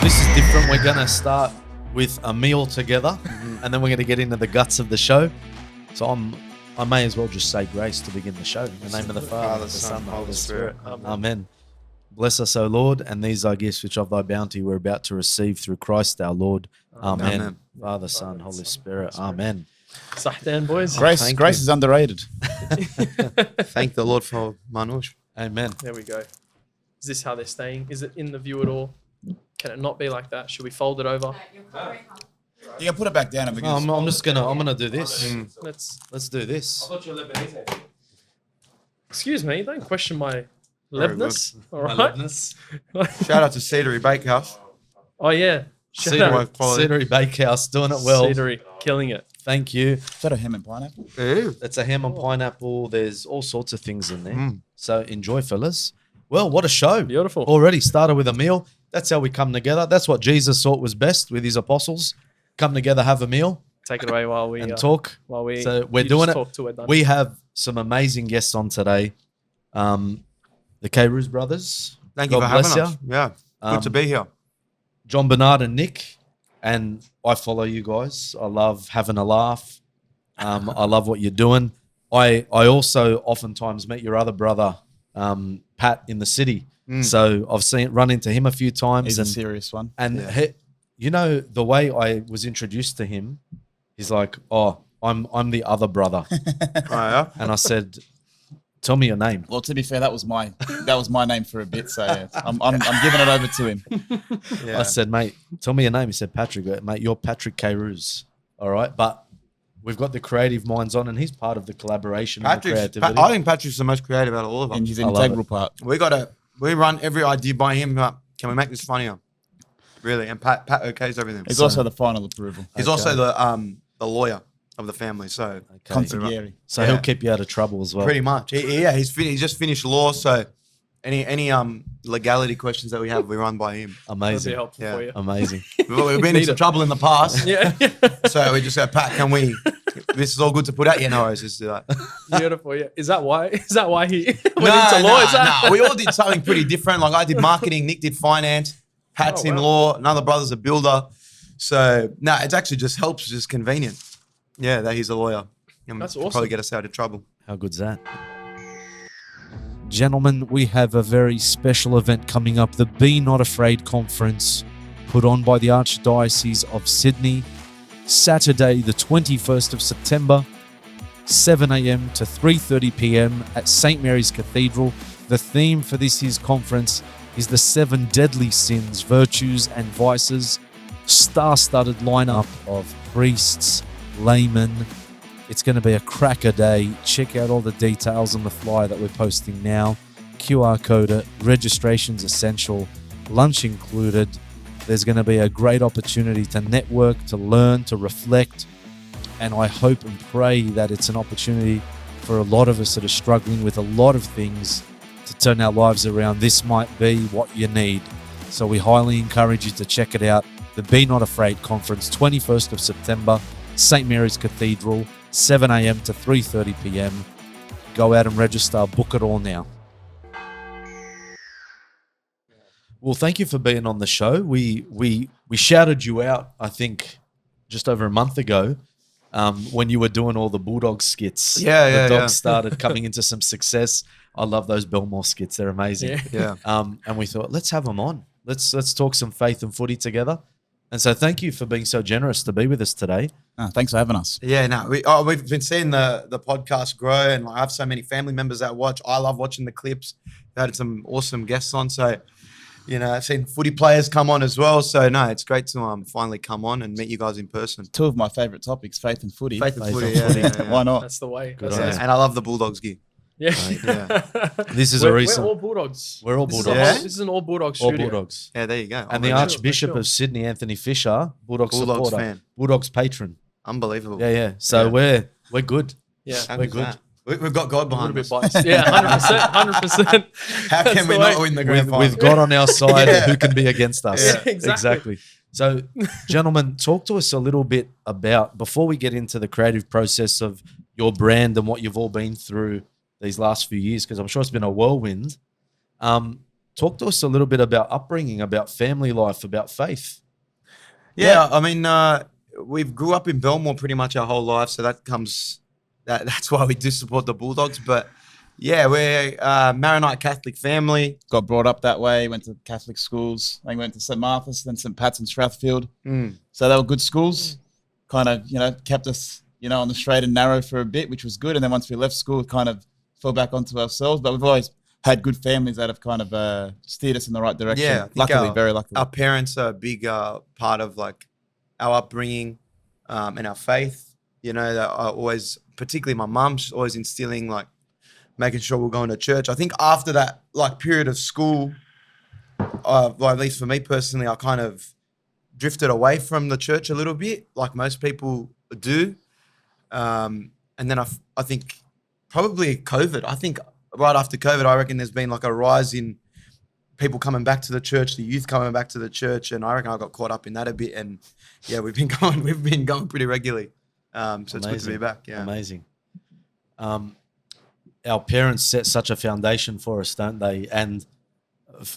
This is different. We're going to start with a meal together, and then we're going to get into the guts of the show. So I may as well just say grace to begin the show. In the name of the Father, the Son, and the Holy Spirit. Amen. Bless us, O Lord, and these are gifts which of thy bounty we're about to receive through Christ our Lord. Amen. Amen. Father, Son, Holy Spirit. Amen. Sahtan, boys. Grace is underrated. Thank the Lord for Manush. Amen. There we go. Is this how they're staying? Is it in the view at all? Can it not be like that? Should we fold it over? You can put it back down. I'm just gonna do this. Let's do this. I thought you were Lebanese. Excuse me. Don't question my Lebness. All right. Shout out to Cedary Bakehouse. Oh yeah. Cedary Bakehouse doing it well. Cedary killing it. Thank you. Is that a ham and pineapple? It's a ham and pineapple. There's all sorts of things in there. So enjoy, fellas. Well, what a show. Beautiful. Already started with a meal. That's how we come together. That's what Jesus thought was best with his apostles. Come together, have a meal. Take it away while we talk. So we're doing it. We have some amazing guests on today. The Kairouz brothers. Thank you for having us. Yeah, good to be here. John Bernard and Nick. And I follow you guys. I love having a laugh. I love what you're doing. I also oftentimes meet your other brother, Pat, in the city. So I've run into him a few times. He's a serious one. And you know, the way I was introduced to him, he's like, "Oh, I'm the other brother." And I said, "Tell me your name." Well, to be fair, that was my name for a bit. So yeah, I'm giving it over to him. I said, "Mate, tell me your name." He said, "Patrick." Mate, you're Patrick Kairouz. All right, but we've got the creative minds on, and he's part of the collaboration and the creativity. I think Patrick's the most creative out of all of us. And he's an integral part. We run every idea by him. Can we make this funnier? Really, and Pat okays everything. He's also the final approval. He's also the lawyer of the family. So consigliere. So he'll keep you out of trouble as well. Pretty much. He's just finished law. So any legality questions that we have, we run by him. Amazing. That'll be helpful for you. Amazing. We've been in some trouble in the past. Yeah. So we just go, Pat, can we? This is all good to put out. Yeah, no worries. Just do that. Beautiful. Yeah. Is that why he went into No, law? we all did something pretty different. Like I did marketing, Nick did finance, Pat's in law, another brother's a builder. So it actually just helps, just convenient. Yeah, that he's a lawyer. That's awesome. Probably get us out of trouble. How good's that? Gentlemen, we have a very special event coming up, the Be Not Afraid Conference, put on by the Archdiocese of Sydney, Saturday the 21st of September, 7 a.m. to 3:30 p.m. at St. Mary's Cathedral. The theme for this year's conference is the 7 deadly sins, virtues and vices, star-studded lineup of priests, laymen. It's going to be a cracker day. Check out all the details on the flyer that we're posting now. QR code it. Registration's essential. Lunch included. There's going to be a great opportunity to network, to learn, to reflect. And I hope and pray that it's an opportunity for a lot of us that are struggling with a lot of things to turn our lives around. This might be what you need. So we highly encourage you to check it out. The Be Not Afraid Conference, 21st of September, St. Mary's Cathedral, 7 a.m. to 3:30 p.m. Go out and register. Book it all now. Well, thank you for being on the show. We shouted you out, I think, just over a month ago when you were doing all the Bulldogs skits. The dogs started coming into some success. I love those Belmore skits. They're amazing. Yeah. And we thought, let's have them on. Let's talk some faith and footy together. And so thank you for being so generous to be with us today. Thanks for having us. Yeah, we've been seeing the podcast grow, and I have so many family members that watch. I love watching the clips. We've had some awesome guests on. So, I've seen footy players come on as well. So, it's great to finally come on and meet you guys in person. 2 of my favourite topics, faith and footy. Faith and footy, yeah. Why not? That's the way. And I love the Bulldogs gear. Yeah. This is we're recent. We're all Bulldogs. We're all Bulldogs. This is an all Bulldogs studio. All Bulldogs. Yeah, there you go. And the Archbishop of Sydney, Anthony Fisher, Bulldogs supporter, fan. Bulldogs patron. Unbelievable. Yeah. So we're good. Yeah, we're good. We've got God behind us. A little bit biased. Yeah, 100%. How can we not win the grand final? With God on our side, who can be against us? Yeah, exactly. So, gentlemen, talk to us a little bit about, before we get into the creative process of your brand and what you've all been through these last few years, because I'm sure it's been a whirlwind. Talk to us a little bit about upbringing, about family life, about faith. Yeah, I mean, we've grew up in Belmore pretty much our whole life, so that's why we do support the Bulldogs. But yeah, we're a Maronite Catholic family. Got brought up that way, went to Catholic schools. I went to St. Martha's, then St. Pat's and Strathfield. So they were good schools. Kind of, kept us, on the straight and narrow for a bit, which was good. And then once we left school, it kind of fell back onto ourselves. But we've always had good families that have kind of steered us in the right direction. Yeah, luckily, very luckily. Our parents are a big part of like our upbringing and our faith. That are always, particularly my mum's always instilling like making sure we're going to church. I think after that like period of school, at least for me personally, I kind of drifted away from the church a little bit, like most people do. And then I think probably COVID. I think right after COVID, I reckon there's been like a rise in people coming back to the church, the youth coming back to the church, and I reckon I got caught up in that a bit. And yeah, we've been going pretty regularly. So it's good to be back. Yeah, amazing. Our parents set such a foundation for us, don't they? And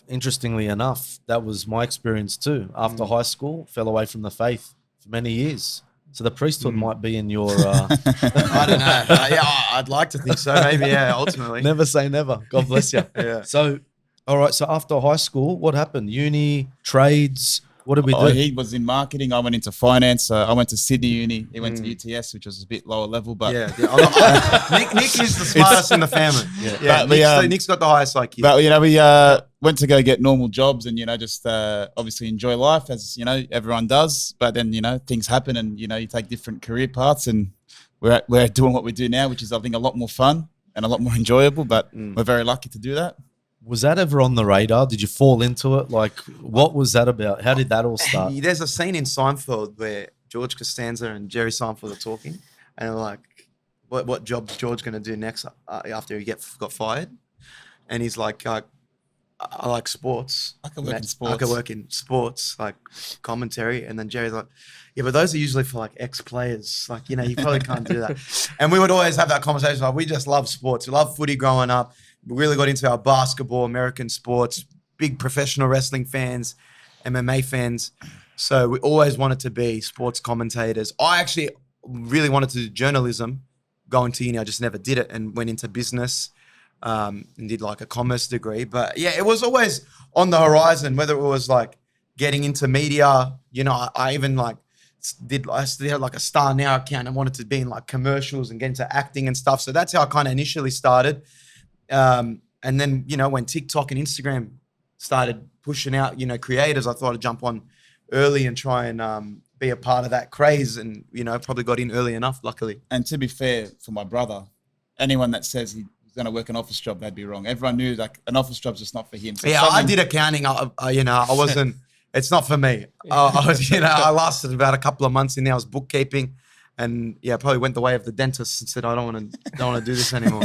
interestingly enough, that was my experience too. After high school, fell away from the faith for many years. So the priesthood might be in your... I don't know. Yeah, I'd like to think so. Maybe, yeah, ultimately. Never say never. God bless you. Yeah. So, all right. So after high school, what happened? Uni, trades, what did we do? He was in marketing. I went into finance. I went to Sydney Uni. He went to UTS, which was a bit lower level. But yeah. Nick is the smartest in the family. Yeah. Nick's got the highest IQ. But, we went to go get normal jobs and, just obviously enjoy life as, everyone does. But then, things happen and, you take different career paths and we're doing what we do now, which is, I think, a lot more fun and a lot more enjoyable. But we're very lucky to do that. Was that ever on the radar? Did you fall into it? Like, what was that about? How did that all start? There's a scene in Seinfeld where George Costanza and Jerry Seinfeld are talking and they're like, what job's George going to do next after he got fired? And he's like, I like sports. I can work in sports. Like commentary. And then Jerry's like, yeah, but those are usually for like ex-players. Like, you probably can't do that. And we would always have that conversation. Like, we just love sports. We love footy growing up. We really got into our basketball, American sports, big professional wrestling fans, MMA fans. So we always wanted to be sports commentators. I actually really wanted to do journalism going to uni. I just never did it and went into business. And did like a commerce degree. But yeah, it was always on the horizon, whether it was like getting into media, I even like I still had like a Star Now account and wanted to be in like commercials and get into acting and stuff. So that's how I kind of initially started. And then, when TikTok and Instagram started pushing out, creators, I thought I'd jump on early and try and be a part of that craze and, probably got in early enough, luckily. And to be fair, for my brother, anyone that says he's going to work an office job, they'd be wrong. Everyone knew like an office job's just not for him. So yeah, I did accounting. I wasn't, it's not for me. I lasted about a couple of months in there. I was bookkeeping and yeah, probably went the way of the dentist and said, I don't want to do this anymore.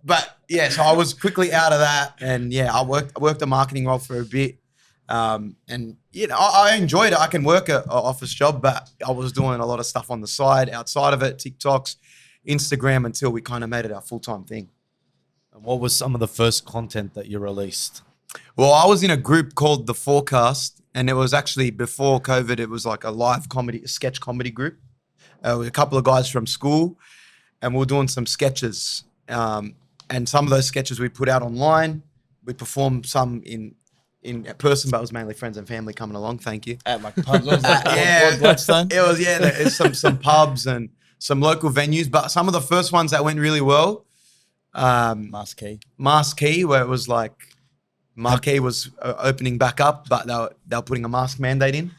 But yeah, so I was quickly out of that. And yeah, I worked a marketing role for a bit. And I enjoyed it. I can work an office job, but I was doing a lot of stuff on the side, outside of it, TikToks, Instagram, until we kind of made it our full-time thing. And what was some of the first content that you released? Well, I was in a group called The Forecast, and it was actually before COVID. It was like a live sketch comedy group with a couple of guys from school, and we were doing some sketches. And some of those sketches we put out online. We performed some in person, but it was mainly friends and family coming along. Thank you. At like pubs, it was there's some pubs and some local venues, but some of the first ones that went really well. Marquee, where it was like Marquee was opening back up, but they were putting a mask mandate in,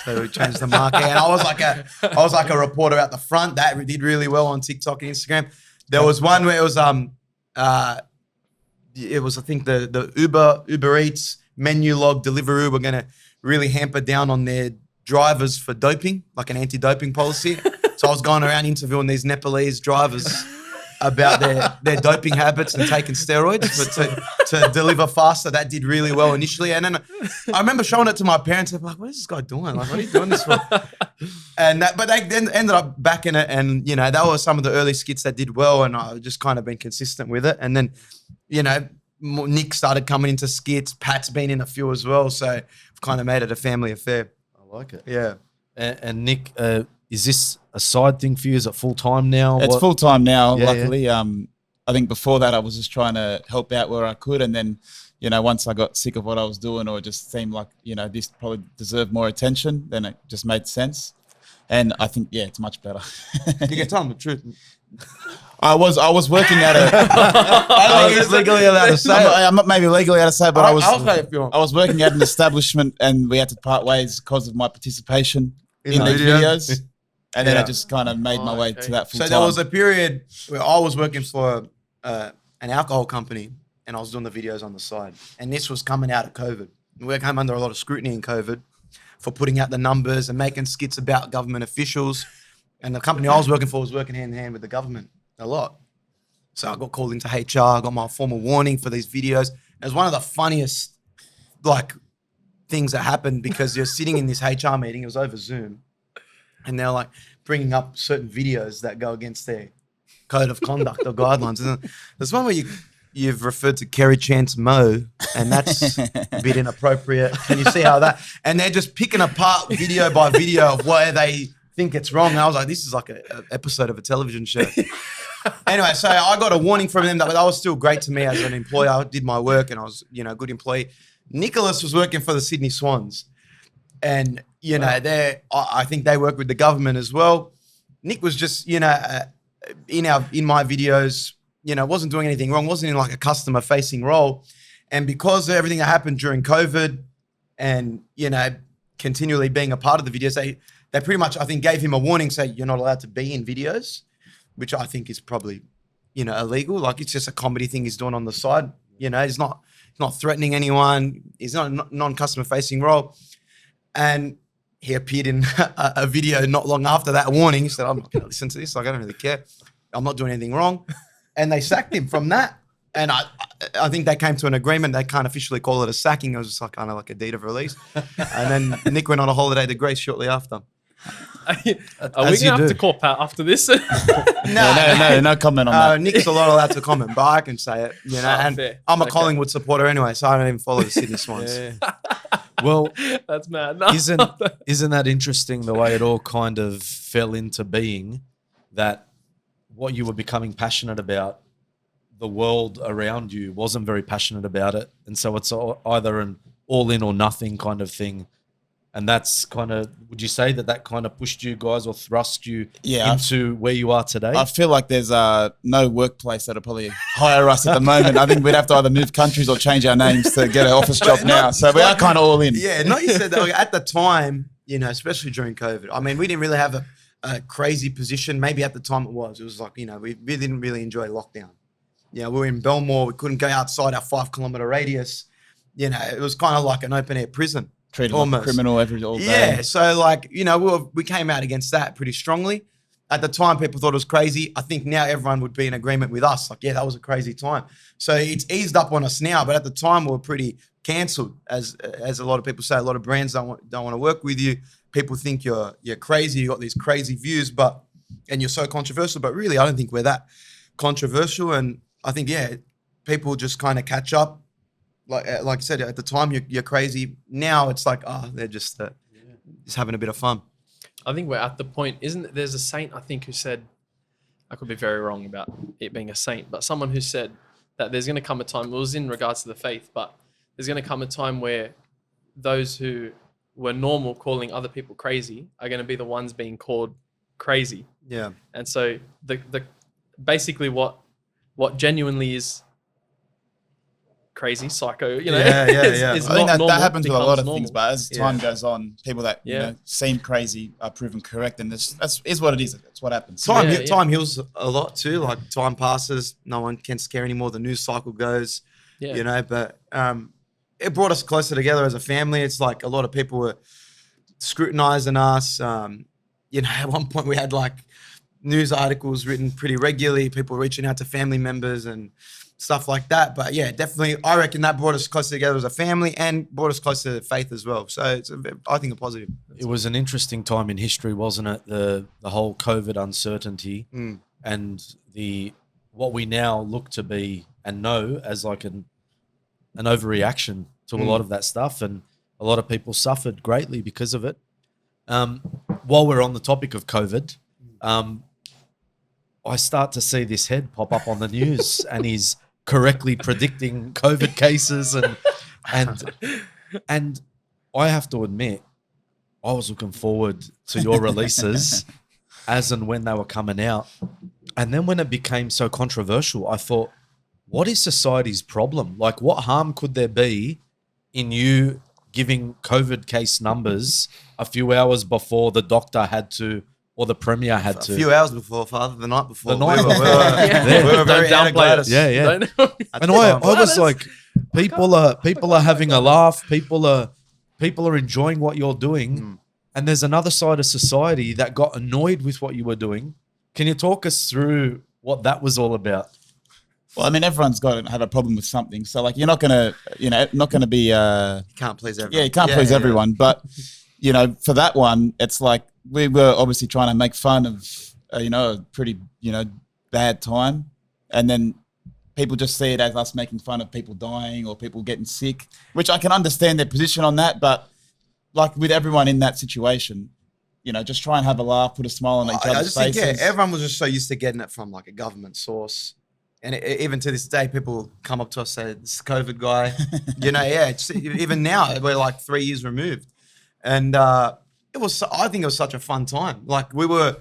so we changed the Marquee. And I was like a reporter at the front. That did really well on TikTok and Instagram. There was one where it was I think the Uber Eats menu log Deliveroo were going to really hamper down on their drivers for doping, like an anti-doping policy. So I was going around interviewing these Nepalese drivers about their doping habits and taking steroids to deliver faster. That did really well initially. And then I remember showing it to my parents. They're like, what is this guy doing? Like, what are you doing this for? But they then ended up backing it. And, that were some of the early skits that did well. And I've just kind of been consistent with it. And then, Nick started coming into skits. Pat's been in a few as well. So we've kind of made it a family affair. I like it. Yeah. And Nick, is this a side thing for you? Is it full time now? It's full time now. Yeah, luckily, I think before that I was just trying to help out where I could, and then once I got sick of what I was doing, or it just seemed like this probably deserved more attention, then it just made sense. And I think it's much better. You can tell them the truth. I was working at a. I think it's legally allowed to say it. I'm not maybe legally allowed to say, but I'll say it if you want. I was working at an establishment, and we had to part ways because of my participation in the these video? videos. And then I Yeah. just kind of made my way to that full So time. there was a period where I was working for an alcohol company, and I was doing the videos on the side. And this was coming out of COVID. We came under a lot of scrutiny in COVID for putting out the numbers and making skits about government officials. And the company I was working for was working hand in hand with the government a lot. So I got called into HR, got my formal warning for these videos. It was one of the funniest things that happened, because you're sitting in this HR meeting, it was over Zoom, and they're like bringing up certain videos that go against their code of conduct or guidelines. And there's one where you've referred to Kerry Chance Mo, and that's a bit inappropriate. Can you see how that? And they're just picking apart video by video of where they think it's wrong. And I was like, this is like an episode of a television show. Anyway, so I got a warning from them, but that was still great to me as an employer. I did my work, and I was, a good employee. Nicholas was working for the Sydney Swans, and I think they work with the government as well. Nick was just, in my videos, wasn't doing anything wrong, wasn't in like a customer facing role. And because of everything that happened during COVID and, continually being a part of the videos, they pretty much, I think, gave him a warning, saying you're not allowed to be in videos, which I think is probably, illegal. Like, it's just a comedy thing he's doing on the side. He's not threatening anyone. He's not a non-customer facing role. And he appeared in a video not long after that warning. He said, I'm not going to listen to this. Like, I don't really care. I'm not doing anything wrong. And they sacked him from that. And I think they came to an agreement. They can't officially call it a sacking. It was just kind of like a deed of release. And then Nick went on a holiday to Greece shortly after. Are we going to have to call Pat after this? No comment on that. Nick's not allowed to comment, but I can say it. And fair. I'm a Collingwood supporter anyway, so I don't even follow the Sydney Swans. Yeah. Well, That's mad. No. isn't that interesting, the way it all kind of fell into being, that what you were becoming passionate about, the world around you wasn't very passionate about it. And so it's either an all in or nothing kind of thing. And that's kind of, would you say that kind of pushed you guys or thrust you into where you are today? I feel like there's no workplace that'll probably hire us at the moment. I think we'd have to either move countries or change our names to get an office job now. So we are kind of all in. Yeah, not you said that. Like, at the time, especially during COVID, I mean, we didn't really have a crazy position. Maybe at the time it was. It was like, we didn't really enjoy lockdown. We were in Belmore. We couldn't go outside our 5-kilometer radius. It was kind of like an open air prison. Treated like a criminal all day. Yeah, so we came out against that pretty strongly. At the time, people thought it was crazy. I think now everyone would be in agreement with us. Like, yeah, that was a crazy time. So it's eased up on us now, but at the time we were pretty cancelled, as a lot of people say. A lot of brands don't want to work with you. People think you're crazy. You got these crazy views, and you're so controversial. But really, I don't think we're that controversial. And I think people just kind of catch up. Like I said, at the time you're crazy. Now it's like, they're just having a bit of fun. I think we're at the point, there's a saint, I think, who said, I could be very wrong about it being a saint, but someone who said that there's going to come a time, it was in regards to the faith, but there's going to come a time where those who were normal calling other people crazy are going to be the ones being called crazy. Yeah. And so the basically what genuinely is crazy, psycho, Yeah. I think that happens with a lot of things, but as time goes on, people that seem crazy are proven correct, and that's what it is. That's what happens. Time heals a lot too. Like, time passes, no one can scare anymore. The news cycle goes, But it brought us closer together as a family. It's like a lot of people were scrutinizing us. At one point we had like news articles written pretty regularly. People reaching out to family members and stuff like that. But yeah, definitely, I reckon that brought us closer together as a family and brought us closer to faith as well. So it's I think a positive. It was an interesting time in history, wasn't it? The whole COVID uncertainty and what we now look to be and know as like an overreaction to a lot of that stuff, and a lot of people suffered greatly because of it. While we're on the topic of COVID, I start to see this head pop up on the news, and he's correctly predicting COVID cases, and I have to admit, I was looking forward to your releases as and when they were coming out. And then when it became so controversial, I thought, what is society's problem? Like, what harm could there be in you giving COVID case numbers a few hours before the doctor had to, or the premier had to? A few hours before, Father, the night before. The night we before. were very downplay it. Yeah. And I was like, people are having a laugh. People are enjoying what you're doing. And there's another side of society that got annoyed with what you were doing. Can you talk us through what that was all about? Well, I mean, everyone's got to have a problem with something. So, like, you're not going to be... You can't please everyone. Yeah, you can't please everyone. But, for that one, it's like we were obviously trying to make fun of, a pretty, bad time. And then people just see it as us making fun of people dying or people getting sick, which I can understand their position on that. But, like, with everyone in that situation, just try and have a laugh, put a smile on each other's faces. Everyone was just so used to getting it from, like, a government source. And even to this day, people come up to us and say, this COVID guy, even now, we're like 3 years removed. And I think it was such a fun time. Like, we were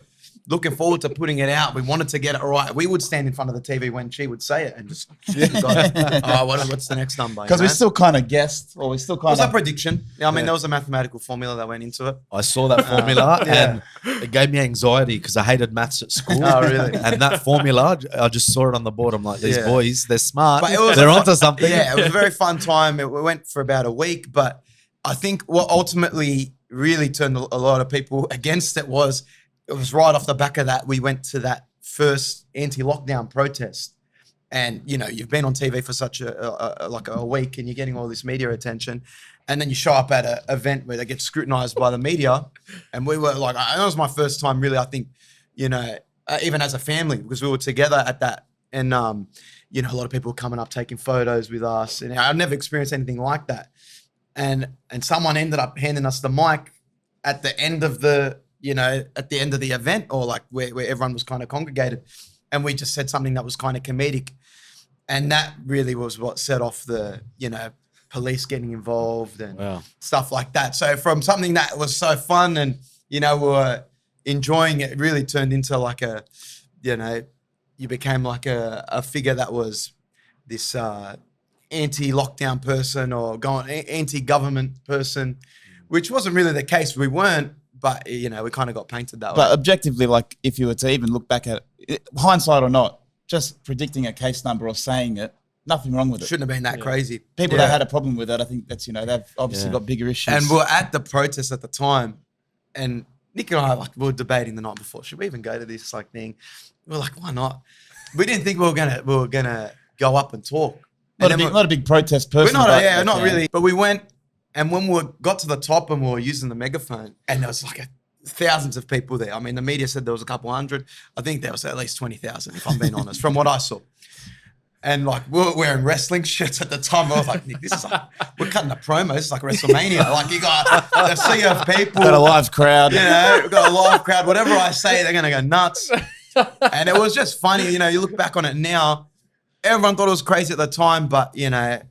looking forward to putting it out. We wanted to get it right. We would stand in front of the TV when she would say it and just, what's the next number? Because we still kind of guessed, or we still kind of... It was a prediction. I mean, there was a mathematical formula that went into it. I saw that formula and it gave me anxiety because I hated maths at school. Oh, really? And that formula, I just saw it on the board. I'm like, these boys, they're smart. They're onto something. Yeah, it was a very fun time. It went for about a week, but I think what ultimately really turned a lot of people against it was right off the back of that, we went to that first anti-lockdown protest. And, you've been on TV for such a week and you're getting all this media attention. And then you show up at an event where they get scrutinized by the media. And we were like, that was my first time really, I think, even as a family, because we were together at that. And, a lot of people coming up, taking photos with us. And I've never experienced anything like that. And someone ended up handing us the mic at the end of the event, or like where everyone was kind of congregated. And we just said something that was kind of comedic. And that really was what set off the, police getting involved and stuff like that. So from something that was so fun and, we were enjoying it, really turned into like a, you became like a figure that was this anti-lockdown person or anti-government person, which wasn't really the case. We weren't. But, we kind of got painted that way. But objectively, like, if you were to even look back at it, hindsight or not, just predicting a case number or saying it, nothing wrong with it. Shouldn't have been that crazy. People that had a problem with it, I think that's, they've obviously got bigger issues. And we were at the protest at the time, and Nick and I, we were debating the night before, should we even go to this thing? We were like, why not? We didn't think we were gonna go up and talk. Not a big protest person. We're not really. But we went. And when we got to the top and we were using the megaphone, and there was like thousands of people there. I mean, the media said there was a couple hundred. I think there was at least 20,000, if I'm being honest, from what I saw. And like, we were wearing wrestling shirts at the time. I was like, Nick, we're cutting a promo. This is like WrestleMania. Like, you got a sea of people. Got a live crowd. We've got a live crowd. Whatever I say, they're going to go nuts. And it was just funny. You look back on it now, everyone thought it was crazy at the time, but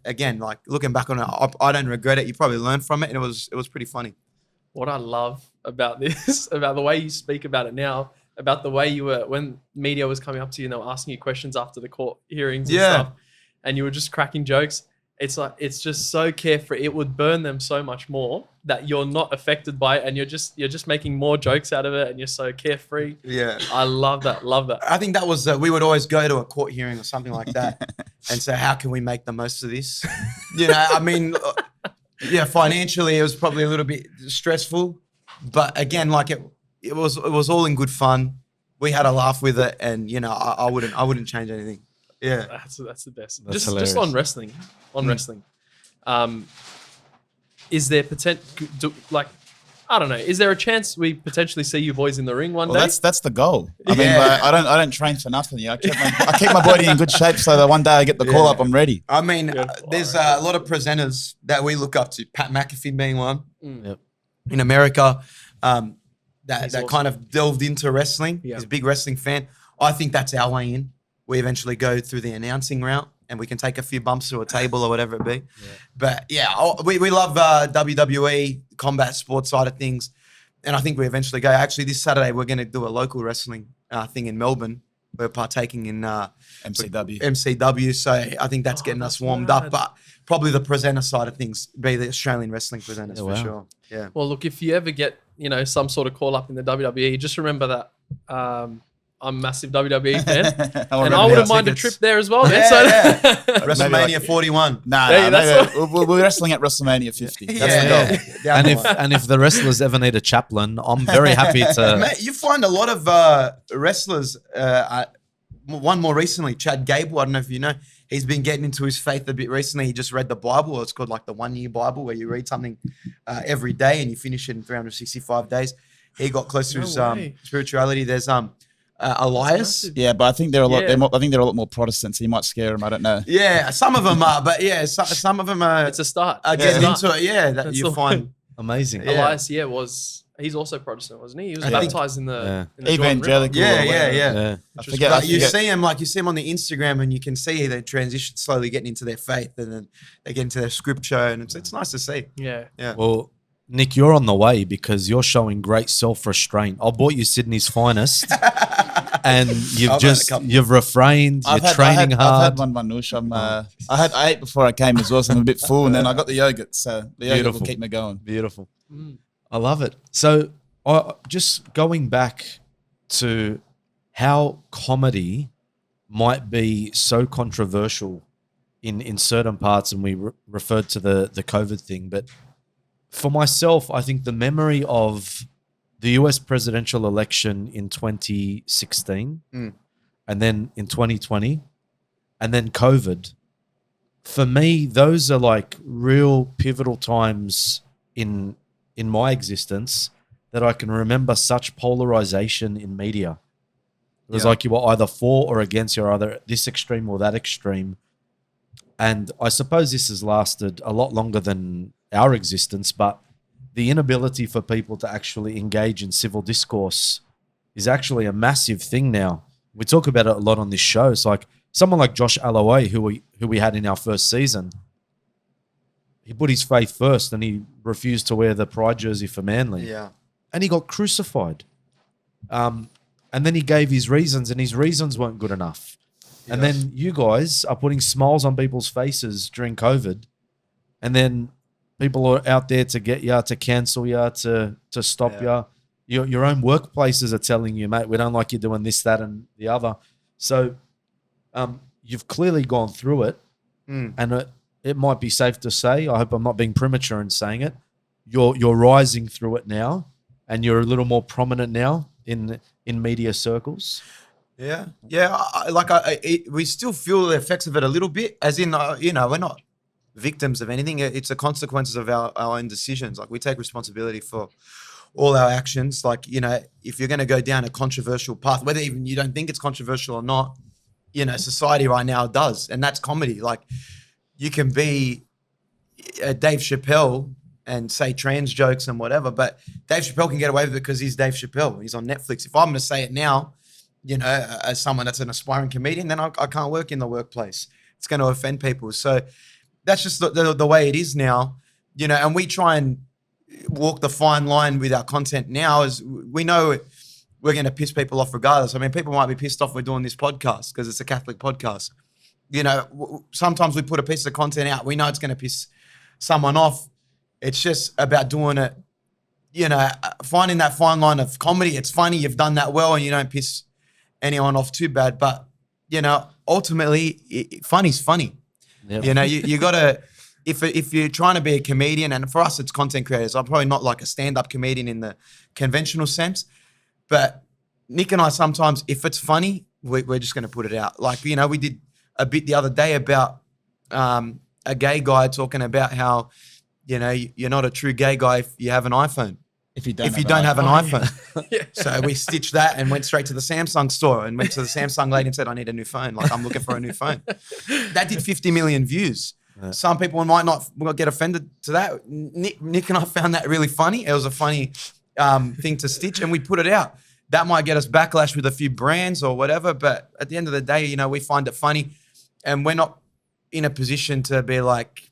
again, like looking back on it, I don't regret it. You probably learned from it, and it was pretty funny. What I love about this, about the way you speak about it now, about the way you were when media was coming up to you and they were asking you questions after the court hearings and stuff, and you were just cracking jokes. It's like, it's just so carefree. It would burn them so much more that you're not affected by it, and you're just making more jokes out of it, and you're so carefree. Yeah, I love that. I think that was we would always go to a court hearing or something like that, and say, how can we make the most of this? I mean, financially it was probably a little bit stressful, but again, like it was all in good fun. We had a laugh with it, and I wouldn't change anything. Yeah, that's the best. That's just on wrestling. Wrestling, is there potential? I don't know. Is there a chance we potentially see you boys in the ring one Well, day? that's the goal. I mean, Yeah. I don't train for nothing. I keep my body in good shape so that one day I get the call up, I'm ready. I mean, there's a lot of presenters that we look up to. Pat McAfee being one Yep. in America, that awesome. kind of delved into wrestling. Yeah. He's a big wrestling fan. I think that's our way in. We eventually go through the announcing route, and we can take a few bumps to a table or whatever it be. But yeah, we love WWE, combat sports side of things. And I think we eventually go. Actually, this Saturday, we're going to do a local wrestling thing in Melbourne. We're partaking in MCW. So I think that's getting us warmed up. But probably the presenter side of things, be the Australian wrestling presenters for sure. Yeah. Well, look, if you ever get, some sort of call up in the WWE, just remember that I'm a massive WWE fan. And I wouldn't mind a trip there as well, man. WrestleMania 41. We're wrestling at WrestleMania 50. That's the goal. And if the wrestlers ever need a chaplain, I'm very happy to. Mate, you find a lot of wrestlers. One more recently, Chad Gable. I don't know if you know. He's been getting into his faith a bit recently. He just read the Bible. It's called like the 1 year Bible, where you read something every day and you finish it in 365 days. He got close to his spirituality. There's Elias. Yeah, but I think they're a lot. I think they're a lot more Protestants. So you might scare them. I don't know. Yeah, some of them are, but yeah, some of them are. It's a start. Getting into it. Yeah, that you find Amazing. Yeah. Elias, he's also Protestant, wasn't he? He was baptized in the Evangelical. Yeah. I forget. You see him on the Instagram, and you can see they transition slowly, getting into their faith, and then they get into their scripture, and it's nice to see. Yeah. Well, Nick, you're on the way because you're showing great self-restraint. I bought you Sydney's finest, and you've refrained. You're training hard. I've had one manouche. I ate before I came as well, so I'm a bit full, and then I got the yogurt. So the yogurt will keep me going. Beautiful. I love it. So, just going back to how comedy might be so controversial in certain parts, and we referred to the COVID thing, but for myself, I think the memory of the US presidential election in 2016 and then in 2020 and then COVID, for me, those are like real pivotal times in my existence that I can remember such polarization in media. It was like you were either for or against, you're either this extreme or that extreme. And I suppose this has lasted a lot longer than our existence, but the inability for people to actually engage in civil discourse is actually a massive thing now. We talk about it a lot on this show. It's like someone like Josh Alloway, who we had in our first season, he put his faith first and he refused to wear the pride jersey for Manly. Yeah. And he got crucified. And then he gave his reasons, and his reasons weren't good enough. Yes. And then you guys are putting smiles on people's faces during COVID, and then people are out there to get you, to cancel you, to stop you. Your own workplaces are telling you, mate, we don't like you doing this, that, and the other. So you've clearly gone through it, and it might be safe to say, I hope I'm not being premature in saying it, you're rising through it now, and you're a little more prominent now in media circles. Yeah. We still feel the effects of it a little bit, as in, we're not victims of anything. It's the consequences of our own decisions. Like, we take responsibility for all our actions. Like, if you're going to go down a controversial path, whether even you don't think it's controversial or not, society right now does. And that's comedy. Like, you can be Dave Chappelle and say trans jokes and whatever, but Dave Chappelle can get away with it because he's Dave Chappelle. He's on Netflix. If I'm going to say it now, as someone that's an aspiring comedian, then I can't work in the workplace. It's going to offend people. So that's just the way it is now, and we try and walk the fine line with our content now, as we know we're going to piss people off regardless. I mean, people might be pissed off we're doing this podcast because it's a Catholic podcast. Sometimes we put a piece of content out. We know it's going to piss someone off. It's just about doing it, finding that fine line of comedy. It's funny, you've done that well, and you don't piss anyone off too bad. But, ultimately, funny's funny. Yep. You got to, if you're trying to be a comedian, and for us, it's content creators. I'm probably not like a stand-up comedian in the conventional sense, but Nick and I sometimes, if it's funny, we're just going to put it out. Like, we did a bit the other day about a gay guy talking about how, you're not a true gay guy if you have an iPhone. If you don't have an iPhone. Yeah. So we stitched that and went straight to the Samsung store and went to the Samsung lady and said, I need a new phone. Like, I'm looking for a new phone. That did 50 million views. Yeah. Some people might not get offended to that. Nick and I found that really funny. It was a funny thing to stitch, and we put it out. That might get us backlash with a few brands or whatever, but at the end of the day, you know, we find it funny, and we're not in a position to be like,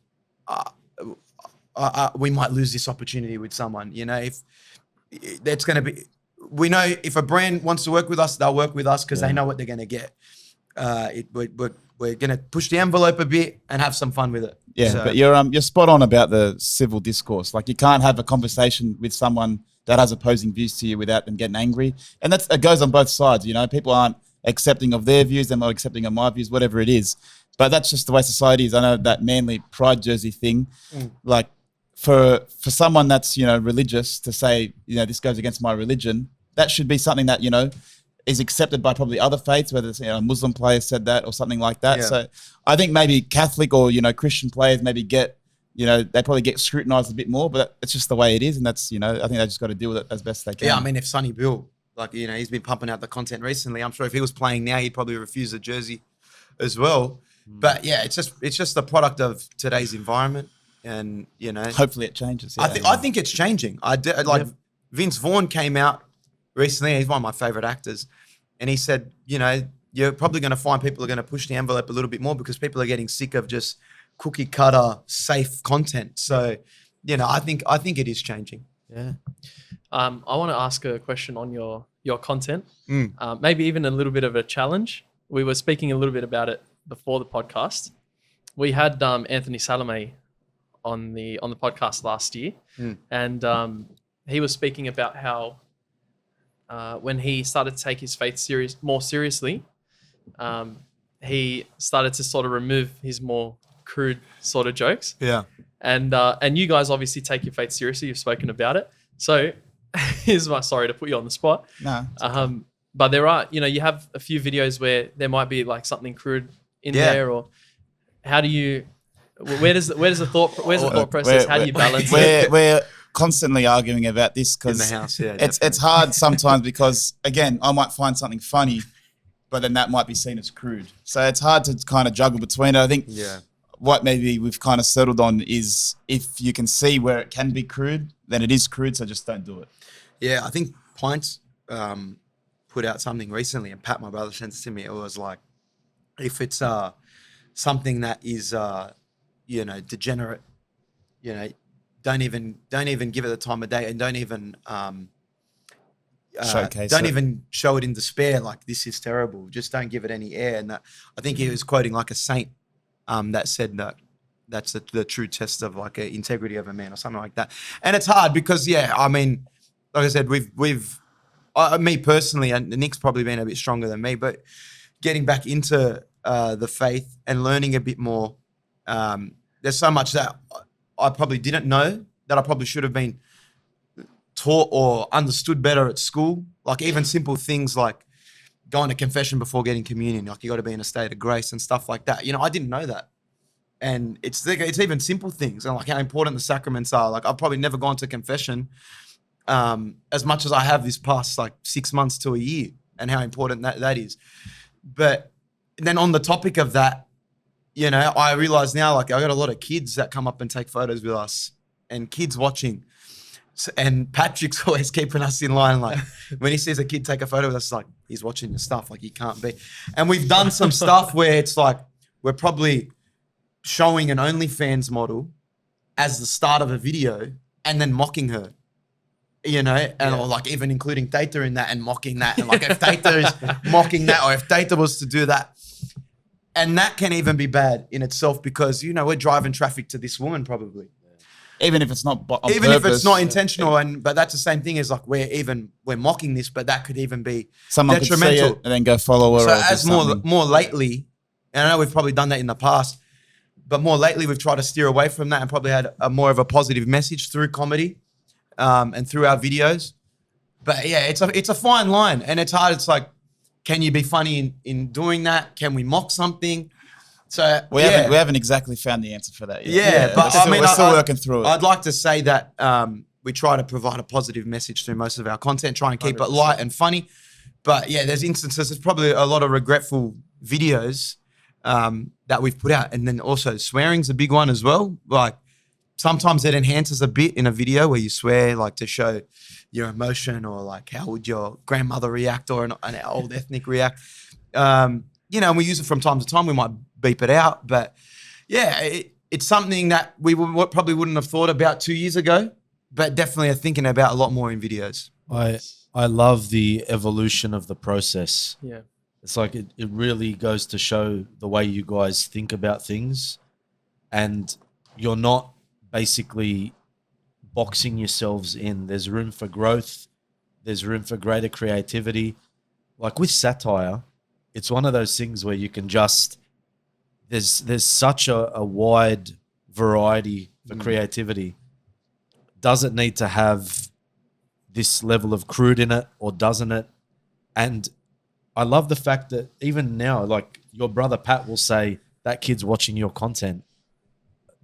we might lose this opportunity with someone. You know, if that's going to be, we know if a brand wants to work with us, they'll work with us because they know what they're going to get. We're going to push the envelope a bit and have some fun with it. Yeah, so, but you're spot on about the civil discourse. Like, you can't have a conversation with someone that has opposing views to you without them getting angry. And it goes on both sides. You know, people aren't accepting of their views, they're not accepting of my views, whatever it is. But that's just the way society is. I know that Manly pride jersey thing, like for someone that's, you know, religious to say, you know, this goes against my religion, that should be something that, you know, is accepted by probably other faiths, whether it's, you know, Muslim players said that or something like that. Yeah. So I think maybe Catholic or, you know, Christian players maybe get, you know, they probably get scrutinized a bit more, but it's just the way it is. And that's, you know, I think they just got to deal with it as best they can. Yeah, I mean, if Sonny Bill, like, you know, he's been pumping out the content recently, I'm sure if he was playing now, he'd probably refuse the jersey as well. But yeah, it's just the product of today's environment, and, you know, hopefully it changes. Yeah, I think it's changing. Vince Vaughn came out recently. He's one of my favorite actors, and he said, you know, you're probably going to find people are going to push the envelope a little bit more because people are getting sick of just cookie cutter safe content. So, you know, I think it is changing. Yeah. I want to ask a question on your content. Maybe even a little bit of a challenge. We were speaking a little bit about it before the podcast. We had Anthony Salome on the podcast last year, and he was speaking about how when he started to take his faith more seriously, he started to sort of remove his more crude sort of jokes. Yeah. And you guys obviously take your faith seriously. You've spoken about it. So here's my, sorry to put you on the spot. No. But there are, you know, you have a few videos where there might be like something crude in there, or how do you, where's the thought process? How do you balance it? We're constantly arguing about this because in the house, yeah, it's hard sometimes because, again, I might find something funny, but then that might be seen as crude. So it's hard to kind of juggle between it. I think what maybe we've kind of settled on is if you can see where it can be crude, then it is crude, so just don't do it. Yeah, I think Pints put out something recently, and Pat, my brother, sent it to me. It was like, if it's something that is, you know, degenerate, you know, don't even give it the time of day, and don't even even show it in despair. Like, this is terrible. Just don't give it any air. And that, I think he was quoting like a saint that said that that's the true test of like a integrity of a man or something like that. And it's hard because, yeah, I mean, like I said, me personally, and Nick's probably been a bit stronger than me, but getting back into the faith and learning a bit more. There's so much that I probably didn't know that I probably should have been taught or understood better at school. Like, even simple things like going to confession before getting communion. Like, you got to be in a state of grace and stuff like that. You know, I didn't know that. And it's even simple things, and like how important the sacraments are. Like, I've probably never gone to confession as much as I have this past like 6 months to a year, and how important that is. But then on the topic of that, you know, I realize now, like, I got a lot of kids that come up and take photos with us, and kids watching. So, and Patrick's always keeping us in line. Like, when he sees a kid take a photo with us, it's like, he's watching your stuff. Like, he can't be. And we've done some stuff where it's like, we're probably showing an OnlyFans model as the start of a video and then mocking her, you know, and or like even including Data in that and mocking that. And like, if Data is mocking that, or if Data was to do that, and that can even be bad in itself because, you know, we're driving traffic to this woman probably. Even if it's not on even purpose, if it's not intentional, but that's the same thing as like we're mocking this, but that could even be someone detrimental. Could see it and then go follow her. So as more lately, and I know we've probably done that in the past, but more lately we've tried to steer away from that and probably had a more of a positive message through comedy and through our videos. But yeah, it's a fine line, and it's hard. It's like, can you be funny in doing that? Can we mock something? So we haven't exactly found the answer for that yet. Yeah, but we're still working through it. I'd like to say that we try to provide a positive message through most of our content, try and keep it 100%. light and funny. But yeah, there's instances, there's probably a lot of regretful videos that we've put out. And then also swearing's a big one as well. Like sometimes it enhances a bit in a video where you swear, like to show your emotion, or like how would your grandmother react, or an old ethnic react. You know, and we use it from time to time. We might beep it out. But yeah, it's something that we probably wouldn't have thought about 2 years ago, but definitely are thinking about a lot more in videos. I love the evolution of the process. Yeah. It's like it really goes to show the way you guys think about things, and you're not basically boxing yourselves in. There's room for growth. There's room for greater creativity. Like with satire, it's one of those things where you can just, there's such a wide variety for creativity. Does it need to have this level of crude in it, or doesn't it? And I love the fact that even now, like your brother Pat will say, that kid's watching your content.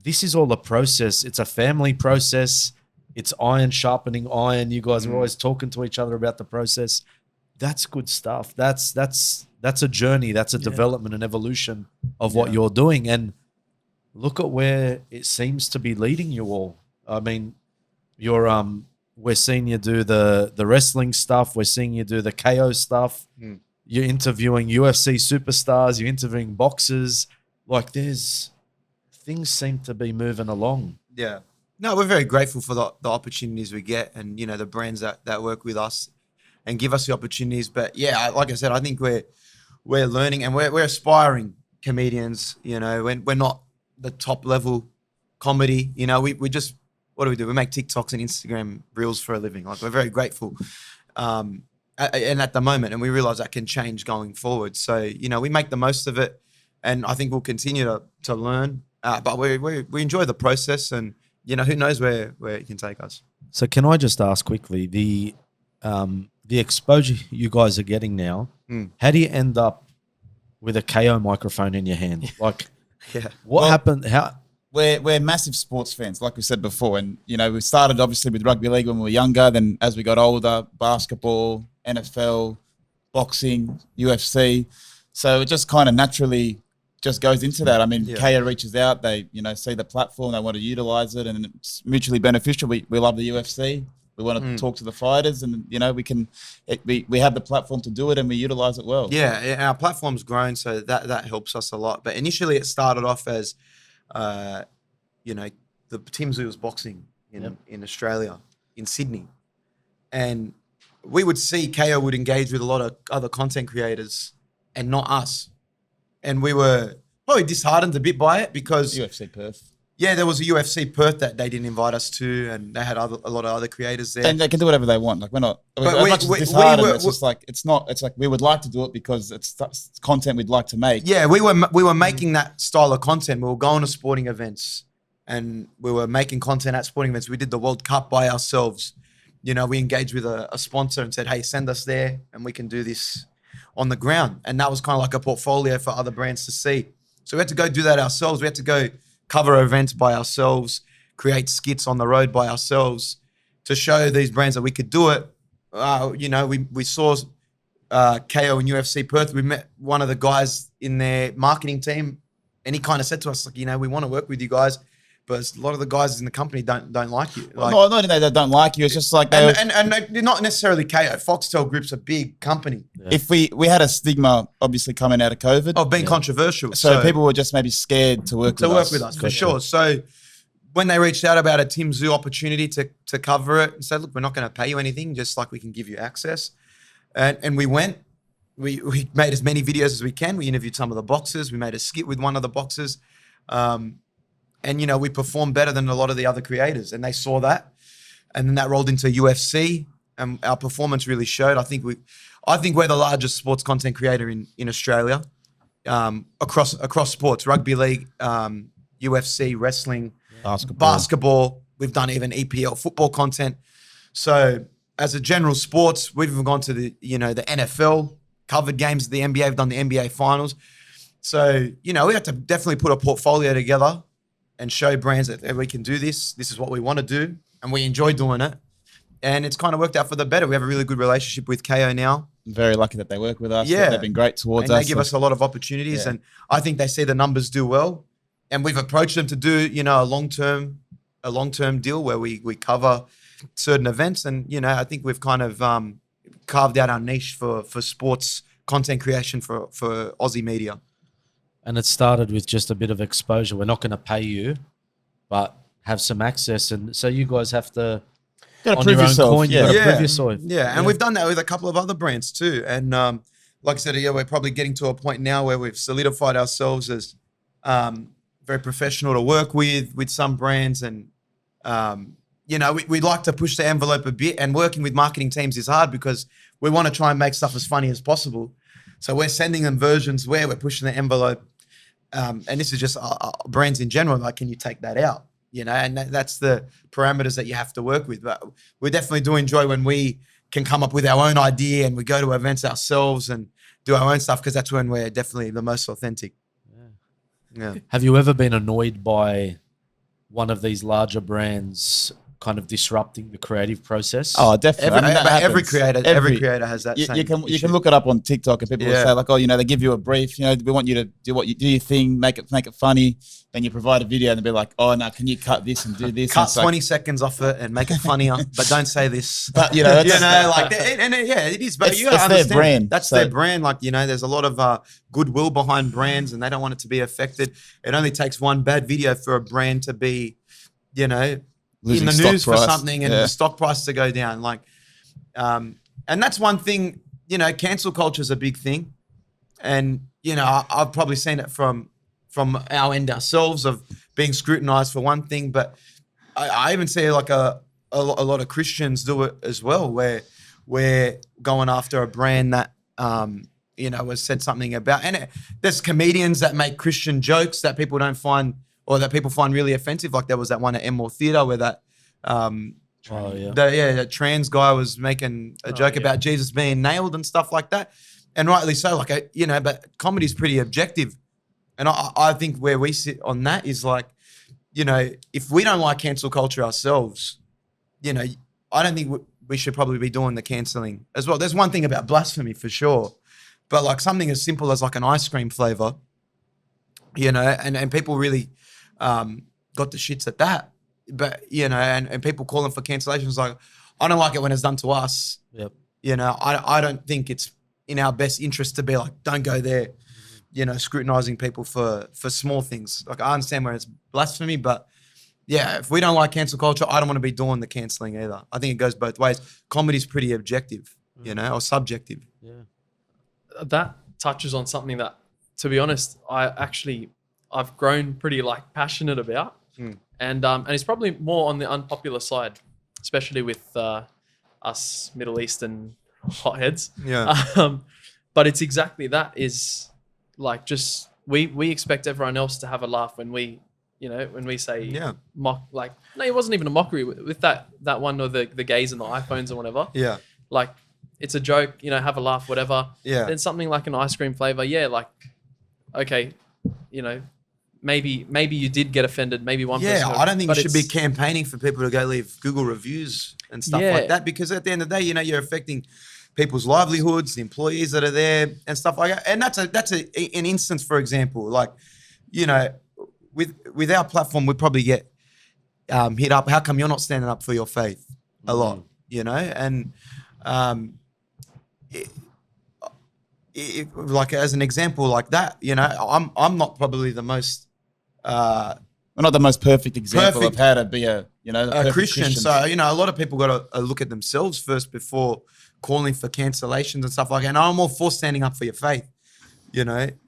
This is all a process. It's a family process. It's iron sharpening iron. You guys are always talking to each other about the process. That's good stuff. That's a journey. That's a development and evolution of what you're doing. And look at where it seems to be leading you all. I mean, we're seeing you do the wrestling stuff. We're seeing you do the KO stuff. You're interviewing UFC superstars. You're interviewing boxers. Like things seem to be moving along. Yeah. No, we're very grateful for the opportunities we get, and, you know, the brands that work with us and give us the opportunities. But yeah, like I said, I think we're learning, and we're aspiring comedians. You know, we're not the top level comedy. You know, we just, what do? We make TikToks and Instagram reels for a living. Like, we're very grateful. And at the moment, and we realize that can change going forward. So, you know, we make the most of it, and I think we'll continue to learn. But we enjoy the process, and, you know, who knows where it can take us. So can I just ask quickly, the exposure you guys are getting now, how do you end up with a KO microphone in your hand? Like, what happened? How? We're massive sports fans, like we said before. And, you know, we started obviously with rugby league when we were younger. Then as we got older, basketball, NFL, boxing, UFC. So it just kind of naturally just goes into that. I mean, KO reaches out, they, you know, see the platform, they want to utilize it, and it's mutually beneficial. We love the UFC. We want to talk to the fighters, and, you know, we have the platform to do it, and we utilize it well. Yeah, our platform's grown, so that helps us a lot. But initially it started off as, you know, the Tim Zoo's boxing in Australia, in Sydney. And we would see KO would engage with a lot of other content creators and not us. And we were probably disheartened a bit by it, because UFC Perth. Yeah, there was a UFC Perth that they didn't invite us to, and they had a lot of other creators there. And they can do whatever they want. Like, we're not, as much as disheartened, it's just like, it's like we would like to do it because it's content we'd like to make. Yeah, we were making that style of content. We were going to sporting events, and we were making content at sporting events. We did the World Cup by ourselves. You know, we engaged with a sponsor and said, hey, send us there and we can do this on the ground. And that was kind of like a portfolio for other brands to see. So we had to go do that ourselves. We had to go cover events by ourselves, create skits on the road by ourselves to show these brands that we could do it. You know, we saw KO and UFC Perth. We met one of the guys in their marketing team, and he kind of said to us, like, you know, we want to work with you guys, but a lot of the guys in the company don't like you. Like, no, not that they don't like you. It's just like and they're not necessarily KO. Foxtel Group's a big company. Yeah. If we had a stigma, obviously, coming out of COVID, of being controversial, so people were just maybe scared to work with us for sure. So when they reached out about a Tim Zoo opportunity to cover it, and said, look, we're not going to pay you anything, just like we can give you access, and we went. We made as many videos as we can. We interviewed some of the boxers. We made a skit with one of the boxers. And, you know, we performed better than a lot of the other creators, and they saw that. And then that rolled into UFC, and our performance really showed. I think we're the largest sports content creator in Australia, across sports, rugby league, UFC, wrestling, basketball. We've done even EPL football content. So as a general sports, we've even gone to the NFL, covered games at the NBA, we've done the NBA finals. So, you know, we had to definitely put a portfolio together and show brands that we can do this. This is what we want to do, and we enjoy doing it. and it's kind of worked out for the better. We have a really good relationship with KO now. I'm very lucky that they work with us. Yeah. They've been great towards And us. they give us a lot of opportunities, Yeah. and I think they see the numbers do well. And we've approached them to do, a long-term deal where we cover certain events. And, I think we've kind of carved out our niche for sports content creation for Aussie media. And it started with just a bit of exposure. We're not going to pay you, but have some access. And so you guys have to, Gotta on prove your own yourself, coin, you yeah. got to Yeah. prove yourself. Yeah, and we've done that with a couple of other brands too. And like I said, we're probably getting to a point now where we've solidified ourselves as very professional to work with some brands. And, we like to push the envelope a bit, and working with marketing teams is hard because we want to try and make stuff as funny as possible. So we're sending them versions where we're pushing the envelope. And this is just brands in general. Like, can you take that out? And that's the parameters that you have to work with. But we definitely do enjoy when we can come up with our own idea and we go to events ourselves and do our own stuff, because that's when we're definitely the most authentic. Yeah. Have you ever been annoyed by one of these larger brands kind of disrupting the creative process? Oh, definitely. Every Every creator has that. You same can issue. look it up on TikTok, and people will Yeah. say like, oh, they give you a brief. We want you to do your thing, make it funny. Then you provide a video, and they'll be like, oh no, can you cut this and do this? Cut And it's 20 seconds off it and make it funnier, but don't say this. But it is. But It's- you gotta it's their understand, brand, that's so- their brand. Like, there's a lot of goodwill behind brands, and they don't want it to be affected. It only takes one bad video for a brand to be, Losing in the stock news for price. something, and Yeah. the stock price to go down. Like, and that's one thing. Cancel culture is a big thing, and I've probably seen it from our end ourselves of being scrutinized for one thing, but I even see like a lot of Christians do it as well, where we're going after a brand that has said something about, and there's comedians that make Christian jokes that people don't find, or that people find really offensive. Like there was that one at Enmore Theatre where that that trans guy was making a joke about Jesus being nailed and stuff like that, and rightly so. Like but comedy's pretty objective, and I think where we sit on that is like, if we don't like cancel culture ourselves, I don't think we should probably be doing the cancelling as well. There's one thing about blasphemy for sure, but like something as simple as like an ice cream flavor, and people really got the shits at that. But, and people calling for cancellations, like, I don't like it when it's done to us. Yep. I don't think it's in our best interest to be like, don't go there, scrutinizing people for small things. Like, I understand where it's blasphemy, but yeah, if we don't like cancel culture, I don't want to be doing the cancelling either. I think it goes both ways. Comedy's pretty objective, or subjective. Yeah. That touches on something that, to be honest, I've grown pretty passionate about, and it's probably more on the unpopular side, especially with us Middle Eastern hotheads. Yeah. But it's exactly that. Is like, just we expect everyone else to have a laugh when we say mock. Like, no, it wasn't even a mockery with that one of the gays and the iPhones or whatever. Yeah. Like, it's a joke, have a laugh, whatever. Yeah. Then something like an ice cream flavor, like, okay, maybe you did get offended. Maybe one person. Yeah, I don't think you but should be campaigning for people to go leave Google reviews and stuff like that, because at the end of the day, you're affecting people's livelihoods, the employees that are there and stuff like that. And that's an instance, for example, like, with our platform, we probably get hit up. How come you're not standing up for your faith a lot? And like as an example like that, I'm not probably the most We're not the most perfect example of how to be a Christian. So a lot of people got to look at themselves first before calling for cancellations and stuff like that. And I'm all for standing up for your faith,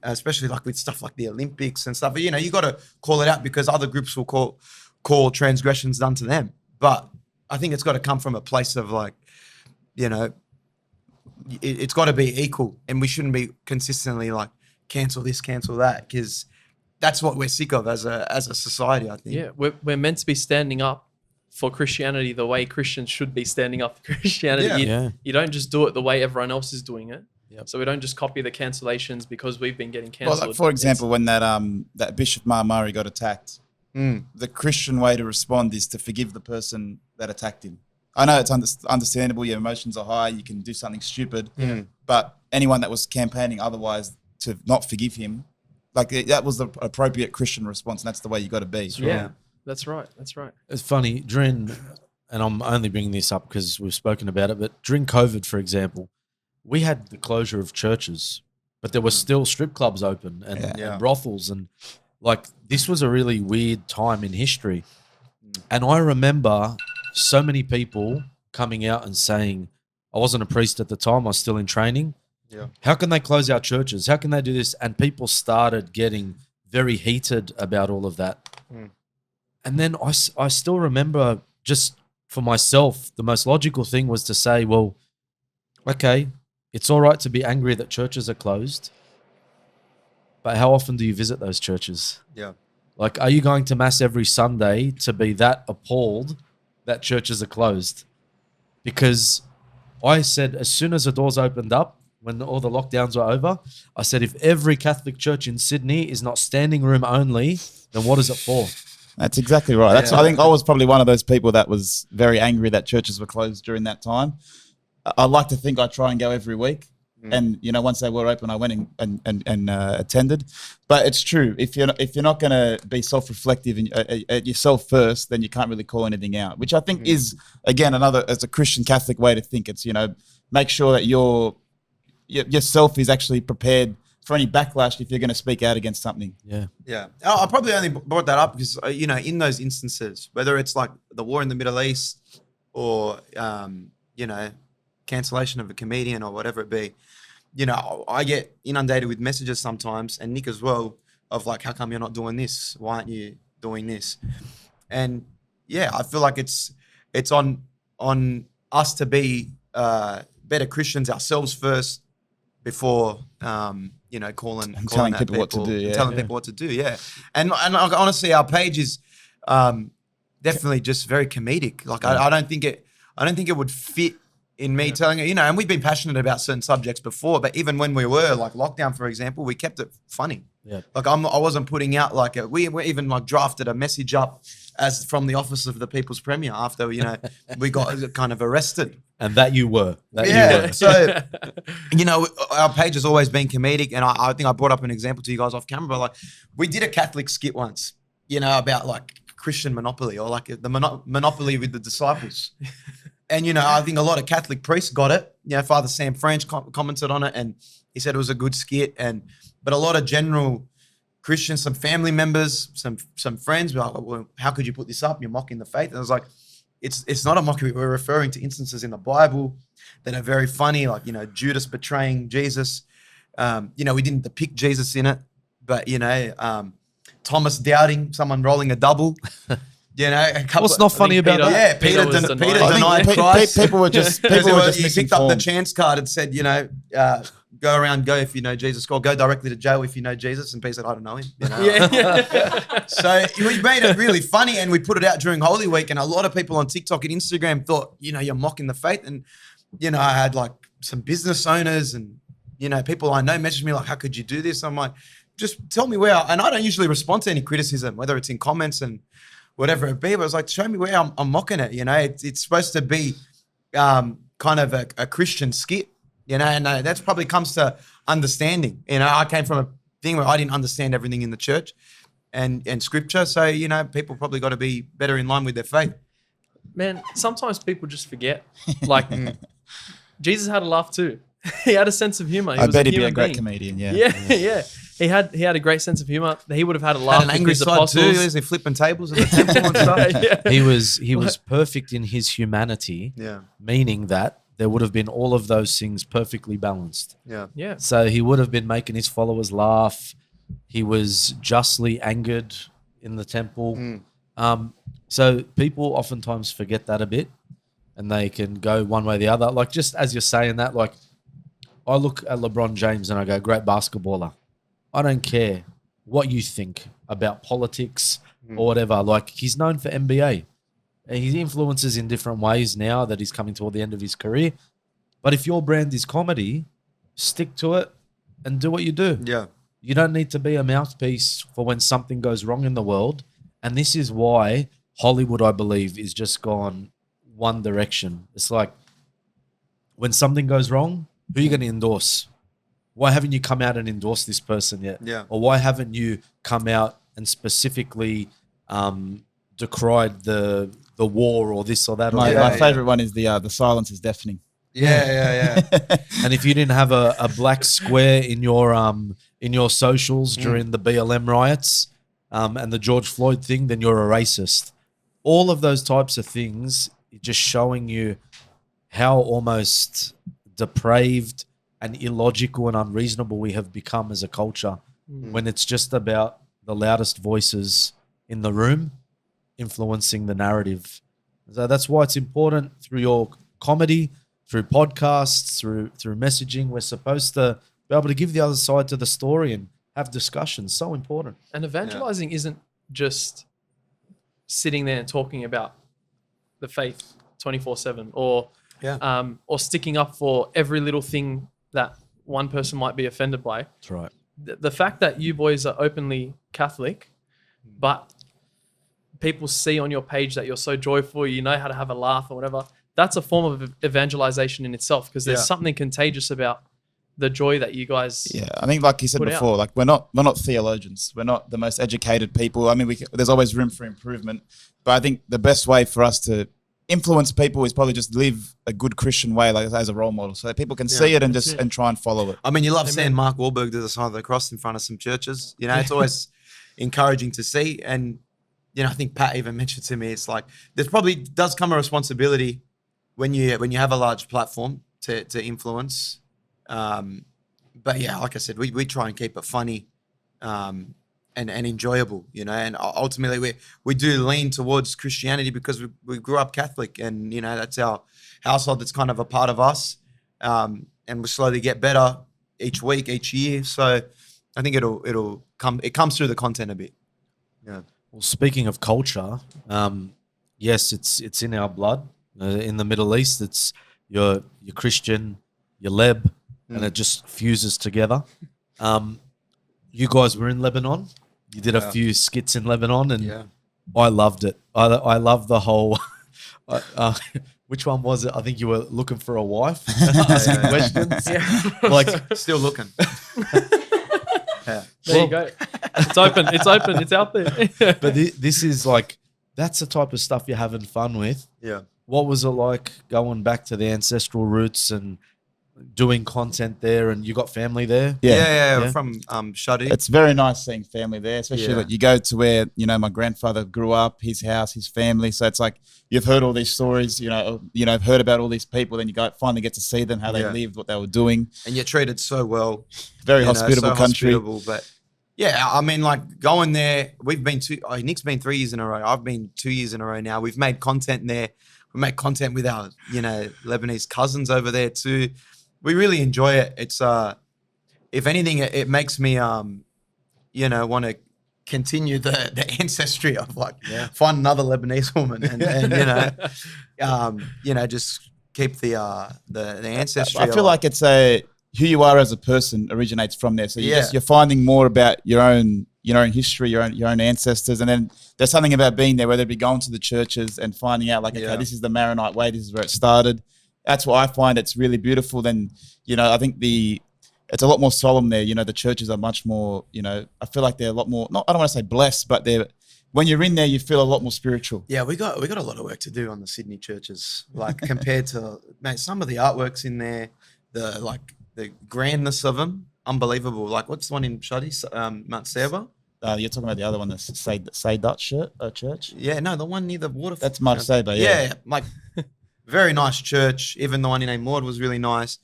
especially like with stuff like the Olympics and stuff. But, you got to call it out, because other groups will call transgressions done to them. But I think it's got to come from a place of like, it's got to be equal, and we shouldn't be consistently like cancel this, cancel that, because that's what we're sick of as a society, I think. Yeah, we're meant to be standing up for Christianity the way Christians should be standing up for Christianity. Yeah. You don't just do it the way everyone else is doing it. Yep. So we don't just copy the cancellations because we've been getting Well, cancelled. like for example, when that Bishop Murray got attacked, the Christian way to respond is to forgive the person that attacked him. I know it's understandable. Your emotions are high. You can do something stupid. But anyone that was campaigning otherwise to not forgive him, like that was the appropriate Christian response. And that's the way you got to be. Yeah, that's right. That's right. It's funny during, and I'm only bringing this up because we've spoken about it, but during COVID, for example, we had the closure of churches, but there were still strip clubs open and brothels, and like this was a really weird time in history. And I remember so many people coming out and saying, I wasn't a priest at the time, I was still in training. Yeah. How can they close our churches? How can they do this? And people started getting very heated about all of that. And then I still remember, just for myself, the most logical thing was to say, well, okay, it's all right to be angry that churches are closed, but how often do you visit those churches? Yeah. Like, are you going to mass every Sunday to be that appalled that churches are closed? Because I said, as soon as the doors opened up, when all the lockdowns were over, I said, if every Catholic church in Sydney is not standing room only, then what is it for? That's exactly right. I think I was probably one of those people that was very angry that churches were closed during that time. I like to think I try and go every week. And, you know, once they were open, I went and attended. But it's true. If you're not going to be self-reflective at yourself first, then you can't really call anything out, which I think is, again, as a Christian Catholic way to think. It's, you know, make sure that yourself is actually prepared for any backlash if you're going to speak out against something. Yeah. I probably only brought that up because, you know, in those instances, whether it's like the war in the Middle East or, you know, cancellation of a comedian or whatever it be, you know, I get inundated with messages sometimes, and Nick as well, of like, how come you're not doing this? Why aren't you doing this? And yeah, I feel like it's on us to be better Christians ourselves first before you know, calling telling out people what to do. telling people what to do. Yeah, and honestly, our page is definitely just very comedic. Like I don't think it would fit in me telling it, you know, and we've been passionate about certain subjects before, but even when we were like lockdown, for example, we kept it funny. Yeah. Like I wasn't putting out like we even like drafted a message up as from the office of the People's Premier after, you know, we got kind of arrested. And that you were. So, you know, our page has always been comedic, and I think I brought up an example to you guys off camera, but like we did a Catholic skit once, you know, about like Christian monopoly or like the monopoly with the disciples. And, you know, I think a lot of Catholic priests got it. You know, Father Sam French commented on it, and he said it was a good skit. But a lot of general Christians, some family members, some friends were like, well, how could you put this up? You're mocking the faith. And I was like, it's not a mockery. We're referring to instances in the Bible that are very funny, like, you know, Judas betraying Jesus. You know, we didn't depict Jesus in it, but, you know, Thomas doubting, someone rolling a double. You know, what's not funny about that? Yeah, Peter denied Christ. People were just he picked up the chance card and said, you know, go if you know Jesus, or go directly to jail if you know Jesus. And Peter said, I don't know him. You know? So we made it really funny, and we put it out during Holy Week, and a lot of people on TikTok and Instagram thought, you know, you're mocking the faith. And, you know, I had like some business owners and, you know, people I know messaged me like, how could you do this? I'm like, just tell me where. And I don't usually respond to any criticism, whether it's in comments and whatever it be, but I was like, show me where I'm mocking it. You know, it's supposed to be kind of a Christian skit, you know, and that's probably comes to understanding. You know, I came from a thing where I didn't understand everything in the church and scripture. So, you know, people probably got to be better in line with their faith. Man, sometimes people just forget. Like, Jesus had a laugh too. He had a sense of humor. I bet he'd be a great comedian. Yeah. He had a great sense of humor. He would have had a laugh. Had an angry side too. Is he flipping tables in the temple and stuff? He was perfect in his humanity. Yeah. Meaning that there would have been all of those things perfectly balanced. Yeah. So he would have been making his followers laugh. He was justly angered in the temple. So people oftentimes forget that a bit, and they can go one way or the other. Like, just as you're saying that, like, I look at LeBron James and I go, great basketballer. I don't care what you think about politics or whatever. Like, he's known for NBA. He influences in different ways now that he's coming toward the end of his career. But if your brand is comedy, stick to it and do what you do. Yeah. You don't need to be a mouthpiece for when something goes wrong in the world. And this is why Hollywood, I believe, is just gone one direction. It's like when something goes wrong, who are you going to endorse? Why haven't you come out and endorsed this person yet? Yeah. Or why haven't you come out and specifically decried the war or this or that? Or My that? favorite one is the silence is deafening. Yeah. And if you didn't have a black square in your socials during the BLM riots and the George Floyd thing, then you're a racist. All of those types of things just showing you how almost depraved and illogical and unreasonable we have become as a culture when it's just about the loudest voices in the room influencing the narrative. So that's why it's important through your comedy, through podcasts, through messaging. We're supposed to be able to give the other side to the story and have discussions. So important. And evangelizing isn't just sitting there and talking about the faith 24/7 or sticking up for every little thing that one person might be offended by. That's right. The fact that you boys are openly Catholic, but people see on your page that you're so joyful, you know how to have a laugh or whatever, that's a form of evangelization in itself, because there's something contagious about the joy that you guys I think like you said before, like we're not theologians. We're not the most educated people. I mean, there's always room for improvement, but I think the best way for us to influence people is probably just live a good Christian way, like as a role model, so that people can see it and and try and follow it. I mean, you love seeing Mark Wahlberg do the sign of the cross in front of some churches. You know, it's always encouraging to see. And, you know, I think Pat even mentioned to me, it's like, there's probably does come a responsibility when you have a large platform to influence. But yeah, like I said, we try and keep it funny, and enjoyable, you know, and ultimately we do lean towards Christianity because we grew up Catholic, and, you know, that's our household. That's kind of a part of us. And we slowly get better each week, each year. So I think it comes through the content a bit. Yeah. Well, speaking of culture, yes, it's in our blood. In the Middle East, it's you're Christian, you're Leb, and it just fuses together. You guys were in Lebanon. You did a few skits in Lebanon, and I loved it. I love the whole. Which one was it? I think you were looking for a wife, asking questions. Like Still looking. There you go. It's open. It's out there. But this is like, that's the type of stuff you're having fun with. Yeah. What was it like going back to the ancestral roots and doing content there? And you got family there? Yeah. From Shuddy. It's very nice seeing family there, especially like you go to where, you know, my grandfather grew up, his house, his family. So it's like you've heard all these stories, you know, heard about all these people, then you finally get to see them, how they lived, what they were doing. And you're treated so well. Very hospitable country. Hospitable, but yeah, I mean, like going there, we've been Nick's been 3 years in a row. I've been 2 years in a row now. We've made content there. We make content with our, you know, Lebanese cousins over there too. We really enjoy it. It's if anything, it makes me you know, want to continue the ancestry of like find another Lebanese woman and you know, just keep the ancestry. I feel like it's who you are as a person originates from there. So you're finding more about your own history, your own ancestors, and then there's something about being there, whether it be going to the churches and finding out like, okay, this is the Maronite way, this is where it started. That's what I find. It's really beautiful. Then, you know, I think it's a lot more solemn there. You know, the churches are much more, you know, I feel like they're a lot more, I don't want to say blessed, but when you're in there, you feel a lot more spiritual. Yeah, we got a lot of work to do on the Sydney churches, like compared to, mate, some of the artworks in there, the grandness of them, unbelievable. Like, what's the one in Shuddy, Mount Seva? You're talking about the other one, the Say Dutch church? Yeah, no, the one near the waterfall. That's Mount Seva, yeah. Like, very nice church. Even the one in Amord was really nice.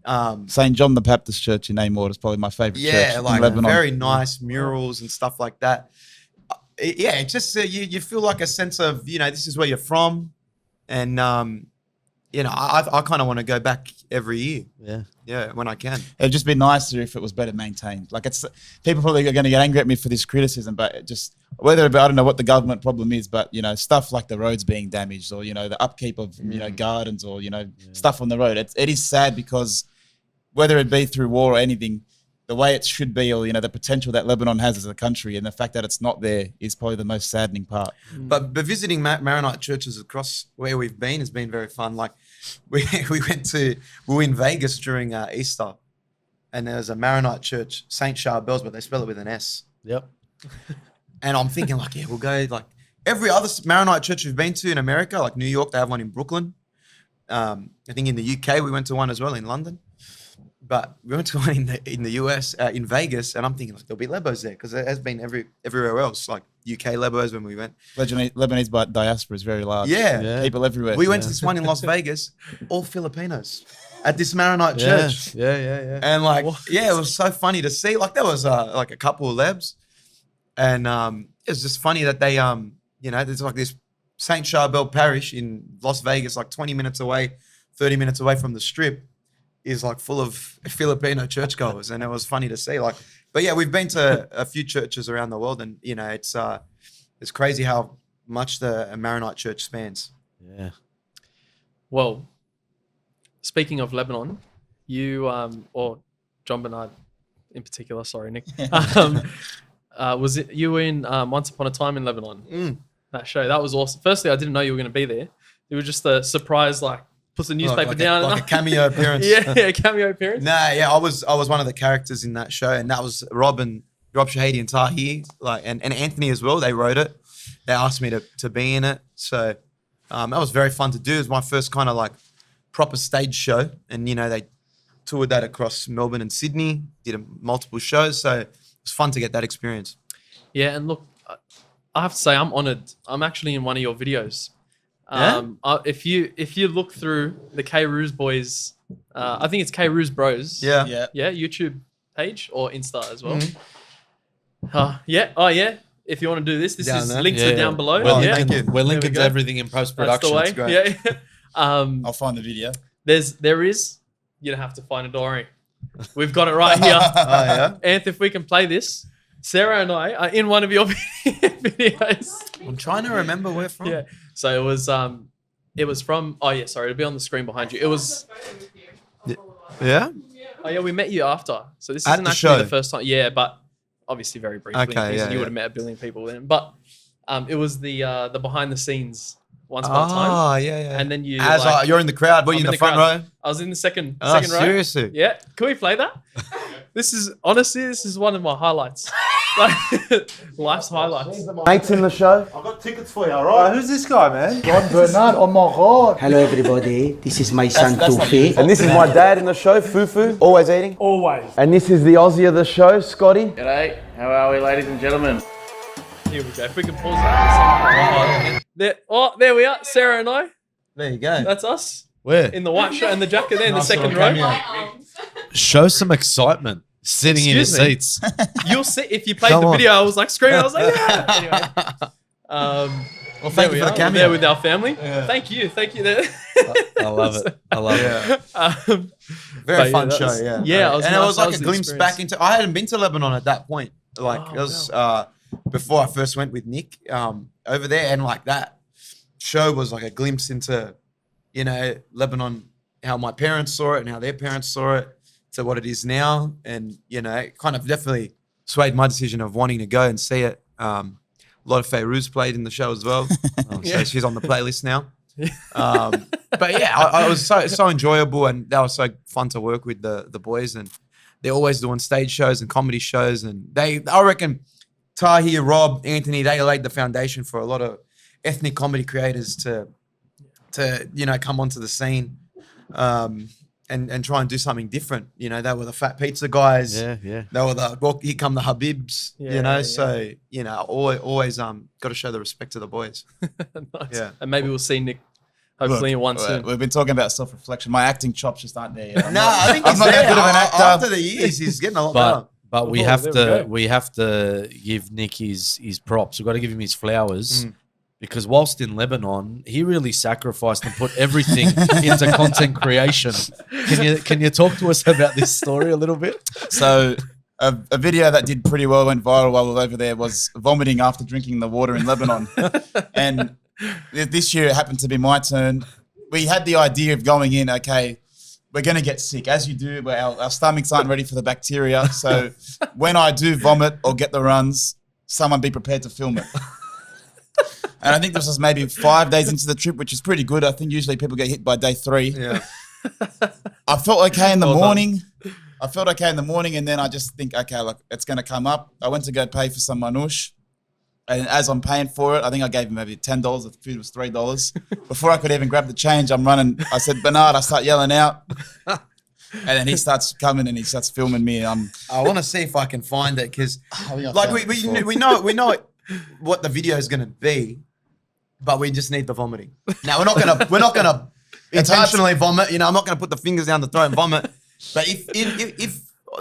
St. John the Baptist Church in Amord is probably my favorite church in Lebanon. Very nice murals and stuff like that. It's just you feel like a sense of, you know, this is where you're from. And, you know, I kind of want to go back every year. Yeah, when I can. It'd just be nicer if it was better maintained. Like, people probably are going to get angry at me for this criticism, but I don't know what the government problem is, but, you know, stuff like the roads being damaged, or, you know, the upkeep of, you know, gardens, or, you know, stuff on the road. It is sad because whether it be through war or anything, the way it should be, or the potential that Lebanon has as a country, and the fact that it's not there is probably the most saddening part. But visiting Maronite churches across where we've been has been very fun. Like we were in Vegas during Easter, and there was a Maronite church, St. Charbel's, but they spell it with an S. Yep. And I'm thinking like, yeah, we'll go like every other Maronite church we've been to in America, like New York, they have one in Brooklyn. I think in the UK we went to one as well in London. But we went to one in the US, in Vegas, and I'm thinking like there'll be Lebos there because there has been everywhere else, like UK Lebos when we went. Lebanese diaspora is very large. Yeah. People everywhere. We went to this one in Las Vegas, all Filipinos at this Maronite church. Yeah. And like, it was so funny to see. Like there was like a couple of Lebs, and it was just funny that they there's like this St. Charbel parish in Las Vegas, like 20 minutes away, 30 minutes away from the Strip, is like full of Filipino churchgoers, and it was funny to see. Like, but yeah, we've been to a few churches around the world, and it's crazy how much the Maronite church spans. Yeah. Well, speaking of Lebanon, you or John Bernard in particular, sorry, Nick, was it you were in Once Upon a Time in Lebanon? That show, that was awesome. Firstly, I didn't know you were going to be there. It was just a surprise, like puts the newspaper down, like a cameo appearance. yeah, cameo appearance. Nah, yeah, I was one of the characters in that show, and that was Rob Shahidi and Tahir, like and Anthony as well. They wrote it. They asked me to be in it, so that was very fun to do. It was my first kind of like proper stage show, and they toured that across Melbourne and Sydney, did multiple shows, so it was fun to get that experience. Yeah, and look, I have to say I'm honoured. I'm actually in one of your videos. If you look through the Kairouz boys, I think it's Kairouz Bros. Yeah. YouTube page or Insta as well. If you want to do this is links are down below. We're linking to everything in post production. That's the way. Yeah. I'll find the video. There is. You don't have to find it. Don't worry. We've got it right here. Anth, if we can play this. Sarah and I are in one of your videos. I'm trying to remember where from. Yeah. So it was from. Oh yeah, sorry. It'll be on the screen behind you. It was. Yeah. Oh yeah, we met you after. So this At isn't the actually show. the first time. Yeah, but obviously very briefly. Okay, because yeah, you would have met a billion people then. But it was the behind the scenes Once Upon a Time. Oh yeah. And then you you're in the crowd. Were you I'm in the crowd. front row? I was in the second Oh, row. seriously? Yeah. Can we play that? This is one of my highlights. Life's highlights. Mates in the show. I've got tickets for you, all right? Who's this guy, man? John Bernard, oh my God. Hello everybody, this is my son Tufi. And this is my dad in the show, Fufu, always eating. Always. And this is the Aussie of the show, Scotty. G'day, how are we, ladies and gentlemen? Here we go. If we can pause that. There we are. Sarah and I. There you go. That's us. Where? In the white shirt and the jacket there in the second row. Show some excitement. Sitting in your Excuse me. seats. You'll see if you played Come the on. video. I was like screaming. I was like, yeah. Anyway, Well, there thank we you for the are. cameo. We're there with our family. Thank you. I love it. I love it. Very But fun that show, was- yeah. yeah, And it was like a glimpse back into. I hadn't been to Lebanon at that point. Like it was before I first went with Nick over there, and like that show was like a glimpse into, Lebanon, how my parents saw it and how their parents saw it to what it is now, and it kind of definitely swayed my decision of wanting to go and see it. A lot of Kairouz played in the show as well, so she's on the playlist now. But yeah, it was so enjoyable, and that was so fun to work with the boys, and they're always doing stage shows and comedy shows, and I reckon Tahir, Rob, Anthony, they laid the foundation for a lot of ethnic comedy creators to come onto the scene and try and do something different. They were the Fat Pizza guys. Yeah. They were here come the Habibs. So always got to show the respect to the boys. Nice. Yeah. And maybe we'll see Nick hopefully in one soon. We've been talking about self-reflection. My acting chops just aren't there yet. I think he's I'm not there. that good of an actor. After the years, he's getting a lot better. But we Oh, have there to we go. give Nick his props. We've got to give him his flowers. Because whilst in Lebanon, he really sacrificed and put everything into content creation. Can you talk to us about this story a little bit? So a video that did pretty well, went viral while we were over there, was vomiting after drinking the water in Lebanon. And this year it happened to be my turn. We had the idea of going in, okay, we're going to get sick. As you do, our stomachs aren't ready for the bacteria. So when I do vomit or get the runs, someone be prepared to film it. And I think this was maybe 5 days into the trip, which is pretty good. I think usually people get hit by day 3. Yeah. I felt okay in the morning. And then I just think, okay, look, it's going to come up. I went to go pay for some manouche. And as I'm paying for it, I think I gave him maybe $10. The food was $3. Before I could even grab the change, I'm running. I said, Bernard, I start yelling out. And then he starts coming and he starts filming me. I want to see if I can find it because like we know what the video is going to be, but we just need the vomiting. Now we're not gonna intentionally vomit. You know, I'm not going to put the fingers down the throat and vomit. But if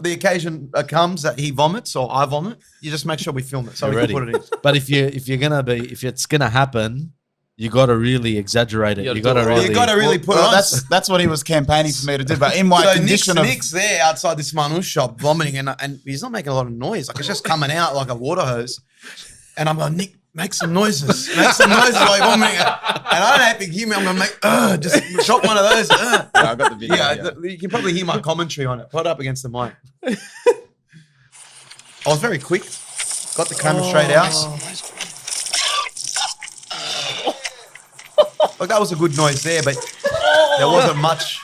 the occasion comes that he vomits or I vomit, you just make sure we film it so we can put it in. But if it's gonna happen, you got to really exaggerate it. You got to really put it on. That's what he was campaigning for me to do. But in my condition Nick's there outside this manouche shop vomiting, and he's not making a lot of noise. Like it's just coming out like a water hose. And I'm like, Nick, make some noises. Make some noises while you're vomiting. And I don't have to hear me. I'm going to make, just shot one of those. Yeah, I got the video. Yeah, you can probably hear my commentary on it. Put it up against the mic. I was very quick. Got the camera straight out. Look, that was a good noise there, but there wasn't much.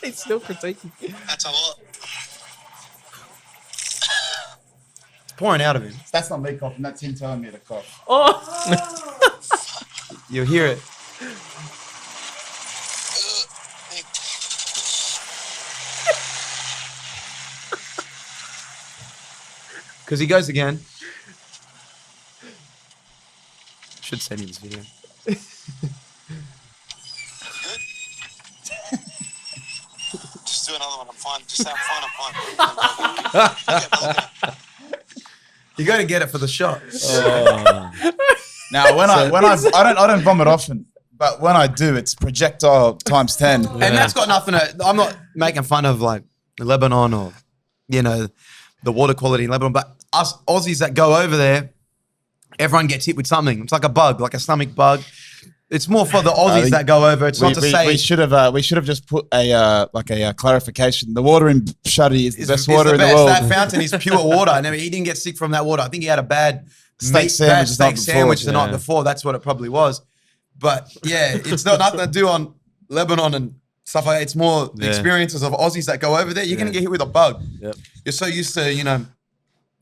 He's still critiquing. That's a lot. Pouring out of him. That's not me coughing. That's him telling me to cough. You hear it. Because he goes again. Should send him this video. Just do another one. I'm fine. Just say I'm fine. You got to get it for the shot. Now, I don't vomit often, but when I do, it's projectile times 10. And that's got nothing to. I'm not making fun of like Lebanon or the water quality in Lebanon, but us Aussies that go over there, everyone gets hit with something. It's like a bug, like a stomach bug. It's more for the Aussies that go over. It's not to say we should have just put a clarification. The water in Shuddy is the best water in the world. That fountain is pure water. And he didn't get sick from that water. I think he had a bad steak sandwich the night before. That's what it probably was. But yeah, it's not nothing to do on Lebanon and stuff like that. It's more the experiences of Aussies that go over there. You're going to get hit with a bug. Yep. You're so used to,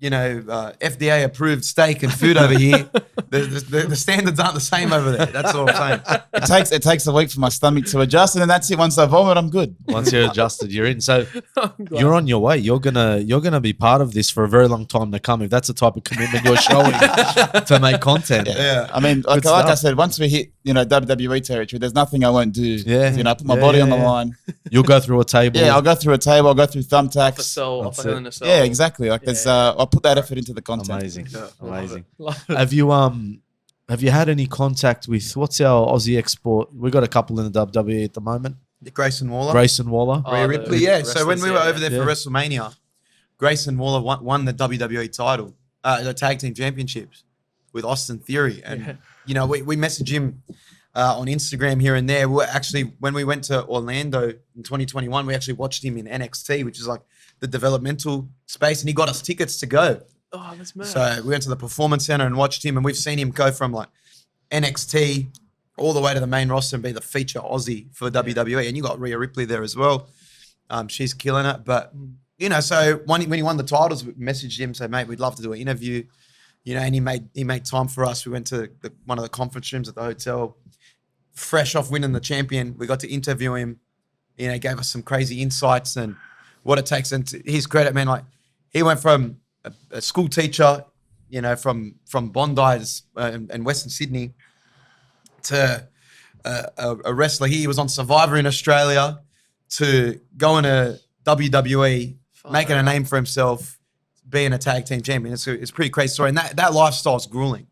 FDA approved steak and food over here. The standards aren't the same over there. That's all I'm saying. It takes a week for my stomach to adjust, and then that's it. Once I vomit, I'm good. Once you're adjusted, you're in. So you're on your way. You're gonna be part of this for a very long time to come. If that's the type of commitment you're showing to make content. Yeah. I mean, like I said, once we hit WWE territory, there's nothing I won't do. Yeah. I put my body on the line. You'll go through a table. Yeah, I'll go through a table. I'll go through thumbtacks. Off a Hell in a Cell. Yeah, exactly. Like there's, I'll put that effort into the content. Amazing. Have you had any contact with what's our Aussie export? We got a couple in the WWE at the moment. Grayson Waller. Rhea Ripley. Yeah. So when we were over there for WrestleMania, Grayson Waller won the WWE title, the tag team championships with Austin Theory, and we messaged him on Instagram here and there. We actually, when we went to Orlando in 2021, we actually watched him in NXT, which is like the developmental space, and he got us tickets to go. Oh, that's mad. So we went to the Performance Center and watched him, and we've seen him go from like NXT all the way to the main roster and be the feature Aussie for WWE. And you got Rhea Ripley there as well. She's killing it. But, so when he won the titles, we messaged him, said, mate, we'd love to do an interview. And he made time for us. We went to one of the conference rooms at the hotel, fresh off winning the champion. We got to interview him. He gave us some crazy insights and what it takes. And to his credit, man, like he went from a school teacher, from Bondi and Western Sydney to a wrestler. He was on Survivor in Australia to going to WWE, making a name for himself, being a tag team champion. It's a pretty crazy story. And that lifestyle is grueling.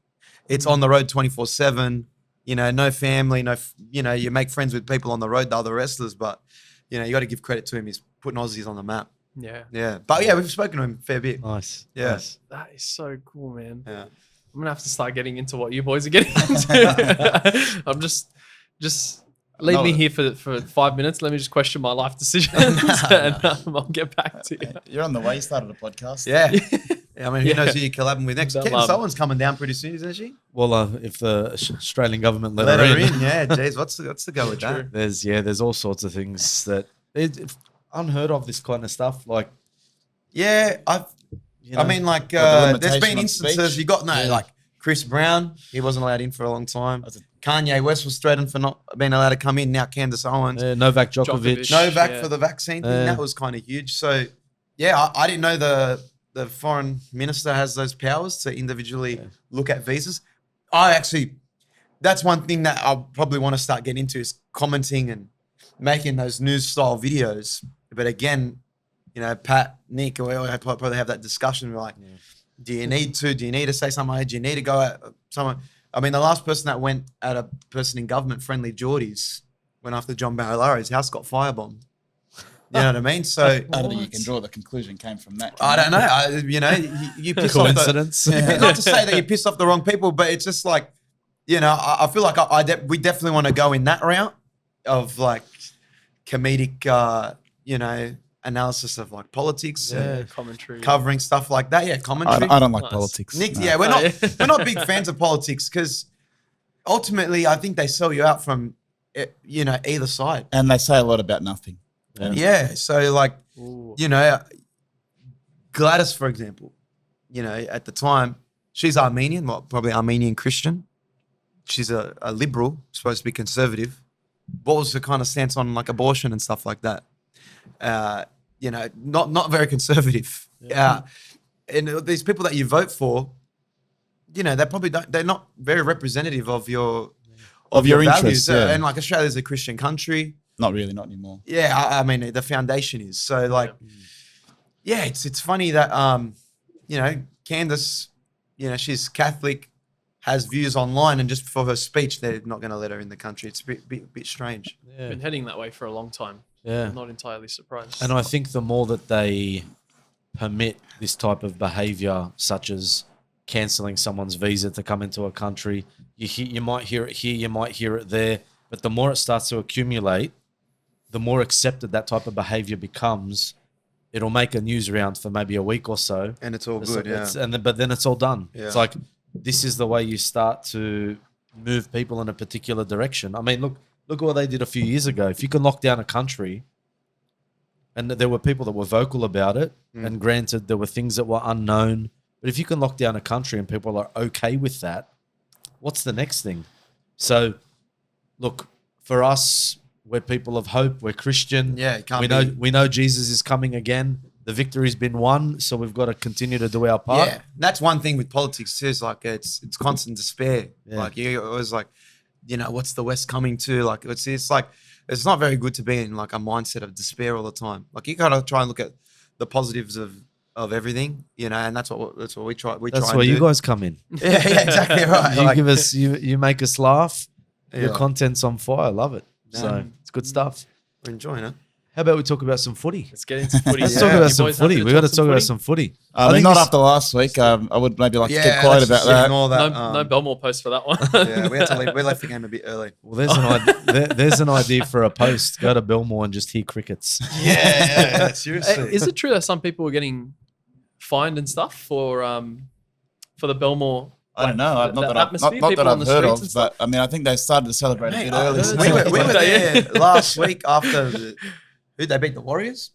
It's on the road 24/7, no family, you make friends with people on the road, the other wrestlers, but, you got to give credit to him. He's putting Aussies on the map. Yeah. Yeah. But yeah, we've spoken to him a fair bit. Nice. Yeah. Nice. That is so cool, man. Yeah. I'm going to have to start getting into what you boys are getting into. I'm just Leave me here for 5 minutes. Let me just question my life decisions, and I'll get back to you. You're on the way. You started a podcast. Yeah. I mean, who knows who you're collabing with next? They'll, Ken Sullivan's coming down pretty soon, isn't she? Well, if the Australian government let Let her her in, in. Yeah, geez, what's the go with that? there's all sorts of things that it's unheard of. This kind of stuff, like Yeah, I mean, like, the there's limitation been on instances speech. you got like Chris Brown, he wasn't allowed in for a long time. Kanye West was threatened for not being allowed to come in. Now Candace Owens, Novak Djokovic. Novak yeah. for the vaccine thing, that was kind of huge. So, yeah, I didn't know the foreign minister has those powers to individually look at visas. That's one thing that I probably want to start getting into is commenting and making those news style videos. But again, you know, Pat, Nick, we all probably have that discussion. We're like, do you need to say something? Do you need to go at someone? I mean, the last person that went at a person in government, Friendly Geordies, went after John Barilaro. His house got firebombed. You know what I mean? So I don't think you can draw the conclusion came from that. I don't know. You piss off Coincidence. not to say that you piss off the wrong people, but it's just like, you know, I feel like we definitely want to go in that route of like comedic, you know, analysis of like politics, Commentary, covering stuff like that. Yeah, commentary. I don't like Nice. politics. Nick, no. yeah, we're not big fans of politics because ultimately I think they sell you out from, you know, either side. And they say a lot about nothing. Yeah. So like, you know, Gladys, for example, you know, at the time, she's Armenian, well, probably Armenian Christian. She's a liberal, supposed to be conservative. What was her kind of stance on like abortion and stuff like that? You know, not very conservative. And these people that you vote for, you know, they're not very representative of your your values. interests. Yeah. And like Australia's a Christian country. Not really, not anymore. Yeah, I mean the foundation is so like, yeah, it's funny that you know, Candace, you know, she's Catholic, has views online, and just before her speech, they're not going to let her in the country. It's a bit strange. Been heading that way for a long time. Yeah. I'm not entirely surprised. And I think the more that they permit this type of behaviour, such as cancelling someone's visa to come into a country, you might hear it here, you might hear it there, but the more it starts to accumulate, the more accepted that type of behaviour becomes. It'll make a news round for maybe a week or so, And it's all good, yeah. but then it's all done. Yeah. It's like this is the way you start to move people in a particular direction. I mean, look at what they did a few years ago. If you can lock down a country, and there were people that were vocal about it, and granted there were things that were unknown, but if you can lock down a country and people are okay with that, what's the next thing? So, look, for us, we're people of hope. We're Christian. Yeah, it can't we know Jesus is coming again. The victory's been won, so we've got to continue to do our part. Yeah, that's one thing with politics too. Is like it's constant despair. Yeah. Like you always like, you know, what's the West coming to? Like it's like it's not very good to be in like a mindset of despair all the time. Like you gotta try and look at the positives of everything, you know, and that's what we try. That's where you guys come in. Yeah, exactly right. You Like, give us, you make us laugh. Your Yeah. content's on fire. Love it. So it's good stuff. we're enjoying it. How about we talk about some footy? Let's get into footy. Let's talk about You some boys happy footy. We got to talk about footy? some footy. I mean, think not this- after last week. I would maybe like to Yeah, get quiet let's about just that. ignore that. No Belmore post for that one. Yeah, we had to leave. We left the game a bit early. Well, there's an idea for a post. Go to Belmore and just hear crickets. Yeah, seriously. Is it true that some people were getting fined and stuff for the Belmore? I don't know. like, Not the that atmosphere, I've people on the heard streets of, and stuff? but I mean, I think they started to celebrate a bit I early. heard so- it. we were Yeah. there last week after who'd they beat? The Warriors?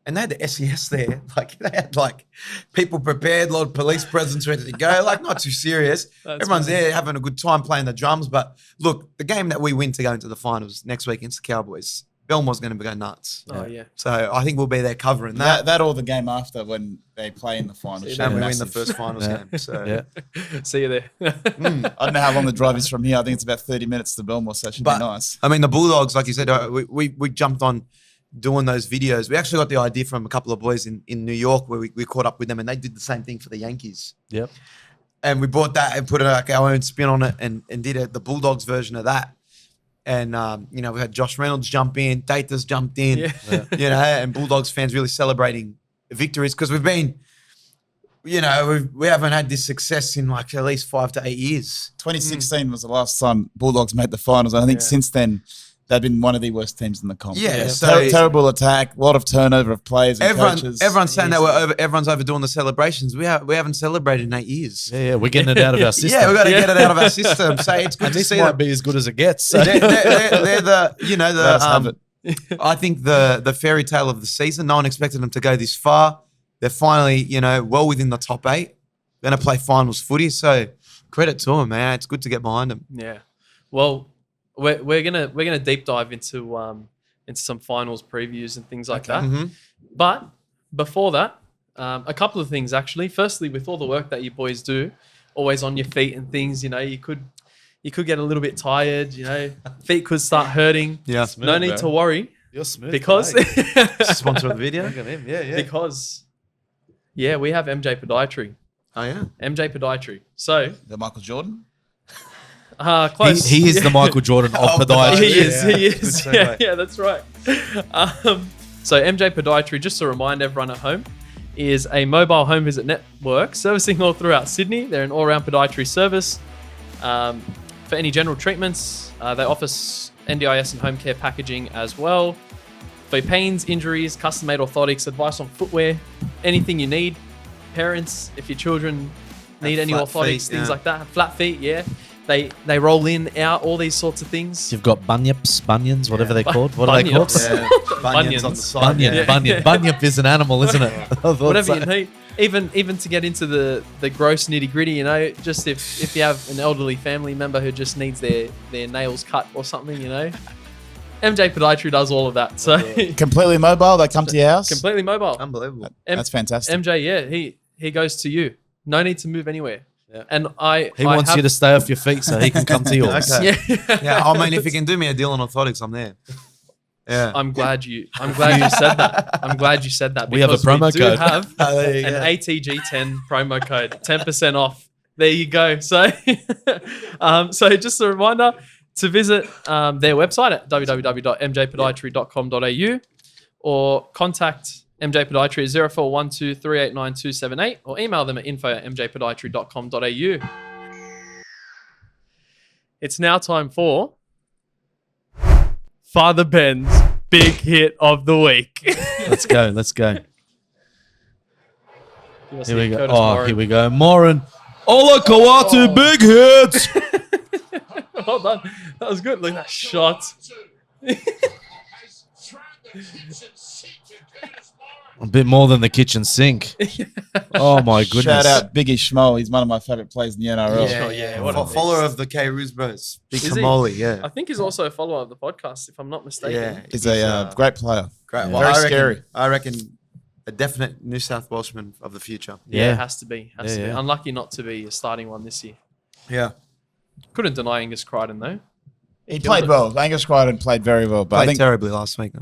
And they had the SES there. Like they had like people prepared, a lot of police presence ready to go. Like not too serious. That's Everyone's funny. there having a good time playing the drums. But look, the game that we win to go into the finals next week against the Cowboys, Belmore's going to go nuts. Oh yeah. So I think we'll be there covering that. that or the game after when they play in the finals. See, should And be we win the massive. first finals Yeah. game. So Yeah. See you there. I don't know how long the drive is from here. I think it's about 30 minutes to Belmore, so it should But- be nice. I mean, the Bulldogs, like you said, we jumped on doing those videos. We actually got the idea from a couple of boys in New York where we caught up with them and they did the same thing for the Yankees. Yep. And we brought that and put like our own spin on it and did the Bulldogs version of that. And, you know, we had Josh Reynolds jump in, Data's jumped in, you know, and Bulldogs fans really celebrating victories because we've been, you know, we haven't had this success in like at least 5 to 8 years. 2016 was the last time Bulldogs made the finals. And I think since then, they've been one of the worst teams in the comp. Yeah, so- terrible attack, a lot of turnover of players and coaches. Everyone's saying that everyone's overdoing the celebrations. We haven't celebrated in 8 years. Yeah, we're getting it out of our system. Yeah, we've got to get it out of our system. So it's good And to this see might that. be as good as it gets. So. They're the Let us have it. I think the fairy tale of the season. No one expected them to go this far. They're finally, well within the top 8. Going to play finals footy. So credit to them, man. It's good to get behind them. Yeah. Well, we're gonna deep dive into some finals previews and things like that. Mm-hmm. But before that, a couple of things actually. Firstly, with all the work that you boys do, always on your feet and things, you could get a little bit tired. Feet could start hurting. Yeah. No need to worry You're smooth. because Sponsor of the video. Look at him. Yeah. because we have MJ Podiatry. Oh, yeah. MJ Podiatry. So The Michael Jordan. close. He is the Michael Jordan of podiatry. He is. Good Yeah, segue. that's right. So MJ Podiatry, just to remind everyone at home, is a mobile home visit network servicing all throughout Sydney. They're an all-round podiatry service for any general treatments. They offer NDIS and home care packaging as well. For pains, injuries, custom-made orthotics, advice on footwear, anything you need. Parents, if your children need any flat orthotics, feet, things yeah. like that. Flat feet, yeah. They roll in, out, all these sorts of things. You've got bunions, whatever they're called. What are they called? Bunions. Bunions on the side. Bunion. Bunyip is an animal, isn't it? I thought Whatever so. you need. Even to get into the gross nitty gritty, just if you have an elderly family member who just needs their nails cut or something, MJ Podiatry does all of that. So Completely mobile. They come to your house. completely mobile. Unbelievable. That's fantastic. MJ, yeah, he goes to you. No need to move anywhere. Yeah. And He wants you to stay off your feet so he can come to yours. Okay. Yeah. Yeah, I mean, if you can do me a deal on orthotics, I'm there. Yeah. I'm glad you said that. I'm glad you said that. We have a because promo do code. have There you an go. ATG10 promo code, 10% off. There you go. So, so just a reminder to visit their website at www.mjpodiatry.com.au or contact MJ Podiatry at 0412 389 278 or email them at info@mjpodiatry.com.au. It's now time for Father Ben's big hit of the week. Let's go. Here we go. Oh, here we go. Morin. Ola Kawatu, big hits. Well done. That was good. Look at that shot. A bit more than the kitchen sink. Oh, my goodness. Shout out Biggie Schmo. He's one of my favorite players in the NRL. Yeah, what a Follower of the Kairouz bros. Big Is he? Kamoli, yeah. I think he's also a follower of the podcast, if I'm not mistaken. Yeah. He's a great player. Great. Yeah. Well, Very I reckon, scary. I reckon a definite New South Welshman of the future. Yeah, it has to be. Yeah, yeah. Unlucky not to be a starting one this year. Yeah. Couldn't deny Angus Crichton, though. He played well. Angus Crichton played very well. But I Played think terribly last week. though.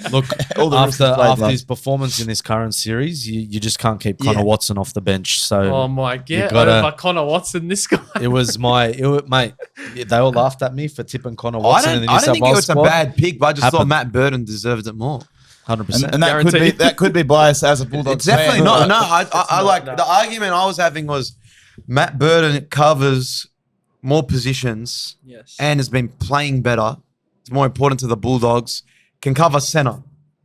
Look, All the rookies played after well. his performance in this current series, you just can't keep Connor Yeah. Watson off the bench. So Oh, my God. gotta- Over Connor Watson, this guy. it was mate. They all laughed at me for tipping Connor Watson in the New I South don't think it Wales was a squad. bad pick, but I just thought Happened. Matt Burton deserved it more. 100%. and that could be biased as a Bulldogs It's definitely fan. not. No, I like the argument I was having was Matt Burton covers more positions Yes. and has been playing better. It's more important to the Bulldogs. Can cover center,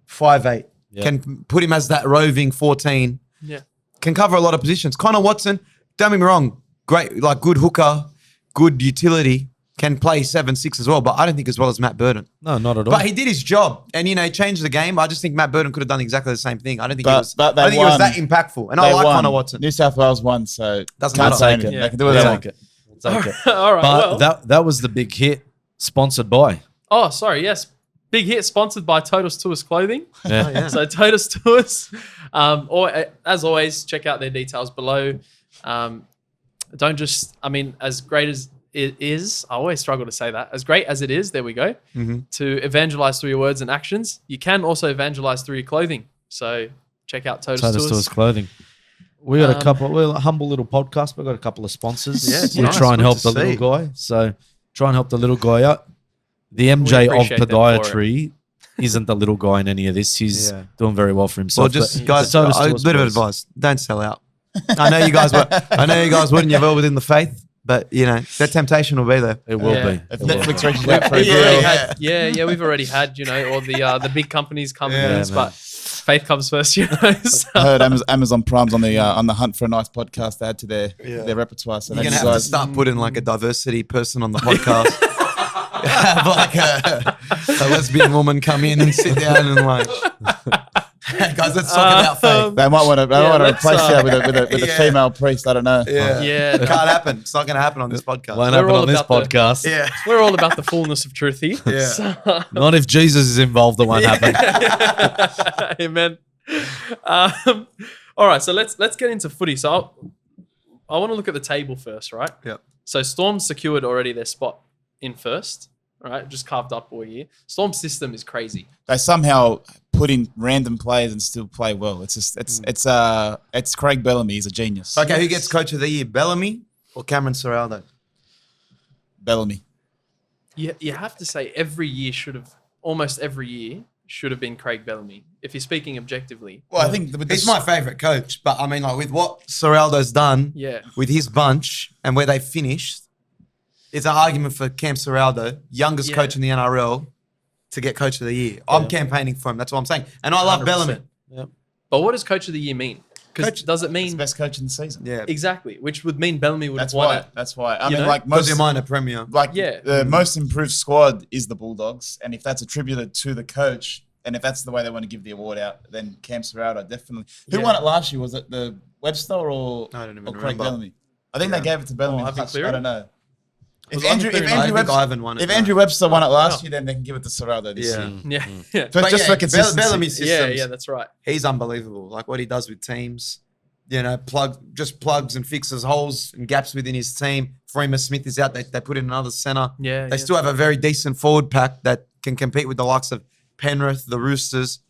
5'8". Yeah. Can put him as that roving 14. Yeah. Can cover a lot of positions. Connor Watson, don't get me wrong, great, like good hooker, good utility. Can play 7-6 as well, but I don't think as well as Matt Burton. No, not at all. But he did his job, and he changed the game. I just think Matt Burton could have done exactly the same thing. I don't think But it was. they I don't think it was won. that impactful. And I They like won. Connor Watson. New South Wales won, so Doesn't can't matter. say Take it. anything. Yeah. They can do what they want. Take it. Take it. All right. But well. that was the big hit, sponsored by. Oh, sorry. Yes. Big hit sponsored by Totus Tours Clothing. Yeah. So Totus Tours, or as always, check out their details below. Don't just, as great as it is, I always struggle to say that. As great as it is, there we go, to evangelize through your words and actions, you can also evangelize through your clothing. So check out Totus Totus Tours. Clothing. We got a couple. We're a humble little podcast. We've got a couple of sponsors. Yeah, it's we nice. try and Good help to the see. little guy. So try and help the little guy out. The MJ of appreciate them for podiatry isn't the little guy in any of this. He's Yeah. doing very well for himself. Well, just But guys, Totus a Tours bit of boys. advice: don't sell out. I know you guys wouldn't. You're well within the faith, But that temptation will be there. It will Yeah. be. If It will Netflix be. reaches out for a We've deal, already had, we've already had, all the big companies come against, man. but faith comes first, So, I heard Amazon Prime's on the Hunt for a Nice podcast to add to their repertoire. So You're then gonna you have to guys, start putting like a diversity person on the podcast. Have like a lesbian woman come in and sit down and like, guys, let's talk about faith. they might want to let's, replace you with a yeah. female priest. I don't know. Yeah. It can't happen. It's not going to happen on this podcast. Won't We're happen all on this about the- podcast. Yeah. We're all about the fullness of truth here. Yeah. So- Not if Jesus is involved, it won't happen. Amen. All right, so let's get into footy. So I want to look at the table first, right? Yep. So Storm secured already their spot in first, right? Just carved up all year. Storm's system is crazy. They somehow put in random players and still play well. It's just it's Craig Bellamy. He's a genius. Okay, who gets coach of the year, Bellamy or Cameron Serraldo? Bellamy. You have to say almost every year should have been Craig Bellamy, if you're speaking objectively. Well, I think He's my favourite coach, but I mean, like with what Serraldo's done Yeah. with his bunch and where they finished, it's an argument for Cam Serraldo, youngest Yeah. coach in the NRL, to get coach of the year. I'm campaigning for him. That's what I'm saying. And I love 100%. Bellamy. But what does coach of the year mean? Because does it He's mean the best coach in the season. Yeah. exactly, which would mean Bellamy would That's have won why. it. That's why. I You mean, know? like Because most you're mine a premier. like Yeah. the most improved squad is the Bulldogs, and if that's attributed to the coach, and if that's the way they want to give the award out, then Cam Serraldo definitely. Who Yeah. won it last year? Was it the Webster or I don't even Craig remember. Bellamy? I think they gave it to Bellamy. Ivan Plus, Cleary? I don't know. Was If Andrew, Ivan if Cleary Andrew I think Webster, Ivan won it. if Andrew Webster won it last wow. year, then they can give it to Serraldo this Yeah. year. Yeah. Just, But just yeah, for consistency. Bellamy's systems, Yeah, that's right. he's unbelievable. Like what he does with teams, plugs and fixes holes and gaps within his team. Freeman Smith is out. They put in another center. Yeah. They still have a very decent forward pack that can compete with the likes of Penrith, the Roosters.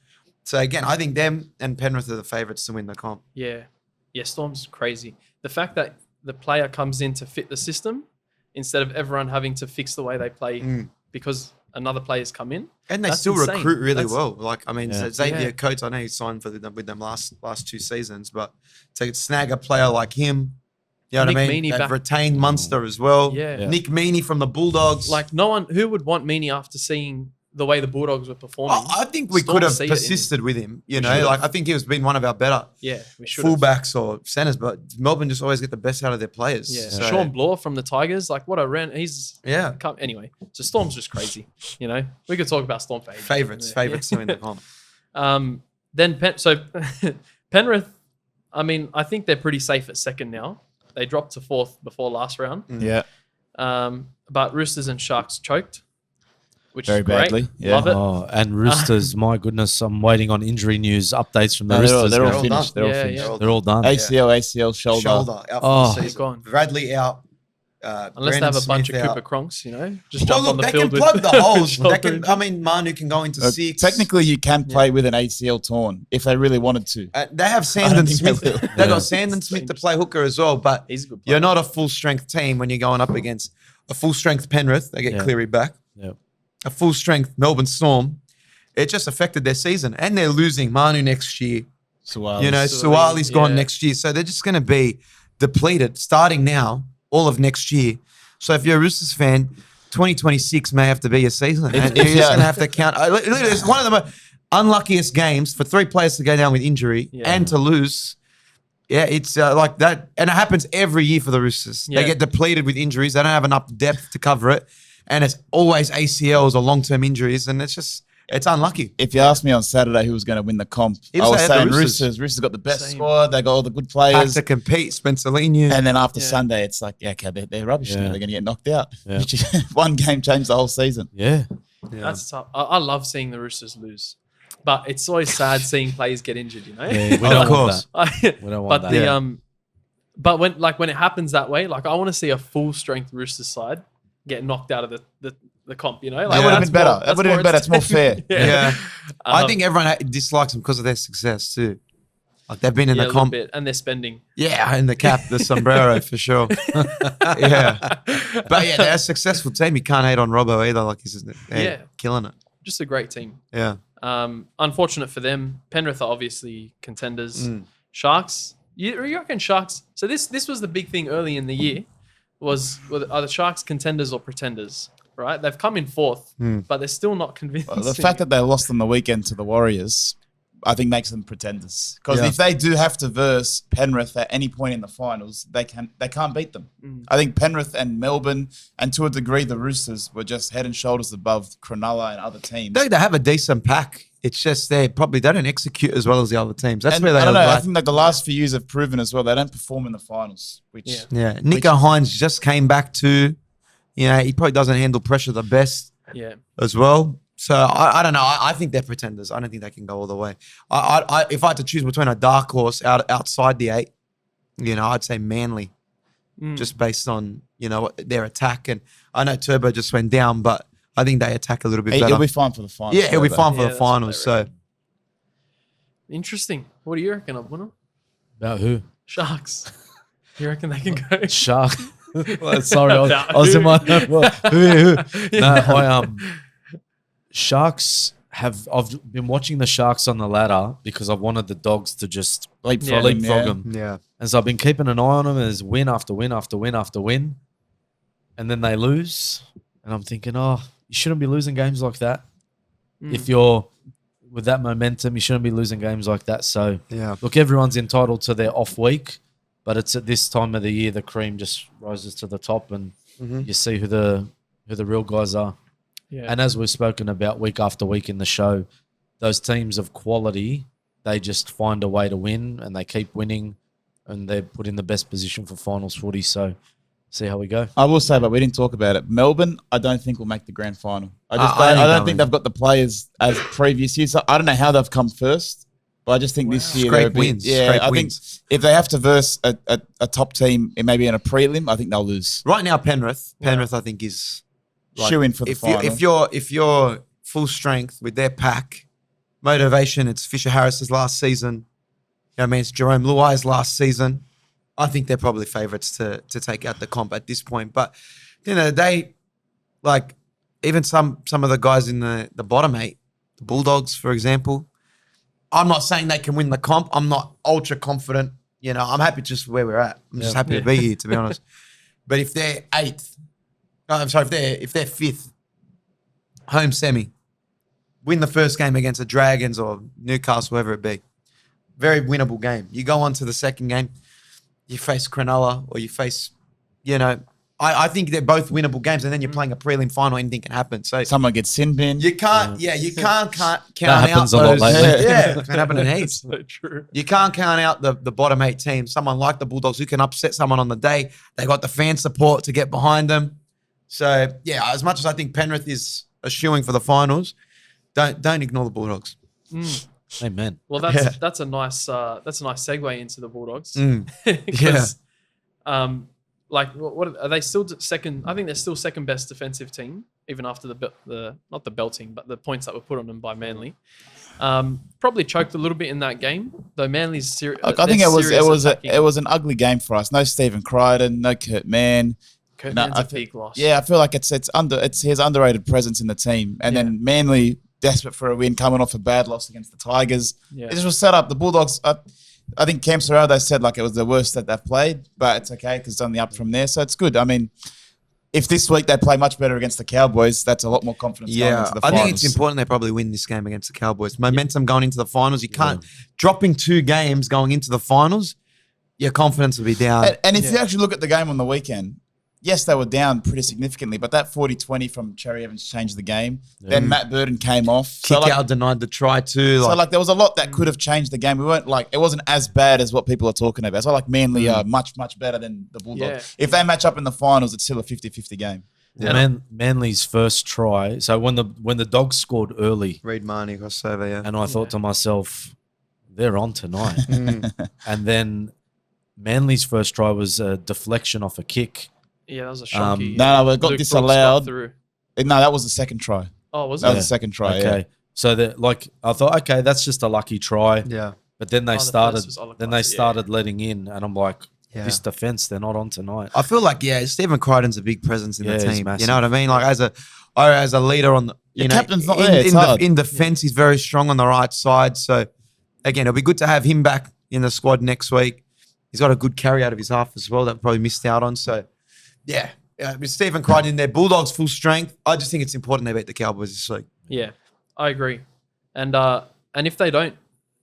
So again, I think them and Penrith are the favourites to win the comp. Yeah. Storm's crazy. The fact that the player comes in to fit the system instead of everyone having to fix the way they play because another player's come in. And they That's still insane. recruit really That's- well. Like, I mean, Yeah. Xavier Yeah. Coates, I know he signed with them last 2 seasons, but to snag a player like him, you know Nick what I mean? Meaney They've back- retained Munster as well. Yeah. Nick Meaney from the Bulldogs. Like no one who would want Meaney after seeing the way the Bulldogs were performing. I think we Storm could have see it in him. persisted with him. You know, should've. like I think he has been one of our better Yeah, we should have. fullbacks or centers, but Melbourne just always get the best out of their players. Yeah, So, Sean Bloor from the Tigers, like what a rent. He's yeah, anyway. So Storm's just crazy. We could talk about Storm for ages. favorites to win the comp. Then Penrith. I mean, I think they're pretty safe at second now. They dropped to fourth before last round. Yeah, But Roosters and Sharks choked, which very is great. badly. Yeah. Love it. Oh, and Roosters, my goodness, I'm waiting on injury news updates from the No, Roosters. they're all man. finished. They're all Yeah, finished. yeah. They're all done. ACL, shoulder. Shoulder out Oh. for the He's season. gone. Bradley out. Unless Brandon they have a bunch Smith of out. Cooper Cronks, just Well, jump on look, the they field can with plug the holes. shoulder Manu can go into 6. Technically, you can play with an ACL torn if they really wanted to. They have I Sandon don't think Smith. they will. They've got Sandon Smith to play hooker as well, but He's a good player. you're not a full strength team when you're going up against a full strength Penrith. They get Yeah. Cleary back. Yeah. A full strength Melbourne Storm. It just affected their season, and they're losing Manu next year. Suarez. Suwali's gone yeah. next year, so they're just going to be depleted starting now, all of next year. So if you're a Roosters fan, 2026 may have to be your season. And you're just going to have to count. Literally, it's one of the most unluckiest games for 3 players to go down with injury Yeah. and to lose. Yeah, it's like that. And it happens every year for the Roosters. Yeah. They get depleted with injuries. They don't have enough depth to cover it. And it's always ACLs or long-term injuries. And it's unlucky. If you asked me on Saturday who was going to win the comp, He I was was saying the saying Roosters. Roosters. Roosters got the best Same. squad. They got all the good Have players. to compete. Spencer Leniu. And then after Yeah. Sunday, it's like, yeah, okay, they're rubbish now. Yeah. They're going to get knocked out. Yeah. One game changed the whole season. Yeah. That's tough. I love seeing the Roosters lose, but it's always sad seeing players get injured. Yeah, we Of don't want course. that. We don't want But that. but when it happens that way, like I want to see a full strength Roosters side get knocked out of the comp. Like, That would have that's been better. more- That that's would have been more better. It's more fair. Yeah. I Um, think everyone dislikes them because of their success too. Like they've been in yeah, a the little comp. bit, and they're spending. Yeah, and the cap, the sombrero for sure. Yeah. But yeah, they're a successful team. You can't hate on Robbo either. Like he's killing it. Just a great team. Yeah. Unfortunate for them. Penrith are obviously contenders. Mm. Sharks. You reckon Sharks? So this was the big thing early in the year. are the Sharks contenders or pretenders? Right, they've come in fourth, but they're still not convincing. Well, the fact that they lost on the weekend to the Warriors, I think makes them pretenders. Because if they do have to verse Penrith at any point in the finals, they can't beat them. I think Penrith and Melbourne, and to a degree the Roosters, were just head and shoulders above Cronulla and other teams. They have a decent pack. It's just they don't execute as well as the other teams. That's where they I don't know. are. I think that the last few years have proven as well they don't perform in the finals. Nico Hines just came back to, he probably doesn't handle pressure the best. As well. So I don't know. I think they're pretenders. I don't think they can go all the way. If I had to choose between a dark horse outside the 8, I'd say Manly, just based on their attack. And I know Turbo just went down, but I think they attack a little bit better. He'll be fine for the finals. Yeah, he'll be fine for the finals. So interesting. What do you reckon, Upwinner? About who? Sharks. You reckon they can go? Shark. Well, sorry, I was in my who? No, Sharks I've been watching the Sharks on the ladder because I wanted the Dogs to just leapfrog them. Yeah. And so I've been keeping an eye on them as win after win after win after win. And then they lose. And I'm thinking, you shouldn't be losing games like that. If you're with that momentum, you shouldn't be losing games like that. So, look, everyone's entitled to their off week, but it's at this time of the year the cream just rises to the top and you see who the real guys are. Yeah. And as we've spoken about week after week in the show, those teams of quality, they just find a way to win and they keep winning and they're put in the best position for finals footy. So see how we go. I will say, but we didn't talk about it. Melbourne, I don't think will make the grand final. I don't think they've got the players as previous years. So I don't know how they've come first, but I just think this year Scrape wins. I think if they have to verse a top team, maybe in a prelim, I think they'll lose. Right now, Penrith, I think is shoe in for the final. If you're full strength with their pack, motivation, it's Fisher Harris's last season. It's Jerome Luai's last season. I think they're probably favourites to take out the comp at this point. But they even some of the guys in the bottom 8, the Bulldogs, for example. I'm not saying they can win the comp. I'm not ultra confident. I'm happy just where we're at. I'm just happy to be here, to be honest. But if they're 8th, if they're 5th, home semi, win the first game against the Dragons or Newcastle, whoever it be, very winnable game. You go on to the second game, you face Cronulla or you face, I think they're both winnable games, and then you're playing a prelim final, anything can happen. So someone gets sin bin. You can't count that out happens those. a lot lately. Yeah, it can happen in heaps. So true. You can't count out the bottom 8 teams. Someone like the Bulldogs who can upset someone on the day. They got the fan support to get behind them. So as much as I think Penrith is a shoo-in for the finals, don't ignore the Bulldogs. Amen. Well, that's a nice segue into the Bulldogs. Because, what are they still second? I think they're still second best defensive team, even after the not the belting, but the points that were put on them by Manly. Probably choked a little bit in that game, though. Manly's serious. I think it was an ugly game for us. No Stephen Crichton, no Kurt Mann. Kurt Mann's a big loss. Yeah, I feel like it's his underrated presence in the team, and then Manly desperate for a win, coming off a bad loss against the Tigers. Yeah. It just was set up. The Bulldogs, I think Cam Serrao, said it was the worst that they've played, but it's okay because it's only up from there. So it's good. I mean, if this week they play much better against the Cowboys, that's a lot more confidence going into the finals. I think it's important they probably win this game against the Cowboys. Momentum going into the finals. You can't, dropping 2 games going into the finals, your confidence will be down. And if you actually look at the game on the weekend, yes, they were down pretty significantly, but that 40-20 from Cherry Evans changed the game. Yeah. Then Matt Burton came off. Kick-out denied the try too. So there was a lot that could have changed the game. We weren't it wasn't as bad as what people are talking about. It's not like Manly are much, much better than the Bulldogs. Yeah. If they match up in the finals, it's still a 50-50 game. Yeah. Manly's first try. So when the Dogs scored early, Reid Marnie across over, and I thought to myself, they're on tonight. And then Manly's first try was a deflection off a kick. Yeah, that was a shocking. No, it got disallowed. No, that was the second try. Oh, was it? That was the second try. Okay, so I thought, okay, that's just a lucky try. Yeah, but then they started letting in, and I'm like, this defense, they're not on tonight. I feel like Stephen Crichton's a big presence in the team. You know what I mean? Like as a leader on the captain's not there. In defense, he's very strong on the right side. So again, it'll be good to have him back in the squad next week. He's got a good carry out of his half as well that we probably missed out on. So. Yeah. With Stephen Crichton in there, Bulldogs full strength. I just think it's important they beat the Cowboys this week. Yeah, I agree. And if they don't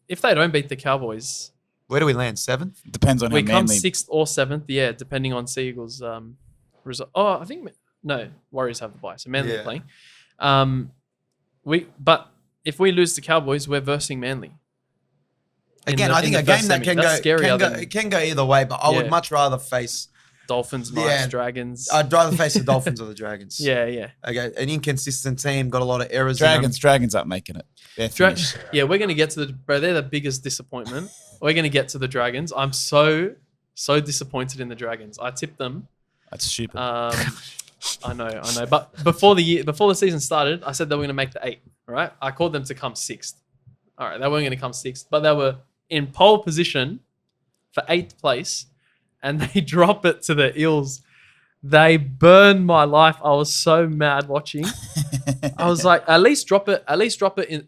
beat the Cowboys, Where do we land? 7th? Depends on we how come Manly. 6th or 7th. Yeah, depending on Seagulls' result. Oh, I think no, Warriors have the bye, so Manly are playing. But if we lose the Cowboys, we're versing Manly. Again, I think a game that can go either way, but I would much rather face Dolphins, Knights, Dragons. I'd rather face the Dolphins or the Dragons. Yeah. Okay, an inconsistent team, got a lot of errors. Dragons aren't making it. They're finished. Yeah, we're going to get to they're the biggest disappointment. We're going to get to the Dragons. I'm so disappointed in the Dragons. I tipped them. That's stupid. I know. But before the season started, I said they were going to make the 8th, right? I called them to come 6th. All right, they weren't going to come 6th, but they were in pole position for 8th place, and they drop it to the Eels. They burned my life. I was so mad watching. I was like, at least drop it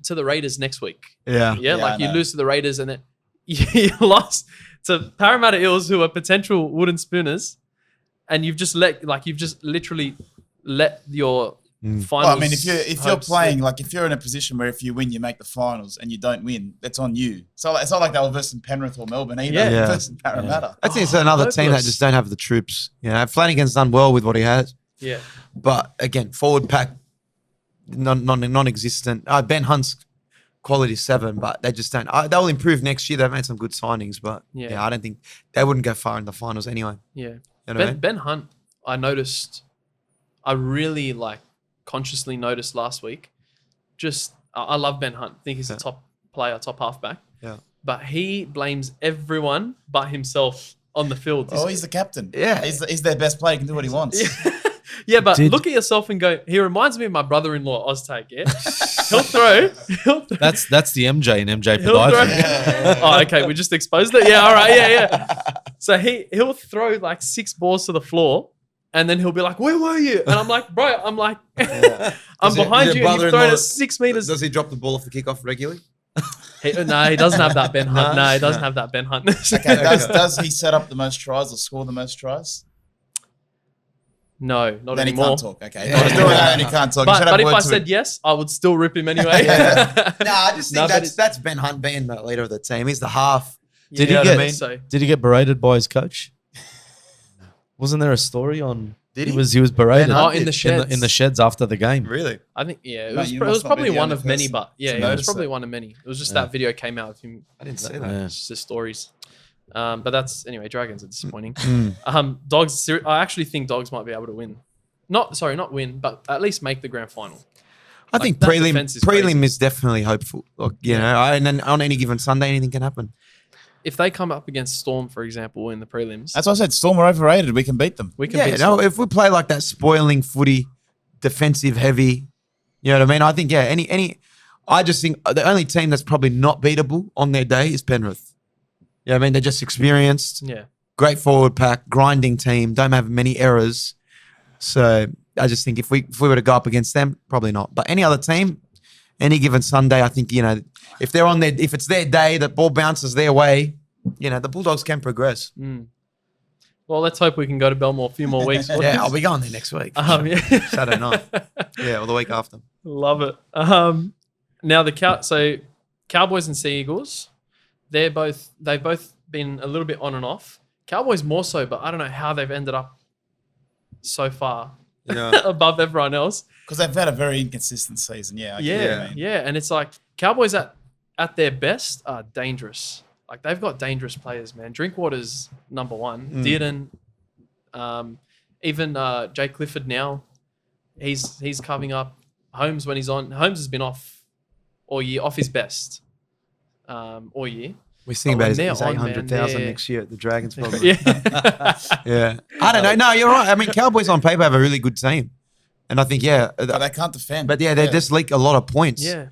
to the Raiders next week. Yeah. Like you lose to the Raiders and then you lost to Parramatta Eels, who are potential wooden spooners, and you've just literally let your finals. Well, I mean, if you're playing, like if you're in a position where if you win, you make the finals and you don't win, that's on you. So it's not like they were versing Penrith or Melbourne either. Yeah. Versing Parramatta. I think it's another team that just don't have the troops. You know, Flanagan's done well with what he has. Yeah. But again, forward pack, non-existent. Ben Hunt's quality 7, but they just don't. They'll improve next year. They've made some good signings, but yeah, I don't think they wouldn't go far in the finals anyway. Yeah. You know what I mean? Ben Hunt, I really consciously noticed last week. I love Ben Hunt. I think he's a top player, top halfback. Yeah. But he blames everyone but himself on the field. Oh, he's the captain. Yeah. He's their best player. He can do what he wants. Yeah, but look at yourself and go, he reminds me of my brother-in-law, Oztag, yeah? He'll throw. That's the MJ and MJ He'll throw. Podiatry. Oh, okay, we just exposed it? Yeah, all right, yeah. So he'll throw like 6 balls to the floor, and then he'll be like, where were you? And I'm like, bro, I'm behind you, and you've thrown it 6 meters. Does he drop the ball off the kickoff regularly? No, he doesn't have that Ben Hunt. No, he doesn't have that Ben Hunt. Okay, does he set up the most tries or score the most tries? No, not then anymore. He can't talk. Okay, he's doing that and he can't talk. But if I said yes, I would still rip him anyway. I just think that's Ben Hunt being the leader of the team. He's the half. Did he get berated by his coach? Wasn't there a story on? Did he? He was berated in the sheds. In the sheds after the game. Really? I think it was probably one of many, but it was probably one of many. It was just that video came out of him. I didn't see that. Yeah. It's just stories. But that's anyway. Dragons are disappointing. Dogs. I actually think Dogs might be able to win. Not win, but at least make the grand final. I think prelim is definitely hopeful. Look, you know, and then on any given Sunday, anything can happen. If they come up against Storm, for example, in the prelims, That's what I said. Storm are overrated. We can beat them. we can beat no, Storm. if we play like that spoiling footy, defensive heavy, you know what I mean? I think, I just think the only team that's probably not beatable on their day is Penrith. Yeah, I mean, they're just experienced, Yeah. great forward pack, grinding team, don't have many errors. So I just think if we were to go up against them, probably not. But any other team, any given Sunday, I think, if they're on if it's their day, the ball bounces their way, the Bulldogs can progress. Well, let's hope we can go to Belmore a few more weeks. Yeah, I'll be going there next week. Yeah. Saturday night. Yeah, or the week after. Love it. Now the Cowboys and Sea Eagles, they've both been a little bit on and off. Cowboys more so, but I don't know how they've ended up so far above everyone else. Because they've had a very inconsistent season. Yeah. I get what you mean. And it's like Cowboys at their best are dangerous. Like they've got dangerous players, man. Drinkwater's number 1. Dearden, even Jay Clifford now, he's carving up. Holmes when he's on. Holmes has been off all year, off his best all year. We're thinking about his 800,000 next year at the Dragons, probably. Yeah. I don't know. No, you're right. I mean, Cowboys on paper have a really good team. And I think, But they can't defend. But they just leak a lot of points. Yeah.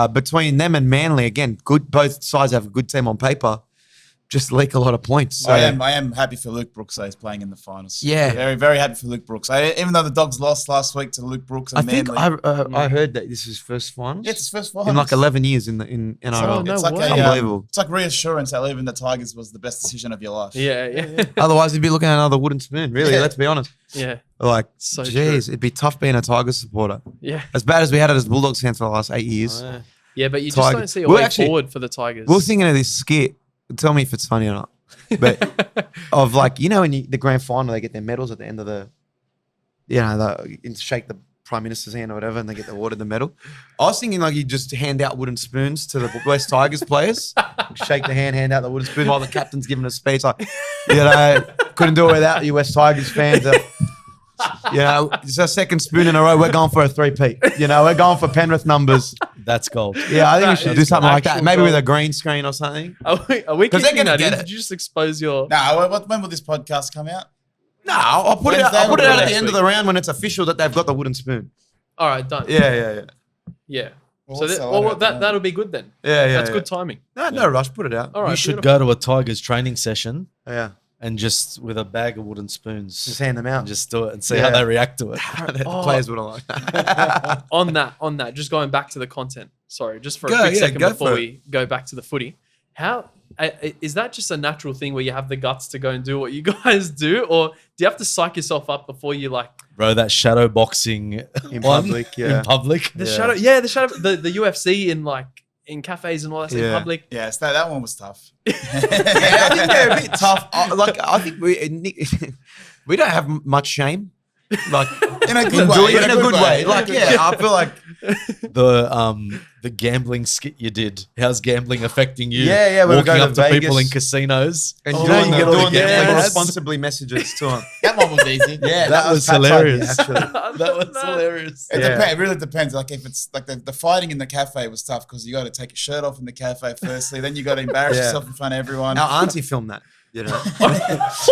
Between them and Manly, again, good. Both sides have a good team on paper. just leak a lot of points. So, I am happy for Luke Brooks. He's playing in the finals. Yeah. Very, very happy for Luke Brooks. Even though the Dogs lost last week to Luke Brooks and I think Manly. I heard that this is his first finals. Yeah, it's his first finals. In like 11 years in NRL. no it's like way. Unbelievable. It's like reassurance that leaving the Tigers was the best decision of your life. Yeah. Otherwise, he'd be looking at another wooden spoon. Really, Yeah. let's be honest. Yeah. Like, So geez, true. it'd be tough being a Tigers supporter. Yeah. As bad as we had it as Bulldogs fans for the last 8 years. Yeah, but you just Tigers. don't see a We're way actually- forward for the Tigers. We're thinking of this skit. Tell me if it's funny or not. But of like, you know, in the grand final, they get their medals at the end of the, you know, shake the Prime Minister's hand or whatever, and they get awarded the medal. I was thinking like you just hand out wooden spoons to the West Tigers players, shake the hand out the wooden spoon while the captain's giving a speech. Like, you know, couldn't do it without you West Tigers fans. You know, it's our second spoon in a row. We're going for a 3-peat. You know, we're going for Penrith numbers. That's gold. Yeah, I think we That should is do something like that. actual Maybe with gold. a green screen or something. Are we 'Cause they're kicking gonna that get in? it. Did you just expose your... When will this podcast come out? No, I'll put it out. Wednesday I'll put it or out at next the end of week? the round when it's official that they've got the wooden spoon. All right, done. Yeah. Yeah. Well, So what's that, the well, order at the moment? that'll be good then. Yeah. That's good timing. No rush. Put it out. All right. You should beautiful. go to a Tigers training session Yeah. and just with a bag of wooden spoons, Just hand them out. and just do it and see Yeah. how they react to it. The players wouldn't like that. on that, just going back to the content. Sorry, just for a Go, quick yeah, second go before for we go back to the footy. How is that just a natural thing where you have the guts to go and do what you guys do, or do you have to psych yourself up before you like Bro, that shadow boxing In one public, yeah. in public. the shadow? Yeah, the shadow, the UFC in like in cafes and all that stuff in Yeah. public. Yes, that one was tough. Yeah, I think they're a bit tough. I think we don't have much shame. Like In a good way. in a good way. Like I feel like The gambling skit you did. How's gambling affecting you? Yeah, when we walking go up to to people in Vegas. casinos. and You doing, get all the doing the gambling ads. responsibly messages to them. That one was easy. Yeah, That was Pat's idea, hilarious. actually. That was hilarious. It, Yeah. it really depends. Like if it's like the fighting in the cafe was tough because you got to take your shirt off in the cafe firstly, then you got to embarrass Yeah. yourself in front of everyone. Our auntie filmed that. You know.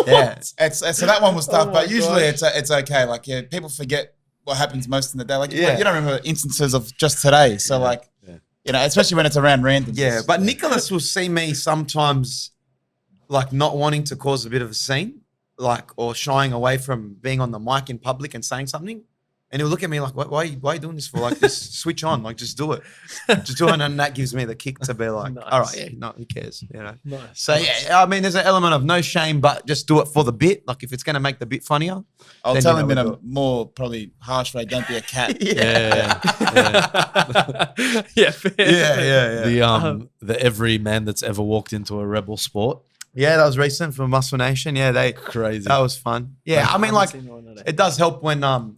Yeah, so that one was tough, Oh but my usually gosh. it's okay. Like people forget what happens most in the day. Like Yeah. you don't remember instances of just today. So like you know, especially when it's around random. Yeah, but Nicholas will see me sometimes like not wanting to cause a bit of a scene, like or shying away from being on the mic in public and saying something. And he'll look at me like, why are you doing this for? Like, just switch on, like, just do it. Just do it. And that gives me the kick to be like, Nice. all right, yeah, no, who cares, you know? Nice. So, yeah, I mean, there's an element of no shame, but just do it for the bit. Like, if it's going to make the bit funnier. I'll then tell you him know in we a more probably harsh way. Don't be a cat. Yeah. Yeah, fair. Yeah. The every man that's ever walked into a rebel sport. Yeah, that was recent for Muscle Nation. Yeah, Crazy. that was fun. Yeah, I mean, like, haven't seen one today. it does help when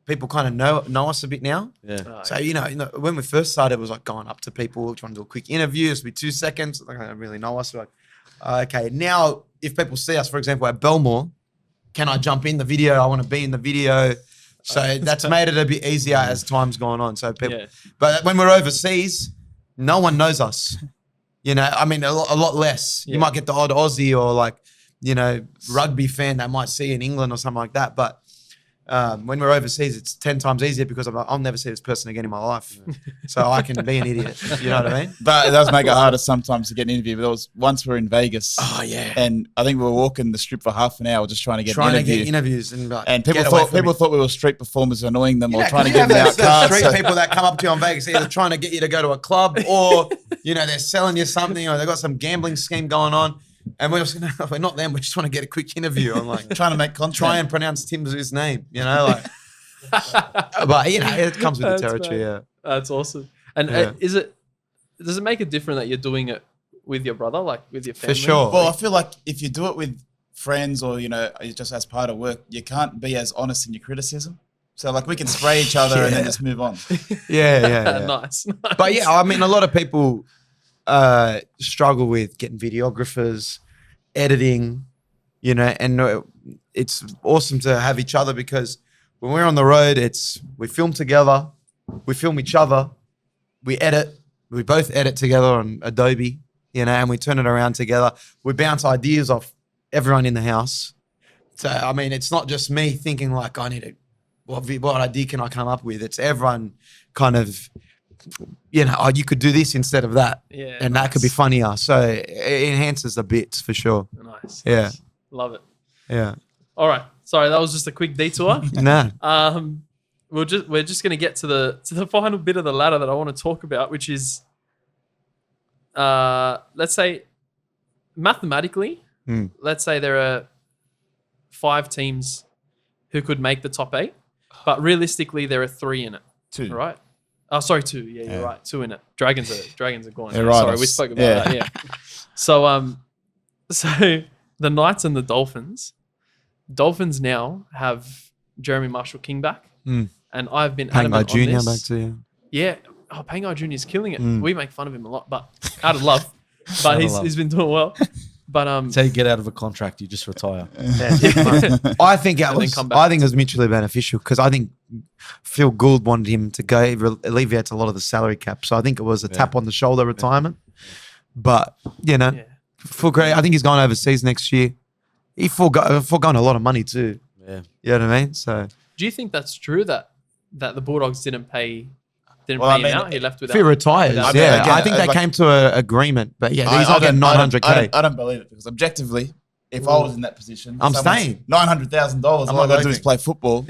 people kind of know us a bit now. Yeah. Oh, So, you know, when we first started, it was like going up to people, trying to do a quick interview. It's be 2 seconds. They don't really know us. We're like, okay, now if people see us, for example, at Belmore, can I jump in the video? I want to be in the video. So that's made it a bit easier as time's gone on. So people, Yeah. but when we're overseas, no one knows us. You know, I mean, a lot less. Yeah. You might get the odd Aussie or like, you know, rugby fan that might see in England or something like that. But when we're overseas, it's 10 times easier because I'm like, I'll never see this person again in my life. So I can be an idiot. You know what I mean? But it does make it harder sometimes to get an interview. But there was once we were in Vegas. Oh, yeah. And I think we were walking the strip for half an hour just trying to get an interview. interviews. And, like, And people get away thought from me. we were street performers annoying them or Yeah, trying to 'cause you get them have out those cards. street people that come up to you on Vegas, either trying to get you to go to a club or, you know, they're selling you something or they've got some gambling scheme going on. And we're just, no, we're not them. We just want to get a quick interview. I'm like, Trying to make content. try and pronounce Tim's name, you know, like. But, you know, it comes with the That's territory, mad. yeah. That's awesome. And Yeah. does it make it different that you're doing it with your brother, like with your family? For sure. Well, I feel like if you do it with friends or, you know, just as part of work, you can't be as honest in your criticism. So, like, we can spray each other and then just move on. Yeah. Nice. But yeah, I mean, a lot of people struggle with getting videographers, editing, you know, and it's awesome to have each other because when we're on the road, we film together, we film each other, we both edit together on Adobe, you know, and we turn it around together. We bounce ideas off everyone in the house. So, I mean, it's not just me thinking like, what idea can I come up with? It's everyone kind of you could do this instead of that. Yeah, and that could be funnier. So it enhances the bits for sure. Nice. Yeah. Nice. Love it. Yeah. All right. Sorry, that was just a quick detour. Nah. We're just gonna get to the final bit of the ladder that I want to talk about, which is let's say mathematically, let's say there are 5 teams who could make the top 8, but realistically there are 3 in it. 2. Right? Oh, sorry, 2. Yeah, you're right. 2 in it. Dragons are gone. They're right. Sorry, we spoke about that. Yeah. So so the Knights and the Dolphins. Dolphins now have Jeremy Marshall-King back, and I've been adamant on Junior this. back too. Yeah. Oh, Pangai Jr. is killing it. We make fun of him a lot, but out of love. But he's been doing well. But That's how you get out of a contract. You just retire. I think it And then was. come back. I think it was mutually beneficial because I think Phil Gould wanted him to go alleviate a lot of the salary cap. So I think it was a tap on the shoulder retirement. But full credit. I think he's going overseas next year. He forgone a lot of money too. Yeah. You know what I mean? So do you think that's true that the Bulldogs didn't pay him out? He left without. if he retires, without- again, I think they like- came to an agreement. But yeah, he's not getting 900K. I don't believe it because objectively, if I was in that position, I'm staying. $900,000. All I got to do is play football.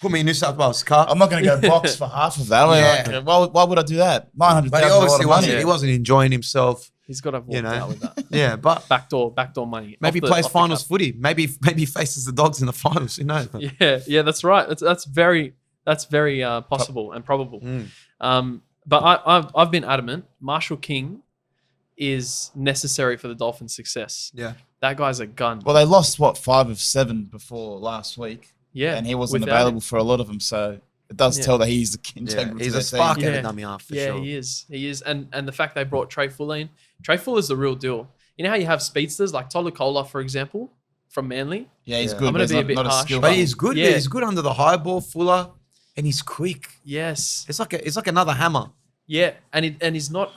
Put me in New South Wales car. I'm not going to go box for half of that. Yeah. Why would I do that? $900,000. But he obviously wasn't. He wasn't enjoying himself. He's got to have walked out with that. Yeah, but Backdoor money. maybe Off the- plays off the finals cup. footy. Maybe he faces the Dogs in the finals. Who knows? Yeah, that's right. That's very possible and probable. But I've been adamant. Marshall King is necessary for the Dolphins' success. Yeah. That guy's a gun. Well, they lost 5 of 7 before last week. Yeah, and he wasn't without available him. for a lot of them. So it does tell that he's integral to he's their a spark team. at a dummy half for sure. He is. And the fact they brought Trey Fuller in. Trey Fuller's the real deal. You know how you have speedsters like Tolucola, for example, from Manly? Yeah, he's Yeah. good. I'm but gonna he's be a not, bit not harsh, skilled. But he's good. Yeah. He's good under the high ball, Fuller, and he's quick. Yes. It's like another hammer. Yeah, and he's not.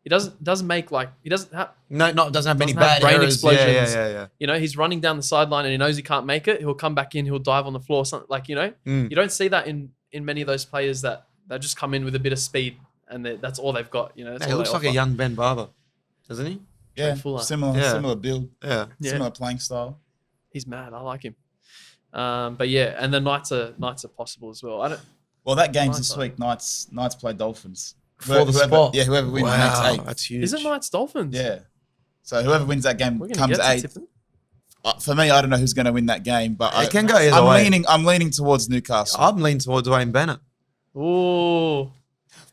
He doesn't make like he doesn't have. Doesn't have many Doesn't have bad brain errors. explosions. Yeah. You know, he's running down the sideline and he knows he can't make it. He'll come back in. He'll dive on the floor. Something like you don't see that in many of those players that just come in with a bit of speed and that's all they've got. You know, that's He all looks they like a offer. young Ben Barber, doesn't he? Yeah, Fuller. similar build, Yeah. similar playing style. He's mad. I like him. But yeah, and the Knights are possible as well. Well, that game's Knights this are. week. Knights play Dolphins. For the spot. Yeah, whoever wins the next 8. That's huge. Is it Knights Dolphins? Yeah. So whoever wins that game We're gonna comes get to 8th. tip them. For me, I don't know who's going to win that game, but It can go either way. I'm leaning towards Newcastle. I'm leaning towards Wayne Bennett. Ooh.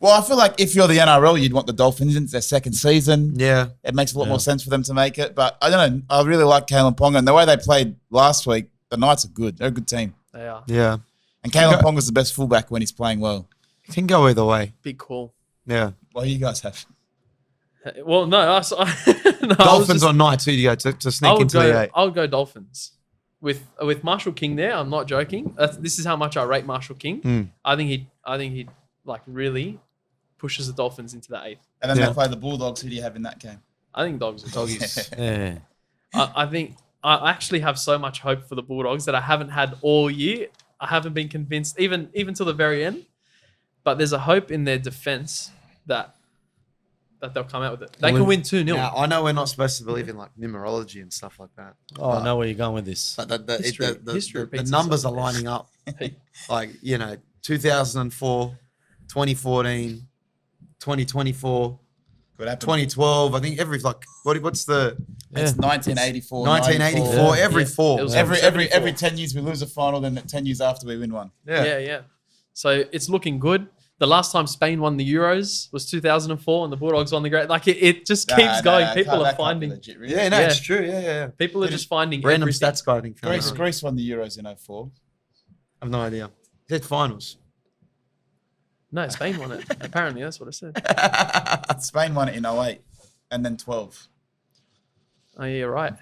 Well, I feel like if you're the NRL, you'd want the Dolphins. It's their second season. Yeah. It makes a lot more sense for them to make it. But I don't know. I really like Kalen Ponga. And the way they played last week, the Knights are good. They're a good team. They are. Yeah. And Kalen Ponga's the best fullback when he's playing well. It can go either way. Big call. Yeah. What do you guys have? Well, no. no, I was Dolphins just- or Knights? Who do you go to sneak into the 8? I would go Dolphins. With Marshall King there, I'm not joking. This is how much I rate Marshall King. I think he like really pushes the Dolphins into the 8th. And then they play the Bulldogs. Who do you have in that game? I think Dogs are Doggies. Yeah. I think I actually have so much hope for the Bulldogs that I haven't had all year. I haven't been convinced even till the very end. But there's a hope in their defense that they'll come out with it. They can win 2-0. Now, I know we're not supposed to believe in like numerology and stuff like that. Oh, I know where you're going with this. But the History repeats numbers are itself. lining up. Like, 2004, 2014, 2024, Could happen. 2012. I think what's the It's 1984. 1984? 94. Every Yeah. four. It was Every 10 years we lose a final, then 10 years after we win one. Yeah. So it's looking good. The last time Spain won the Euros was 2004 and the Bulldogs won the great. Like it just keeps going. People are finding. Legit, really. Yeah, no, Yeah. it's true. Yeah. People are just finding Random everything. stats guy, I think. found it. Greece won the Euros in 04. I have no idea. He said finals. No, Spain won it. Apparently, that's what it said. Spain won it in 08 and then 12. Oh, yeah, you're right.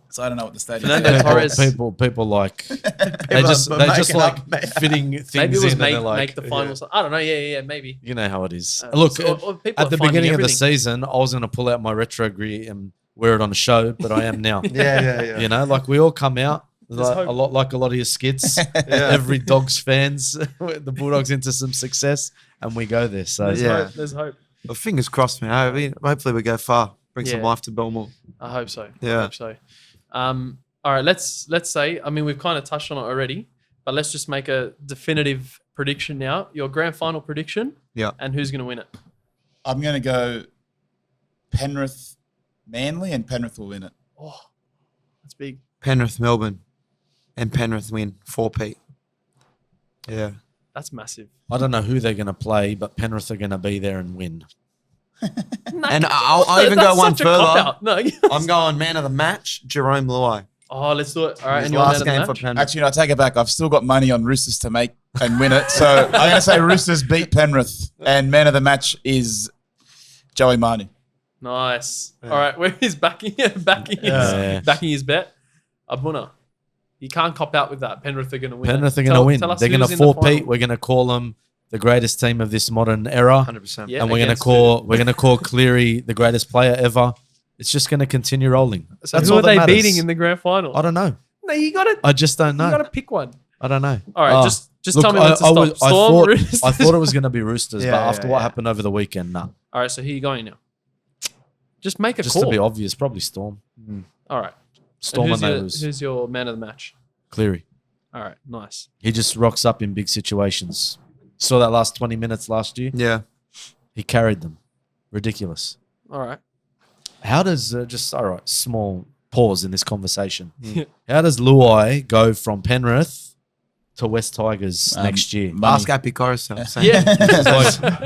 So I don't know what the stadium Fernando is. Torres. People like they just making like up, mate. fitting things Maybe it was in. And they're make like, the finals. I don't know. Yeah, maybe. you know how it is. Uh, Look, so- or people at are the finding beginning of the everything. season, I was going to pull out my retro gear and wear it on a show, but I am now. Yeah. You know, like we all come out. There's hope. A lot like a lot of your skits. Every Dogs fans, the Bulldogs into some success, and we go there. So There's Yeah. hope. There's hope. Well, fingers crossed, man. Hopefully we go far. Bring some Yeah. life to Belmore. I hope so. Yeah. I hope so. All right, let's say, I mean, we've kind of touched on it already, but let's just make a definitive prediction now. Your grand final prediction. Yeah. And who's going to win it? I'm going to go Penrith, Manly, and Penrith will win it. Oh, that's big. Penrith, Melbourne, and Penrith win 4-P. Yeah. That's massive. I don't know who they're going to play, but Penrith are going to be there and win. And I'll even go one further. No. I'm going man of the match, Jerome Luai. Oh, let's do it. All right, His and your man last of the game for match? Penrith. Actually, no, I take it back. I've still got money on Roosters to make and win it. So I'm going to say Roosters beat Penrith, and man of the match is Joey Marnie. Nice. Yeah. All right, where is backing his bet? Abuna. You can't cop out with that. Penrith are going to win. Penrith are going to win. Tell us They're going to who's in the 4-P. final. We're going to call them the greatest team of this modern era. 100%. Yeah, And we're against going to call Cleary the greatest player ever. It's just going to continue rolling. So That's who all are that they matters. beating in the grand final? I don't know. No, you got to. I just don't You got know. to pick one. I don't know. All right, Oh, just look, tell me when to stop. I Storm, Roosters. thought it was going to be Roosters, Yeah, but yeah, after what yeah. happened over the weekend, nah. All right, so who are you going now? Just make a Just call. to be obvious, probably Storm. All right. Storm and they lose. Who's your man of the match? Cleary. All right, nice. He just rocks up in big situations. Saw that last 20 minutes last year. Yeah. He carried them. Ridiculous. All right. How does small pause in this conversation. How does Luai go from Penrith to West Tigers next year? money. Ask Appy Coruscant. Yeah.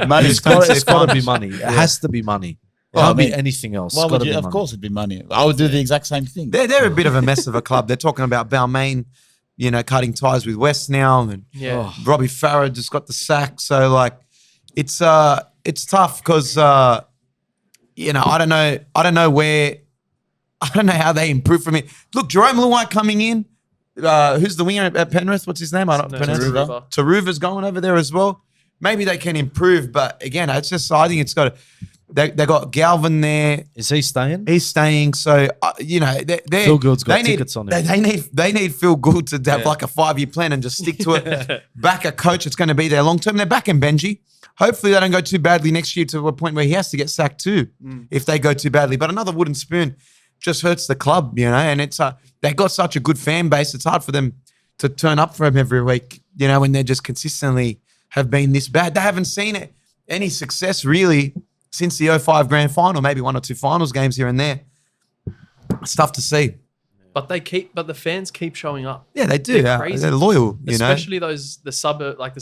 Money's It's got to be money. It has to be money. It Well, can't I be mean, anything else. Why It's would gotta you? be Of money. course, it'd be money. I would do the exact same thing. They're a bit of a mess of a club. They're talking about Balmain, cutting ties with West now, and Yeah. Robbie Farah just got the sack. So like, it's tough because I don't know how they improve from it. Look, Jerome Luai coming in. Who's the winger at Penrith? What's his name? I don't No, pronounce it. Taruva. Taruva's going over there as well. Maybe they can improve, but again, I think it's got. They got Galvin there. Is he staying? He's staying. So Phil Gould's got tickets on him. They need Phil Gould to have like a 5-year plan and just stick to it. Back a coach that's going to be there long term. They're backing Benji. Hopefully they don't go too badly next year to a point where he has to get sacked too if they go too badly. But another wooden spoon just hurts the club, and it's they got such a good fan base. It's hard for them to turn up for him every week, when they just consistently have been this bad. They haven't seen any success really since the 05 grand final, maybe 1 or 2 finals games here and there. It's tough to see. But the fans keep showing up. Yeah, they do. They're crazy. They're loyal, Especially the suburban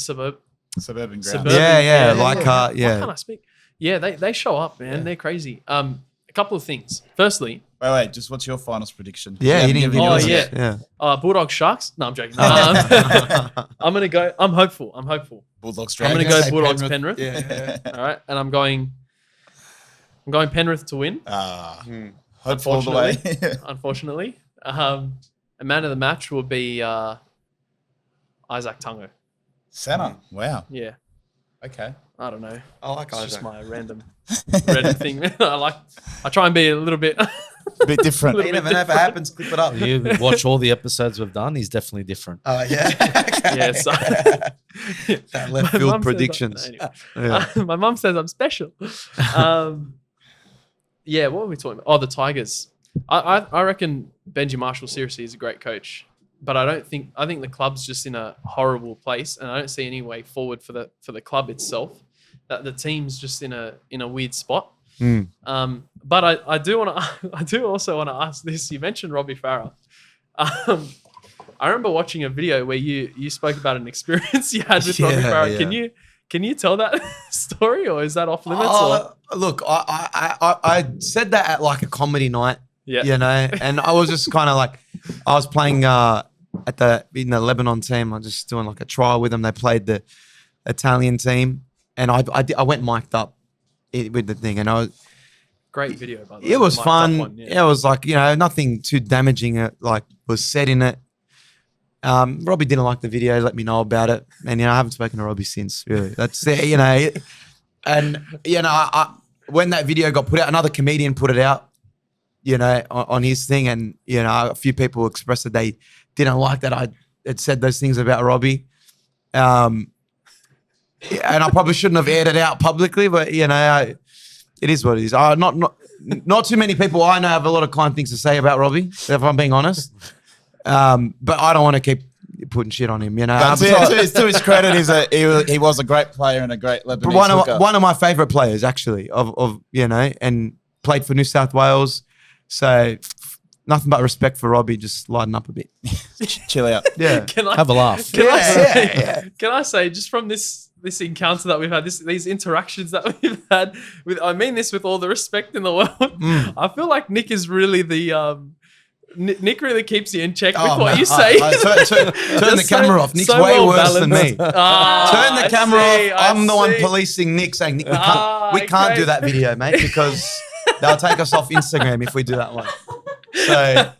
Suburban ground. Yeah, Why yeah. can't I speak? Yeah, they show up, man. They're crazy. A couple of things. Firstly, Wait. Just what's your finals prediction? Yeah, You he haven't didn't given give yours it. yet. Yeah. Bulldogs Sharks. No, I'm joking. I'm gonna go. I'm hopeful. Bulldogs I'm Dragons. gonna go Bulldogs Penrith. Yeah. All right, and I'm going Penrith to win. Hopeful all the way. Unfortunately, a man of the match will be Isaac Tungo. Santa. Wow. Yeah, Okay. I don't know. I like It's just Isaac. my random thing. I try and be a little bit. A bit different. You never know if it happens. Clip it up. You watch all the episodes we've done. He's definitely different. Oh, yeah. Yeah, so That left My field mum says predictions. anyway. Yeah. My mum says I'm special. Yeah, what were we talking about? Oh, the Tigers. I reckon Benji Marshall seriously is a great coach, but I think the club's just in a horrible place, and I don't see any way forward for the club itself. That the team's just in a weird spot. But I do also want to ask this. You mentioned Robbie Farah. I remember watching a video where you spoke about an experience you had with Robbie Farah. Yeah. Can you tell that story, or is that off limits? Look, I said that at like a comedy night, Yeah. and I was just kind of like, I was playing in the Lebanon team. I was just doing like a trial with them. They played the Italian team, and I went mic'd up with the thing, and I was. Great video, by the way. It was Mic'd up fun. one, It was like, nothing too damaging. Like was said in it. Robbie didn't like the video. Let me know about it, and I haven't spoken to Robbie since. Really, that's and when that video got put out, another comedian put it out, on his thing, and a few people expressed that they didn't like that I had said those things about Robbie. and I probably shouldn't have aired it out publicly, but you know, it is what it is. Not too many people I know have a lot of kind things to say about Robbie, if I'm being honest. But I don't want to keep putting shit on him, you know. But to his credit, he was a great player and a great Lebanese hooker. One of my favourite players, actually, of you know, and played for New South Wales. So nothing but respect for Robbie. Just lighten up a bit. Chill out. Yeah. Have a laugh. Can I say, just from this encounter that we've had, these interactions that we've had, I mean this with all the respect in the world. I feel like Nick is really the Nick really keeps you in check with what you say. Turn the camera off. Nick's way worse than me. Turn the camera off. I'm the one policing Nick, saying, Nick, we can't do that video, mate, because they'll take us off Instagram if we do that one. So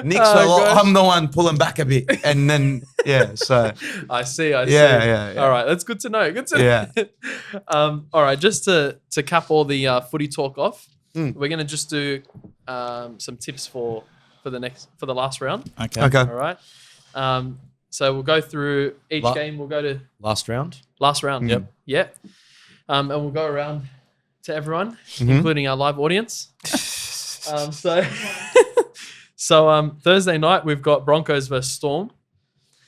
Nick's I'm the one pulling back a bit, and then so I see. Yeah. All right, that's good to know. All right, just to cap all the footy talk off, we're gonna just do some tips for the last round. Okay. All right. So we'll go through each game. We'll go to Last round. Yep. Yep. And we'll go around to everyone, including our live audience. So Thursday night we've got Broncos versus Storm,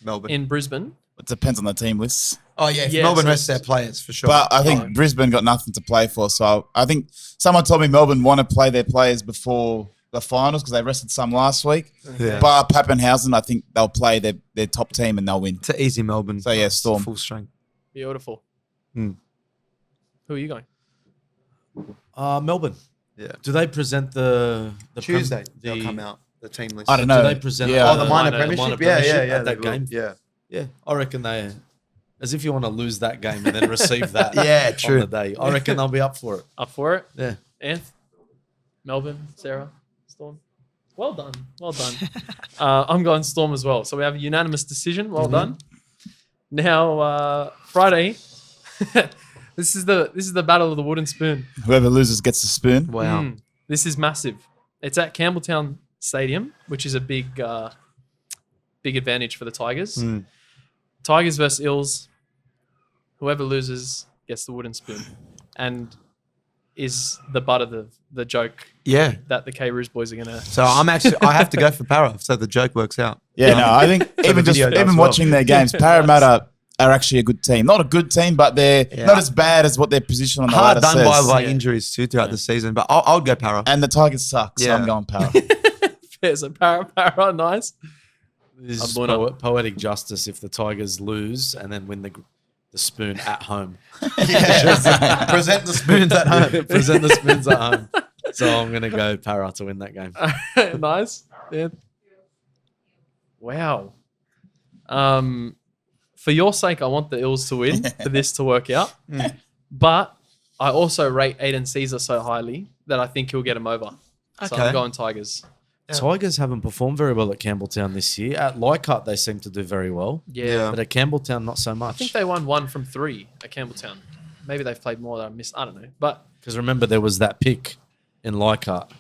Melbourne in Brisbane. It depends on the team lists. Oh yeah, Melbourne rests their players for sure. But I think Brisbane got nothing to play for. So I think someone told me Melbourne want to play their players before the finals because they rested some last week. Yeah. But Pappenhausen, I think they'll play their top team and they'll win. It's an easy Melbourne. So yeah, Storm. Full strength. Beautiful. Who are you going? Melbourne. Yeah. Do they present the Tuesday? They'll come out. The team list. I don't know. Do they present Yeah. the minor premiership? Yeah. at that game? Yeah. I reckon they, as if you want to lose that game and then receive that Yeah, true. on the day. I reckon they'll be up for it. Up for it? Yeah. Anth? Melbourne? Sarah? Storm? Well done. I'm going Storm as well. So we have a unanimous decision. Well done. Now, Friday, this is the battle of the wooden spoon. Whoever loses gets the spoon. Wow. This is massive. It's at Campbelltown Stadium, which is a big advantage for the Tigers. Tigers versus Eels. Whoever loses gets the wooden spoon, and is the butt of the joke. Yeah. That the Kairouz boys are gonna. So I have to go for Para, so the joke works out. Yeah, no, I think even watching their games, Parramatta are actually a good team. Not a good team, but they're not as bad as what their position on the ladder Hard done says. by injuries too throughout the season, but I'll go Para. And the Tigers suck, so I'm going Para. There's a para, nice. This is poetic justice if the Tigers lose and then win the spoon at home. Present the spoons at home. Present the spoons at home. So I'm going to go Para to win that game. Nice. Yeah. Wow. For your sake, I want the Eels to win for this to work out. But I also rate Aiden Caesar so highly that I think he'll get him over. So I'm going Tigers. Yeah. Tigers haven't performed very well at Campbelltown this year. At Leichhardt, they seem to do very well. Yeah. But at Campbelltown, not so much. I think they won 1 from 3 at Campbelltown. Maybe they've played more that I missed. I don't know. But because remember, there was that pick in Leichhardt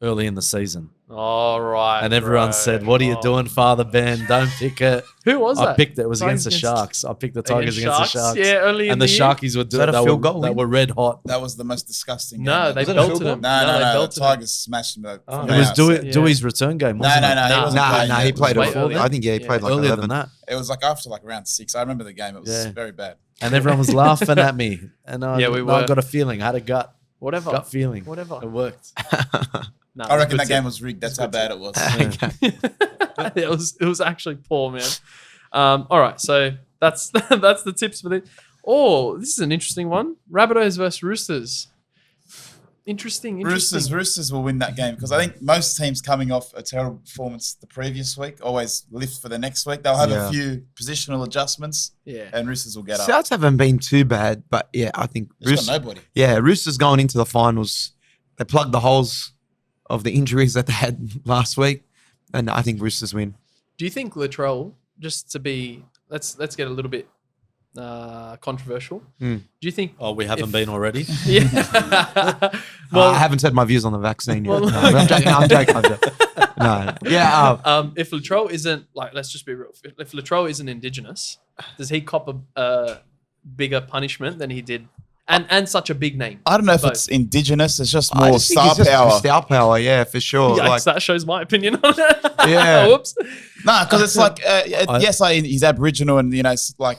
early in the season. All right. And everyone said, what are you doing, Father Ben? Don't pick it. Who was that? I picked it. It was against the Sharks. I picked the Tigers against the Sharks. Yeah, early in and the the year. Sharkies were doing that. They were red hot. That was the most disgusting game. No, they belted him. No, the Tigers smashed him. It was Dewey's return game, wasn't it? He played before I think he played like earlier 11. than that. It was like after like round 6. I remember the game. It was very bad. And everyone was laughing at me. And I got a feeling. I had a gut feeling. Whatever. It worked. No, I reckon that game was rigged. That's how bad it was. It was actually poor, man. All right, so that's the tips for this. Oh, this is an interesting one. Rabbitohs versus Roosters. Interesting. Roosters will win that game because I think most teams coming off a terrible performance the previous week always lift for the next week. They'll have a few positional adjustments. Yeah. And Roosters will get up. Souths haven't been too bad, but yeah, I think Roosters got nobody. Yeah, Roosters going into the finals. They plugged the holes of the injuries that they had last week, and I think Roosters win. Do you think Latrell, just to be, let's get a little bit controversial. Do you think? Oh, we haven't been already. Yeah. Well, I haven't said my views on the vaccine yet. I'm joking. No. Yeah. If Latrell isn't let's just be real. If Latrell isn't Indigenous, does he cop bigger punishment than he did, and such a big name. I don't know if Both. it's indigenous. It's just I more just think star it's just power. Star power, yeah, for sure. Yikes, Like, that shows my opinion on it. Yeah. Whoops. No, because it's like, yes, he's Aboriginal, and it's like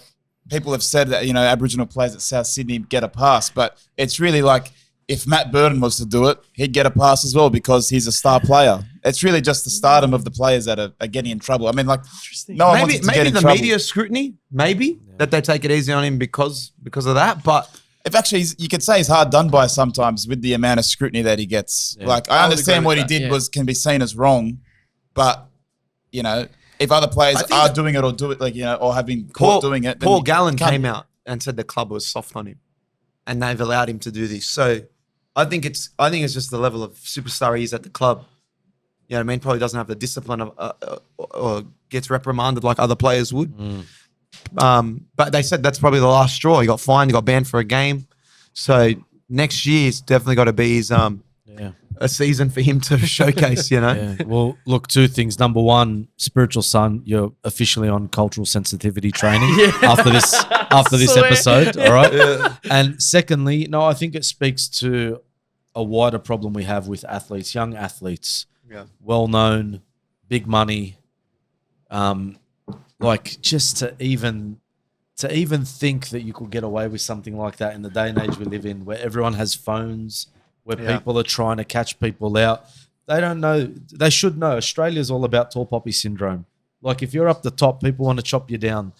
people have said that Aboriginal players at South Sydney get a pass, but it's really like if Matt Burton was to do it, he'd get a pass as well because he's a star player. It's really just the stardom of the players that are getting in trouble. I mean, like, no one wants him to get maybe in the trouble. media scrutiny, that they take it easy on him because of that, but. If actually, you could say he's hard done by sometimes with the amount of scrutiny that he gets. Yeah. Like, I I would understand agree what he with that, did yeah. can be seen as wrong, but if other players I think are that- doing it or do it, or have been caught doing it, then Paul you Gallen can't- came out and said the club was soft on him, and they've allowed him to do this. So I think it's just the level of superstar he is at the club. You know what I mean? Probably doesn't have the discipline of or gets reprimanded like other players would. But they said that's probably the last straw. He got fined. He got banned for a game. So next year's definitely got to be his a season for him to showcase. Yeah. Well, look, two things. Number one, spiritual son, you're officially on cultural sensitivity training after this Swear. episode. All right. And secondly, no, I think it speaks to a wider problem we have with athletes, young athletes, well known, big money. Like just to even think that you could get away with something like that in the day and age we live in, where everyone has phones, where people are trying to catch people out. They don't know. They should know. Australia's all about tall poppy syndrome. Like if you're up the top, people want to chop you down.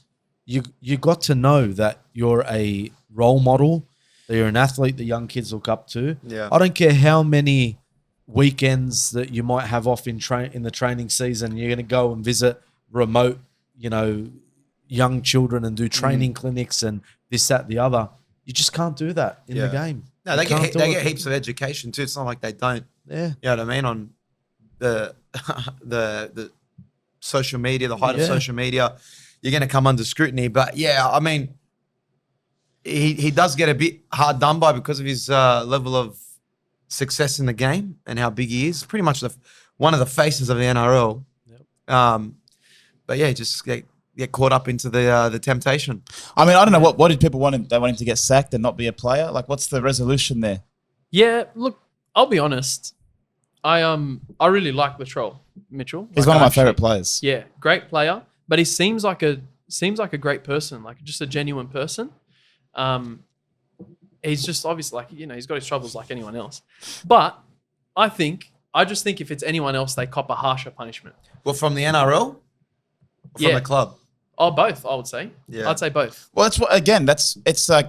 You got to know that you're a role model, that you're an athlete that young kids look up to. Yeah. I don't care how many weekends that you might have off in the training season. You're going to go and visit remote, young children and do training clinics and this, that, the other. You just can't do that in the game. No, they get heaps of education too. It's not like they don't. Yeah. You know what I mean? On the the social media, the height of social media, you're going to come under scrutiny. But yeah, I mean, he does get a bit hard done by because of his level of success in the game and how big he is. Pretty much one of the faces of the NRL. Yep. But yeah, just get caught up into the temptation. I mean, I don't know what did people want him? They want him to get sacked and not be a player. Like, what's the resolution there? Yeah, look, I'll be honest. I really like Latrell Mitchell. He's one of my favorite players. Yeah, great player, but he seems like a great person, like just a genuine person. He's just obviously he's got his troubles like anyone else. But I just think if it's anyone else, they cop a harsher punishment. Well, from the NRL, from the club. Oh, both, I would say. Yeah. I'd say both. Well, it's like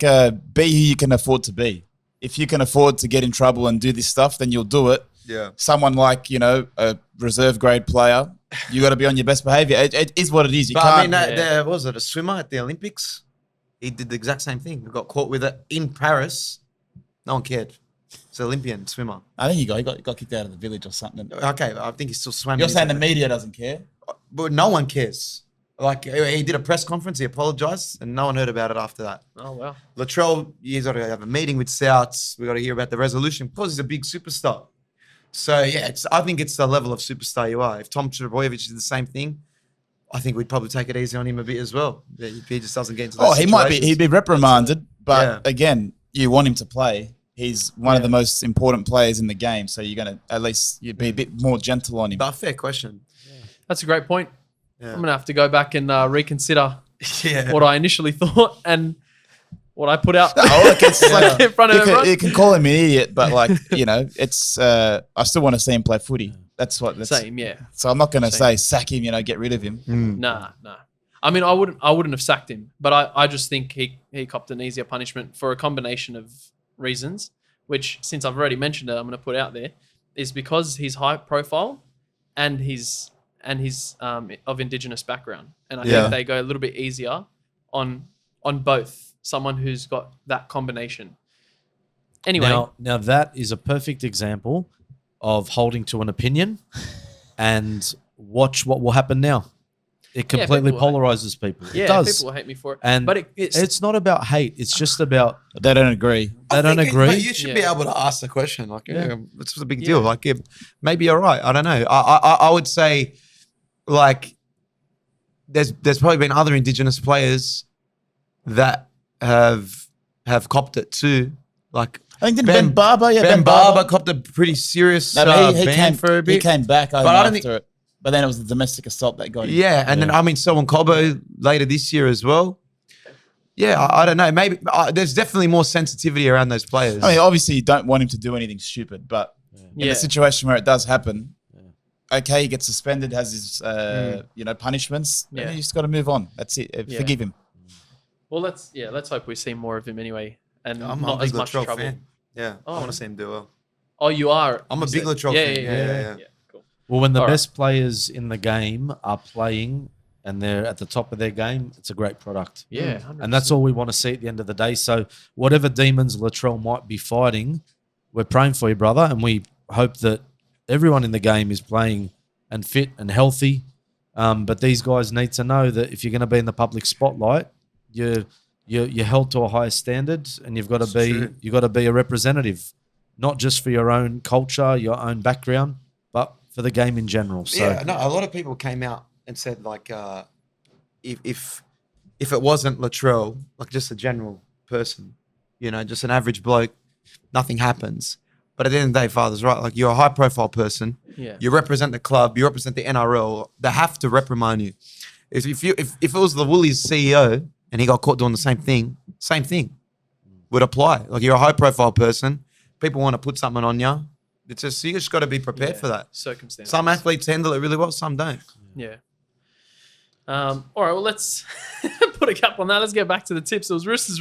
be who you can afford to be. If you can afford to get in trouble and do this stuff, then you'll do it. Yeah. Someone like, a reserve grade player, you got to be on your best behavior. It is what it is. You But can't. I mean, there was it a swimmer at the Olympics? He did the exact same thing. He got caught with it in Paris. No one cared. It's an Olympian swimmer. I think he got kicked out of the village or something. Okay, I think he still swam. You're saying the media doesn't care? But no one cares. Like, he did a press conference, he apologised, and no one heard about it after that. Oh, wow. Latrell, he's got to have a meeting with Souths. We got to hear about the resolution because he's a big superstar. So, yeah, I think it's the level of superstar you are. If Tom Trbojevic did the same thing, I think we'd probably take it easy on him a bit as well. If he just doesn't get into those he'd be reprimanded, but Yeah. again, you want him to play. He's one of the most important players in the game, so you're going to at least you'd be a bit more gentle on him. But fair question. That's a great point. Yeah. I'm going to have to go back and reconsider Yeah. what I initially thought and what I put out It's like, in front of everyone. you can call him an idiot, but it's I still want to see him play footy. That's what. Same, yeah. So I'm not going to say sack him. Get rid of him. Nah. I mean, I wouldn't have sacked him, but I just think he copped an easier punishment for a combination of reasons, which, since I've already mentioned it, I'm going to put out there, is because he's high profile and he's of Indigenous background, and I think they go a little bit easier on both. Someone who's got that combination. Anyway, now that is a perfect example of holding to an opinion, and watch what will happen now. It completely people will polarizes people. yeah, It does. people will hate me for it. And but it's not about hate. It's just about They don't agree. they don't agree. But you should be Yeah. able to ask the question. Like, it's a big deal. Like, maybe you're right. I don't know. I would say, like, there's probably been other Indigenous players that have copped it too. Like I think Ben Barber, Ben Barber copped a pretty serious he ban came for a bit. He came back But I don't after it. But then it was the domestic assault that got him. Yeah, and then I mean, so on Cobbo later this year as well. Yeah, I don't know. Maybe there's definitely more sensitivity around those players. I mean, obviously you don't want him to do anything stupid, but in a situation where it does happen, okay, he gets suspended, has his punishments. Yeah, you just got to move on. That's it. Forgive him. Well, let's hope we see more of him anyway, and I'm not a as big much Latrell trouble. fan. Yeah, I want to see him do well. Oh, you are. I'm a big Latrell fan. Yeah. Cool. Well, when the best players in the game are playing and they're at the top of their game, it's a great product. Yeah, 100%. And that's all we want to see at the end of the day. So whatever demons Latrell might be fighting, we're praying for you, brother, and we hope that everyone in the game is playing and fit and healthy. But these guys need to know that if you're going to be in the public spotlight, you're held to a higher standard, and you've got to be a representative, not just for your own culture, your own background, but for the game in general. So Yeah, no, a lot of people came out and said like, if it wasn't Latrell, like just a general person, just an average bloke, nothing happens. But at the end of the day, Father's right. Like, you're a high-profile person. Yeah. You represent the club. You represent the NRL. They have to reprimand you. If it was the Woolies CEO and he got caught doing the same thing would apply. Like, you're a high-profile person. People want to put something on you. It's just, you just got to be prepared for that. Circumstances. Some athletes handle it really well. Some don't. Yeah. All right, well, let's put a cap on that. Let's get back to the tips. It was Roosters.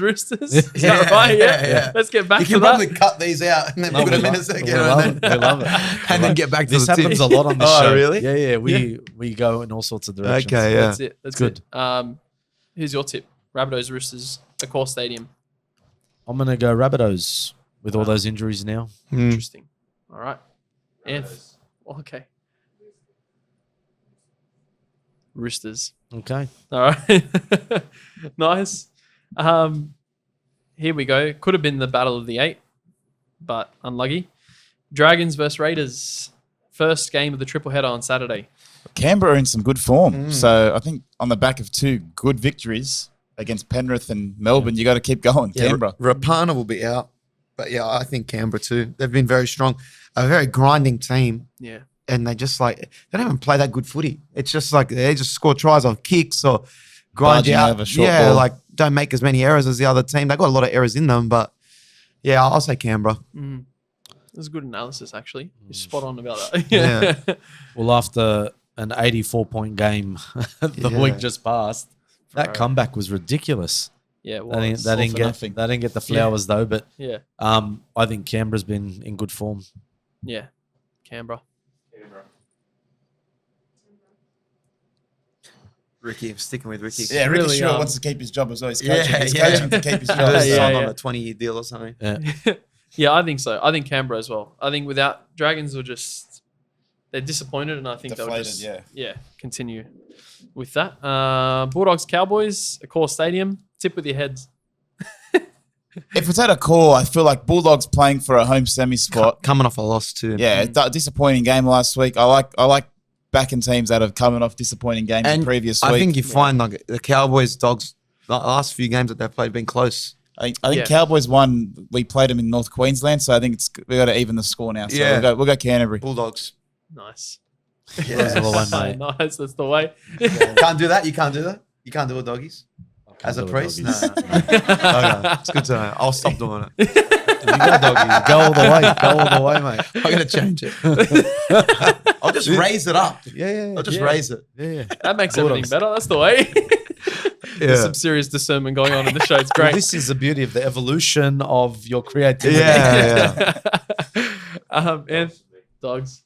Is that right? Yeah. Let's get back to that. You can probably cut these out and then put them in a second. We love it. And then get back to this the happens tips. a lot on this show. Oh, really? Yeah. We go in all sorts of directions. Okay, yeah. That's it. That's good. it. Who's your tip? Rabbitohs, Roosters, Accor Stadium. I'm going to go Rabbitohs with all those injuries now. Interesting. All right. Okay. Roosters. Okay. All right. Nice. Here we go. Could have been the battle of the 8, but unlucky. Dragons versus Raiders. First game of the triple header on Saturday. Canberra are in some good form. So I think on the back of 2 good victories against Penrith and Melbourne, you got to keep going. Yeah, Canberra. Rapana will be out. But yeah, I think Canberra too. They've been very strong. A very grinding team. Yeah. And they just they don't even play that good footy. It's just like they just score tries on kicks or grind you Barging out. over short ball. Don't make as many errors as the other team. They've got a lot of errors in them, but yeah, I'll say Canberra. That's good analysis, actually. You're spot on about that. Yeah. Well, after an 84-point game the week just passed, that comeback was ridiculous. Yeah, They didn't get the flowers though, but yeah. I think Canberra's been in good form. Yeah. Canberra. Ricky, I'm sticking with Ricky. Yeah, Ricky really, Stewart wants to keep his job as well. He's coaching. He's coaching to keep his job. Signed on a 20-year deal or something. Yeah, I think so. I think Canberra as well. I think without Dragons they're disappointed, and I think Deflated, they'll just continue with that. Bulldogs, Cowboys, Accor Stadium. Tip with your heads. If it's at a core, I feel like Bulldogs playing for a home semi spot. Coming off a loss too. Yeah, disappointing game last week. I like backing teams that have coming off disappointing games the previous week. I think you find like the Cowboys, Dogs, the last few games that they've played have been close. I think Cowboys won. We played them in North Queensland, so I think we got to even the score now. So we'll go Canterbury. Bulldogs. Nice. Yeah. That's the one, mate. Nice. That's the way. Can't do that. You can't do that. You can't do it, doggies. As a priest? No. Okay. It's good to know. I'll stop doing it. You go, doggies. Go all the way. Go all the way, mate. I'm going to change it. I'll just raise it up. Yeah. I'll just raise it. Yeah. That makes everything better. That's the way. There's some serious discernment going on in the show. It's great. Well, this is the beauty of the evolution of your creativity. Yeah. And Dogs.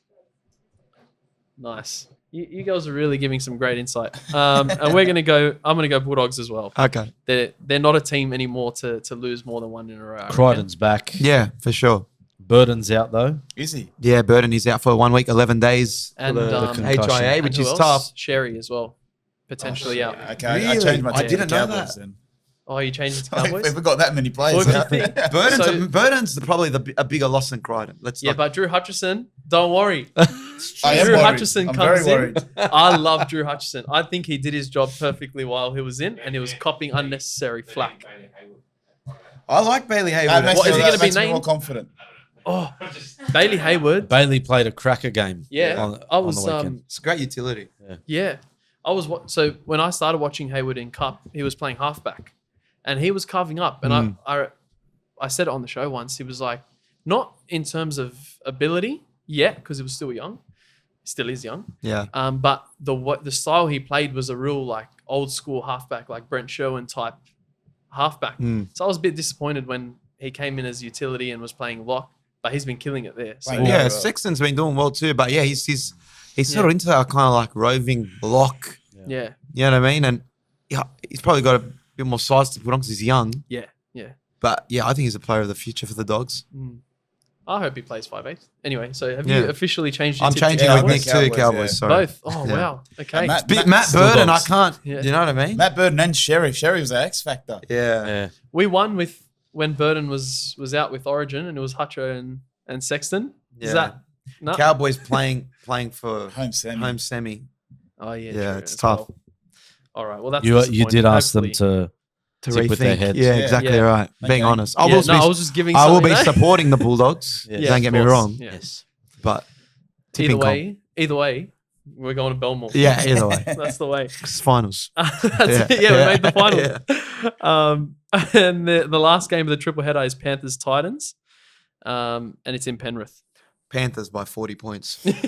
Nice. You girls are really giving some great insight. And I'm going to go Bulldogs as well. Okay. They're not a team anymore to lose more than one in a row. Crichton's back. Yeah, for sure. Burden's out though. Is he? Yeah, Burden is out for 1 week, 11 days. And the concussion. HIA, and which who is else? tough. Sherry as well. Potentially out. Okay, I Really? changed my I team didn't to know Cowboys that. then. Oh, you changed it to If Cowboys? we've got that many players. What do you think? Burden's probably a bigger loss than Crichton. But Drew Hutchison, don't worry. I am Drew worried. Hutchison I'm comes very in. worried. I love Drew Hutchison. I think he did his job perfectly while he was in, and he was copping unnecessary flack. I like Bailey Hayward. That makes What, is he me- gonna be makes me more named? confident. Oh, Bailey Hayward. Bailey played a cracker game. Yeah, I was. on the weekend. It's great utility. Yeah, I was. So when I started watching Hayward in Cup, he was playing halfback, and he was carving up. And I said it on the show once. He was like, not in terms of ability yet, because he was still young, still is young. Yeah. But the style he played was a real like old school halfback, like Brent Sherwin type halfback. So I was a bit disappointed when he came in as utility and was playing lock, but he's been killing it there. So Yeah, Sexton's been doing well too, but yeah, he's sort of into that kind of like roving lock. yeah, You know what I mean? And yeah, he's probably got a bit more size to put on because he's young. yeah. But yeah, I think he's a player of the future for the Dogs. I hope he plays 5'8". Anyway, so have Yeah. you officially changed your I'm tip to changing Cowboys? with Nick too, Cowboys, Cowboys. yeah. Sorry. Both. Oh Yeah. wow. Okay. Matt Still Burden, I Dogs. can't. Yeah. You know what I mean? Matt Burden and Sherry. Sherry was the X factor. Yeah. Yeah. We won with when Burden was out with Origin, and it was Hutcho and Sexton. Is Yeah. that no? Cowboys playing for Home semi. home semi. Oh yeah. Yeah, true it's as tough. well. All right. Well, that's You disappointing. did ask them Hopefully- to tip with their rethink. heads. Yeah, Yeah. exactly Yeah. right. Being Okay. honest, Yeah, I will no, I was just giving. I will something be there. supporting the Bulldogs. Yeah. Yeah, Don't of get me course. wrong, Yeah. Yes. but Either tipping way, we're going to Belmore. yeah, either way, That's the way. it's finals. That's Yeah. it. Yeah, we Yeah. made the final. And the last game of the triple header is Panthers Titans, and it's in Penrith. Panthers by 40 points. Just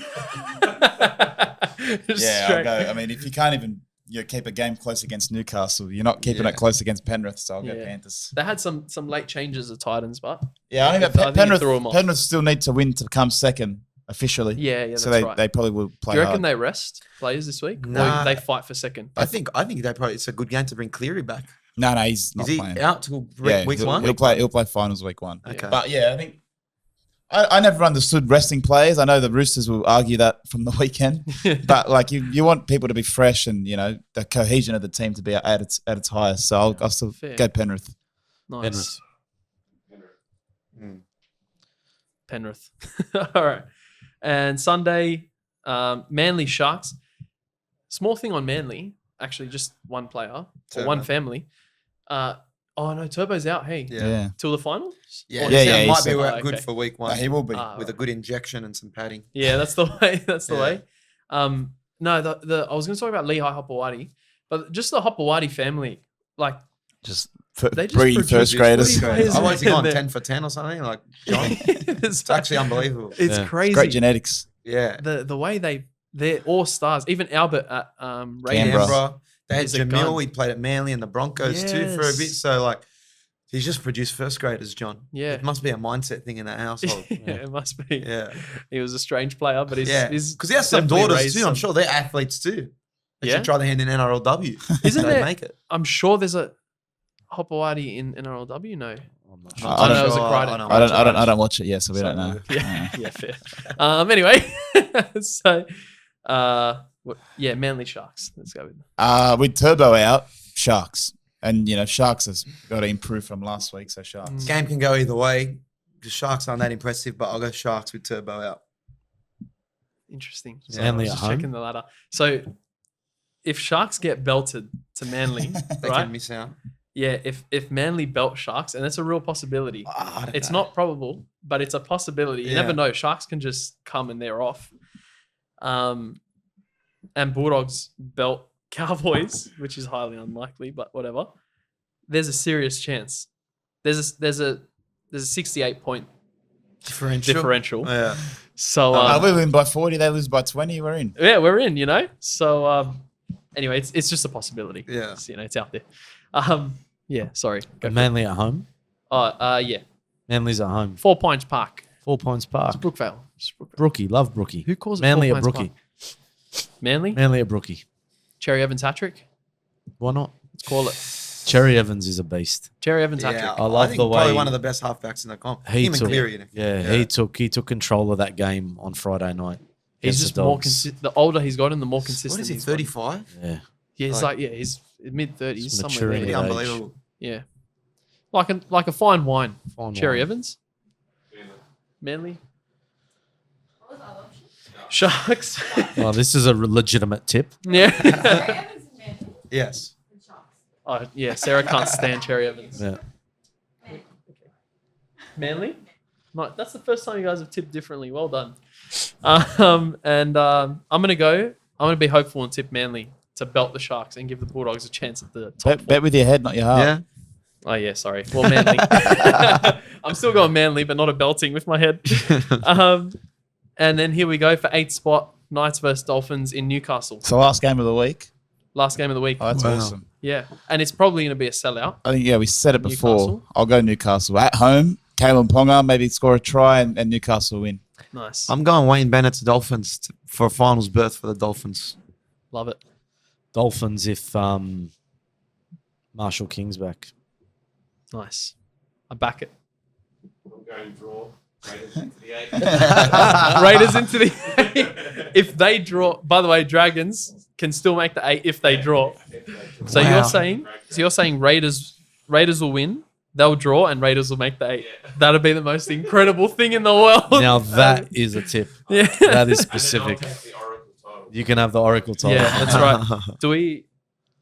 Yeah, I'll straight. go. I mean, if you can't even keep a game close against Newcastle, you're not keeping Yeah. it close against Penrith, so I'll go Yeah. Panthers. They had some late changes of Titans, but Yeah, I think I that think you threw 'em off. Penrith still need to win to come second officially. yeah, that's so they, right. they probably will play Do you reckon hard. they rest players this week? Nah. Or they fight for second? I think they probably it's a good game to bring Cleary back. No, he's not Is he playing. out till Yeah, week he'll, one? He'll play finals week 1. Okay. But yeah, I think I never understood resting players. I know the Roosters will argue that from the weekend, but like you want people to be fresh and the cohesion of the team to be at its highest. So I'll still Fair. go Penrith. Nice. Penrith. All right. And Sunday, Manly Sharks. Small thing on Manly, actually just one player or Turbo. one family. Oh no, Turbo's out. Hey, Yeah. till the finals. Yeah, Or Yeah, it yeah, might he's- be Oh, good okay. for week No, one he will be. Ah, with a good injection and some padding. Yeah, that's the way. That's the Yeah. way. No, the I was going to talk about Lehigh Hopewadi, but just the Hopewadi family, like Just They just breeding produce first graders. footy players. I was he gone They're- 10 for 10 or something? Like John. it's It's actually unbelievable. It's Yeah. crazy. Great genetics. Yeah. The way they're all stars. Even Albert at Raiders. Canberra. Canberra. They had He's a gun. Jamil. He played at Manly and the Broncos too for a bit. Yes. So like, he's just produced first graders, John. Yeah. It must be a mindset thing in that household. Yeah, it must be. Yeah. He was a strange player, but he's Yeah. he's Because he has some definitely daughters raised too. I'm some- sure they're athletes too. They Yeah? should try their hand in NRLW. Isn't They'd there- make it? I'm sure there's a Hopewadi in NRLW. No. I'm not I sure. I know it was a sure. Crichton. I know. I don't watch it yet, so we don't know. Yeah, yeah, fair. Anyway, so yeah, Manly Sharks. Let's go with that. With Turbo out, Sharks. And, Sharks has got to improve from last week, so Sharks. Game can go either way. The Sharks aren't that impressive, but I'll go Sharks with Turbo out. Interesting. Yeah. Manly Just at home? checking the ladder. So if Sharks get belted to Manly, They right? can miss out. Yeah, if Manly belt Sharks, and that's a real possibility. I don't It's know. not probable, but it's a possibility. You Yeah. never know. Sharks can just come and they're off. And Bulldogs belt Cowboys, which is highly unlikely, but whatever. There's a serious chance. There's a 68 point differential. Yeah. So we win by 40, they lose by 20, we're in. yeah, we're in. So anyway, it's just a possibility. Yeah. It's out there. Yeah. Sorry. Go for it. Manly at home. Yeah. Manly's at home. 4 Points Park. 4 Points It's Park. Brookvale. It's Brookvale. Brookie, love Brookie. Who calls it Manly 4 at Points Brookie. Park? Manly? Manly at Brookie. Cherry Evans hat trick. Why not? Let's call it Cherry Evans is a beast. Cherry Evans hat Yeah, trick. I love think the probably way- one of the best halfbacks in the comp. He Him and took- Cleary. You know. Yeah, he took control of that game on Friday night. He's against just the more Dogs. consistent. The older he's gotten, the more consistent. What is he? he's gotten. 35. Yeah. Yeah, he's Like- he's mid 30s, He's somewhere maturing there. at age. Unbelievable. Yeah, like a fine wine. Fine Cherry wine. Evans. Manly. Sharks. Well, this is a legitimate tip. Yeah. Yes. Oh, yeah. Sarah can't stand Cherry Evans. Yeah. Manly. That's the first time you guys have tipped differently. Well done. I'm gonna be hopeful and tip Manly to belt the Sharks and give the Bulldogs a chance at the top. Bet with your head, not your heart. Yeah. Oh yeah, sorry. Well, Manly. I'm still going Manly, but not a belting with my head. And then here we go for 8th spot. Knights versus Dolphins in Newcastle. So last game of the week. Last game of the week. Oh, that's awesome. Yeah, and it's probably going to be a sellout. I think, we said it before. Newcastle. I'll go Newcastle. At home, Kalen Ponga maybe score a try and Newcastle win. Nice. I'm going Wayne Bennett to Dolphins for a finals berth for the Dolphins. Love it. Dolphins if Marshall King's back. Nice. I back it. I'm going draw. Raiders into the 8. Raiders into the 8. If they draw, by the way, Dragons can still make the 8 if they draw. So Wow. you're saying Raiders will win, they'll draw, and Raiders will make the 8. That'll be the most incredible thing in the world. Now that is a tip. Yeah. That is And then I'll specific. take the Oracle title. You can have the Oracle title. Yeah, that's right.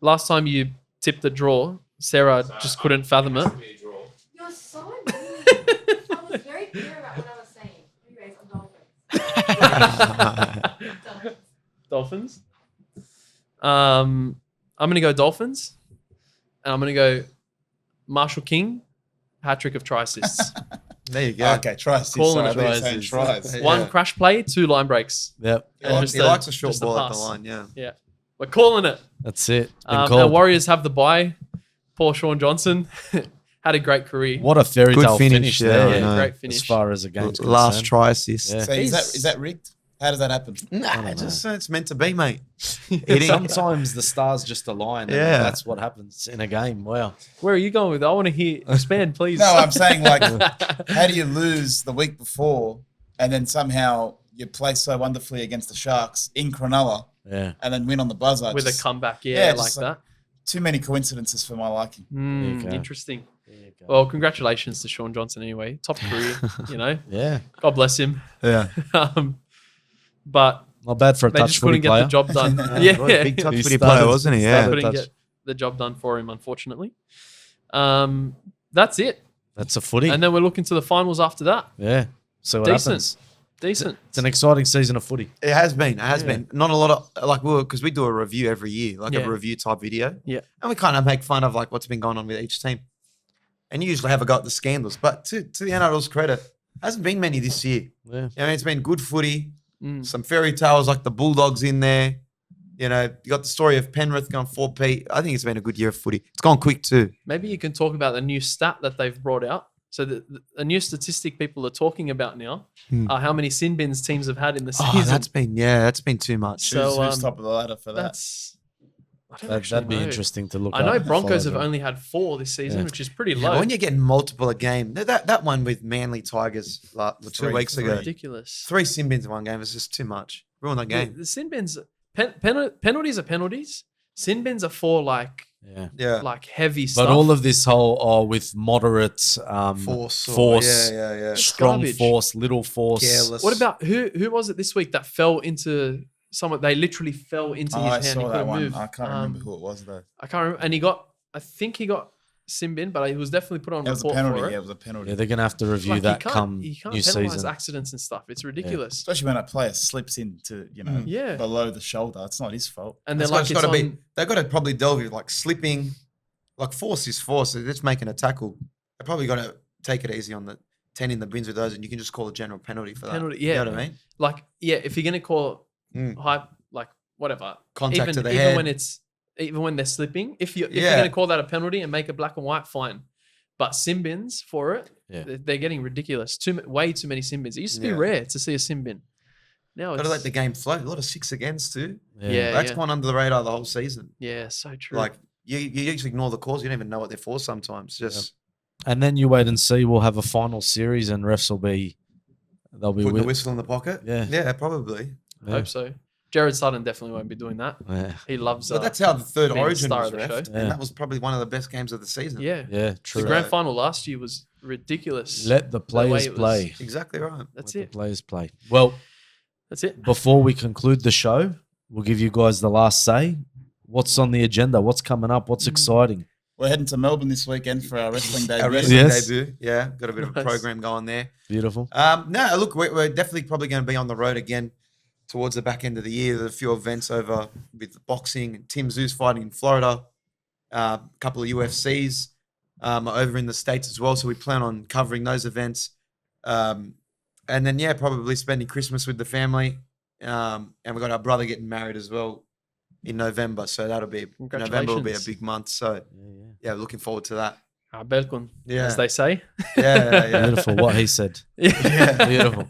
Last time you tipped the draw, Sarah just couldn't fathom it. Be a draw. You're so mean. I was very clear about what I was saying. Anyways, I'm Dolphins. Dolphins. I'm going to go Dolphins. And I'm going to go Marshall King, hat-trick of try assists. There you go. Okay, tries. Calling it tries. One crash play, 2 line breaks. Yep. And He likes a short just ball at the pass. line, yeah. Yeah. We're calling it. That's it. Been Our called. Warriors have the bye. Poor Sean Johnson had a great career. What a fairy Good tale finish, finish, yeah, there. I know. Great finish. As far as a game's Last concerned. try assist. Yeah. So is that rigged? How does that happen? Nah, it's meant to be, mate. Sometimes the stars just align. Yeah. And that's what happens in a game. Wow. Where are you going with it? I want to hear expand, please. No, I'm saying how do you lose the week before and then somehow you play so wonderfully against the Sharks in Cronulla Yeah. and then win on the buzzer? with Just a comeback, yeah, like just that. Too many coincidences for my liking. you go. Interesting. There you go. Well, congratulations to Sean Johnson anyway. Top career, Yeah. God bless him. Yeah. But Not bad for a they touch just couldn't footy get player. the job done. Big touch He footy started- player, wasn't he? Yeah. Couldn't touch. get the job done for him, unfortunately. That's it. That's a footy. And then we're looking to the finals after that. Yeah. So what Decent. happens? Decent. It's an exciting season of footy. It has been. It has been. Not a lot of because we do a review every year, like Yeah. a review type video. Yeah. And we kind of make fun of like what's been going on with each team. And you usually have a go at the scandals. But to the NRL's credit, hasn't been many this year. Yeah. I mean, it's been good footy. Mm. Some fairy tales like the Bulldogs in there. You got the story of Penrith going 4P. I think it's been a good year of footy. It's gone quick too. Maybe you can talk about the new stat that they've brought out. So the new statistic people are talking about now are how many sin bins teams have had in the season. Oh, that's been too much. So, Who's top of the ladder for that? That's I don't actually That'd be know. interesting to look I at. know Broncos have Follow them. only had 4 this season, Yeah. which is pretty Yeah, low. when you're getting multiple a game, that one with Manly Tigers 2 weeks ago, Ridiculous. 3 sin bins in one game is just too much. Ruin the Yeah, game. the sin bins, penalties are penalties. Sin bins are for like Yeah. heavy stuff. But all of this whole with moderate force, yeah. strong Garbage. force, little force. Careless. What about who was it this week that fell into someone? They literally fell into Oh, his I hand. He saw that couldn't one. move. I can't remember who it was though. I can't remember. And I think he got sin bin, but he was definitely put on It was a report penalty. for it. Yeah, it was a penalty. Yeah, they're gonna have to review Like, that come you can't new penalize season. accidents and stuff. It's ridiculous. Especially when a player slips into, Yeah. below the shoulder. It's not his fault. And they're It's like, it's gotta on, they've got to probably delve with like slipping. Like force is force. They're just making a tackle. They probably got to take it easy on the 10 in the bins with those, and you can just call a general penalty for that. penalty. You Yeah, know what I mean? like if you're gonna call Mm. high, like whatever Contact to the even head. when they're slipping, if you're Yeah. gonna call that a penalty and make it black and white, fine. But sin bins for it, Yeah. they're getting ridiculous. Way too many sin bins. It used to be Yeah. rare to see a sin bin. Now Got it's to let the game flow. A lot of 6 against too. Yeah. That's gone under the radar the whole season. yeah, so true. Like you just ignore the calls. You don't even know what they're for sometimes. Just And then you wait and see. We'll have a final series, and refs will be. They'll be put the with. whistle in the pocket. Yeah. Yeah, probably. I hope so. Jared Sutton definitely won't be doing that. Yeah. He loves. But that's how the third being the Origin star was of the reffed, show. Yeah. and that was probably one of the best games of the season. Yeah, Yeah, true. the grand final last year was ridiculous. Let the way players it was. play. Exactly right. That's Let it. the players play. Well, That's it. before we conclude the show, we'll give you guys the last say. What's on the agenda? What's coming up? What's exciting? We're heading to Melbourne this weekend for our wrestling debut. Our wrestling Yes. debut. Yeah, got a bit of a Nice. program going there. Beautiful. No, look, we're definitely probably going to be on the road again towards the back end of the year. There's a few events over with boxing and Tim Zoo's fighting in Florida, a couple of UFCs over in the States as well. So we plan on covering those events. And then, yeah, probably spending Christmas with the family. And we've got our brother getting married as well in November. So that'll be, November will be a big month. So, yeah, looking forward to that. Belkun, Yeah. as they say. Yeah. Beautiful. What he said. Yeah. Beautiful.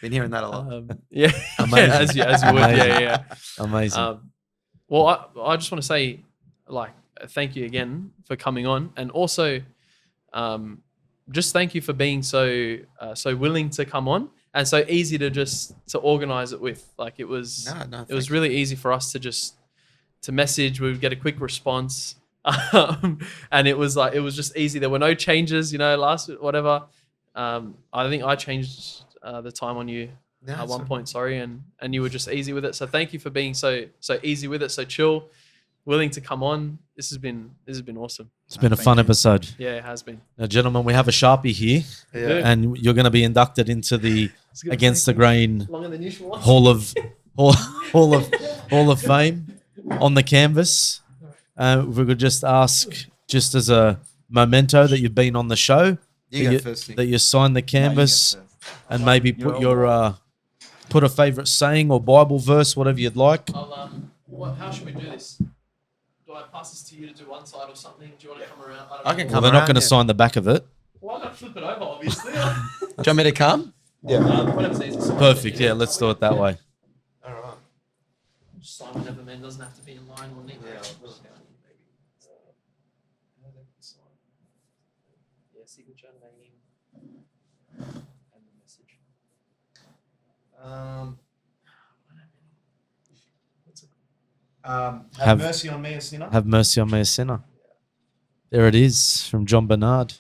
Been hearing that a lot. Yeah. Amazing. as you would. Amazing. Yeah. Amazing. Well, I just want to say, like, thank you again for coming on, and also, just thank you for being so willing to come on and so easy to organize it with. Like, it was it was really easy for us to message. We would get a quick response, and it was just easy. There were no changes, whatever. I think I changed the time on you at one point, sorry, and you were just easy with it. So thank you for being so easy with it, so chill, willing to come on. This has been awesome. It's been a fun episode. Yeah, it has been. Now, gentlemen, we have a Sharpie here, and you're going to be inducted into the Against the Grain Longer than usual. Hall of Fame on the canvas. If we could just ask, just as a memento, that you've been on the show, that you signed the canvas, and maybe put your put a favorite saying or Bible verse, whatever you'd like. How should we do this? Do I pass this to you to do one side or something? Do you want to come around? I can Well, come they're not around, going to sign the back of it. Well, I'm going to flip it over, obviously. Do you want me to come? Whatever's easiest. Perfect. Yeah, let's do it that way. All right. Sign whenever, man. Doesn't have to be in line or anything. Yeah, signature name and the message. Have mercy on me, a sinner. Have mercy on me, a sinner. There it is from John Bernard.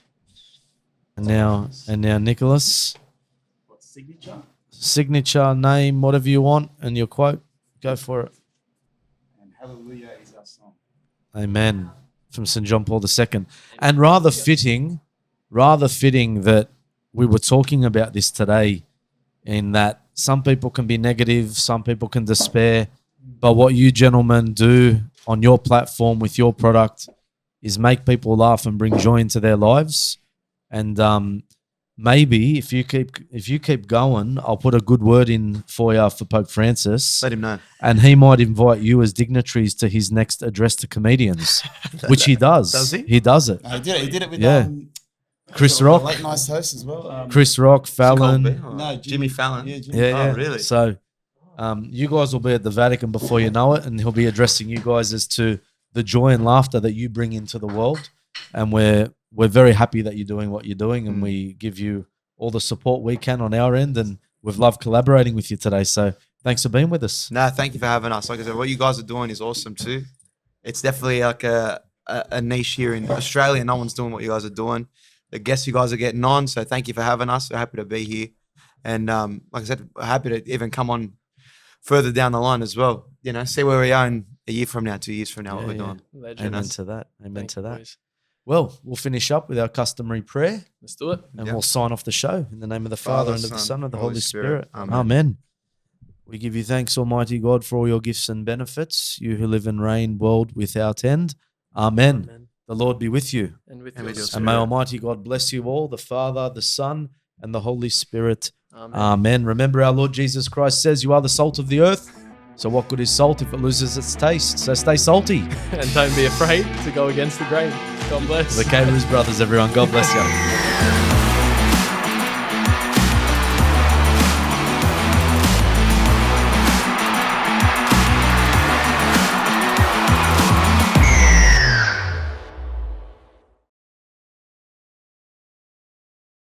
And now Nicholas. What, signature? Signature, name, whatever you want, and your quote. Go for it. And hallelujah is our song. Amen. From St. John Paul II. And rather fitting that we were talking about this today, in that some people can be negative, some people can despair, but what you gentlemen do on your platform with your product is make people laugh and bring joy into their lives. And maybe if you keep going, I'll put a good word in for you for Pope Francis. Let him know. And he might invite you as dignitaries to his next address to comedians, which he does. Does he? He does it. No, he did it with Chris the Rock. late night host as well. Chris Rock, Fallon. No, Jimmy Fallon. Yeah, Jimmy. Yeah. Oh, really? So you guys will be at the Vatican before you know it, and he'll be addressing you guys as to the joy and laughter that you bring into the world. And we're very happy that you're doing what you're doing, and we give you all the support we can on our end, and we've loved collaborating with you today. So thanks for being with us. No, thank you for having us. Like I said, what you guys are doing is awesome too. It's definitely like a niche here in Australia. No one's doing what you guys are doing. The guests you guys are getting on. So thank you for having us. We're happy to be here. And like I said, we're happy to even come on further down the line as well. See where we are in a year from now, 2 years from now, what we're doing. Amen to that. Amen to that. Boys. Well, we'll finish up with our customary prayer. Let's do it. And we'll sign off the show in the name of the Father, and of the Son, and the Holy Spirit. Amen. We give you thanks, Almighty God, for all your gifts and benefits, you who live and reign world without end. Amen. The Lord be with you. And with your yours. And may Almighty God bless you all, the Father, the Son, and the Holy Spirit. Amen. Remember, our Lord Jesus Christ says, you are the salt of the earth. So what good is salt if it loses its taste? So stay salty. And don't be afraid to go against the grain. God bless. The Kairouz brothers, everyone. God bless you.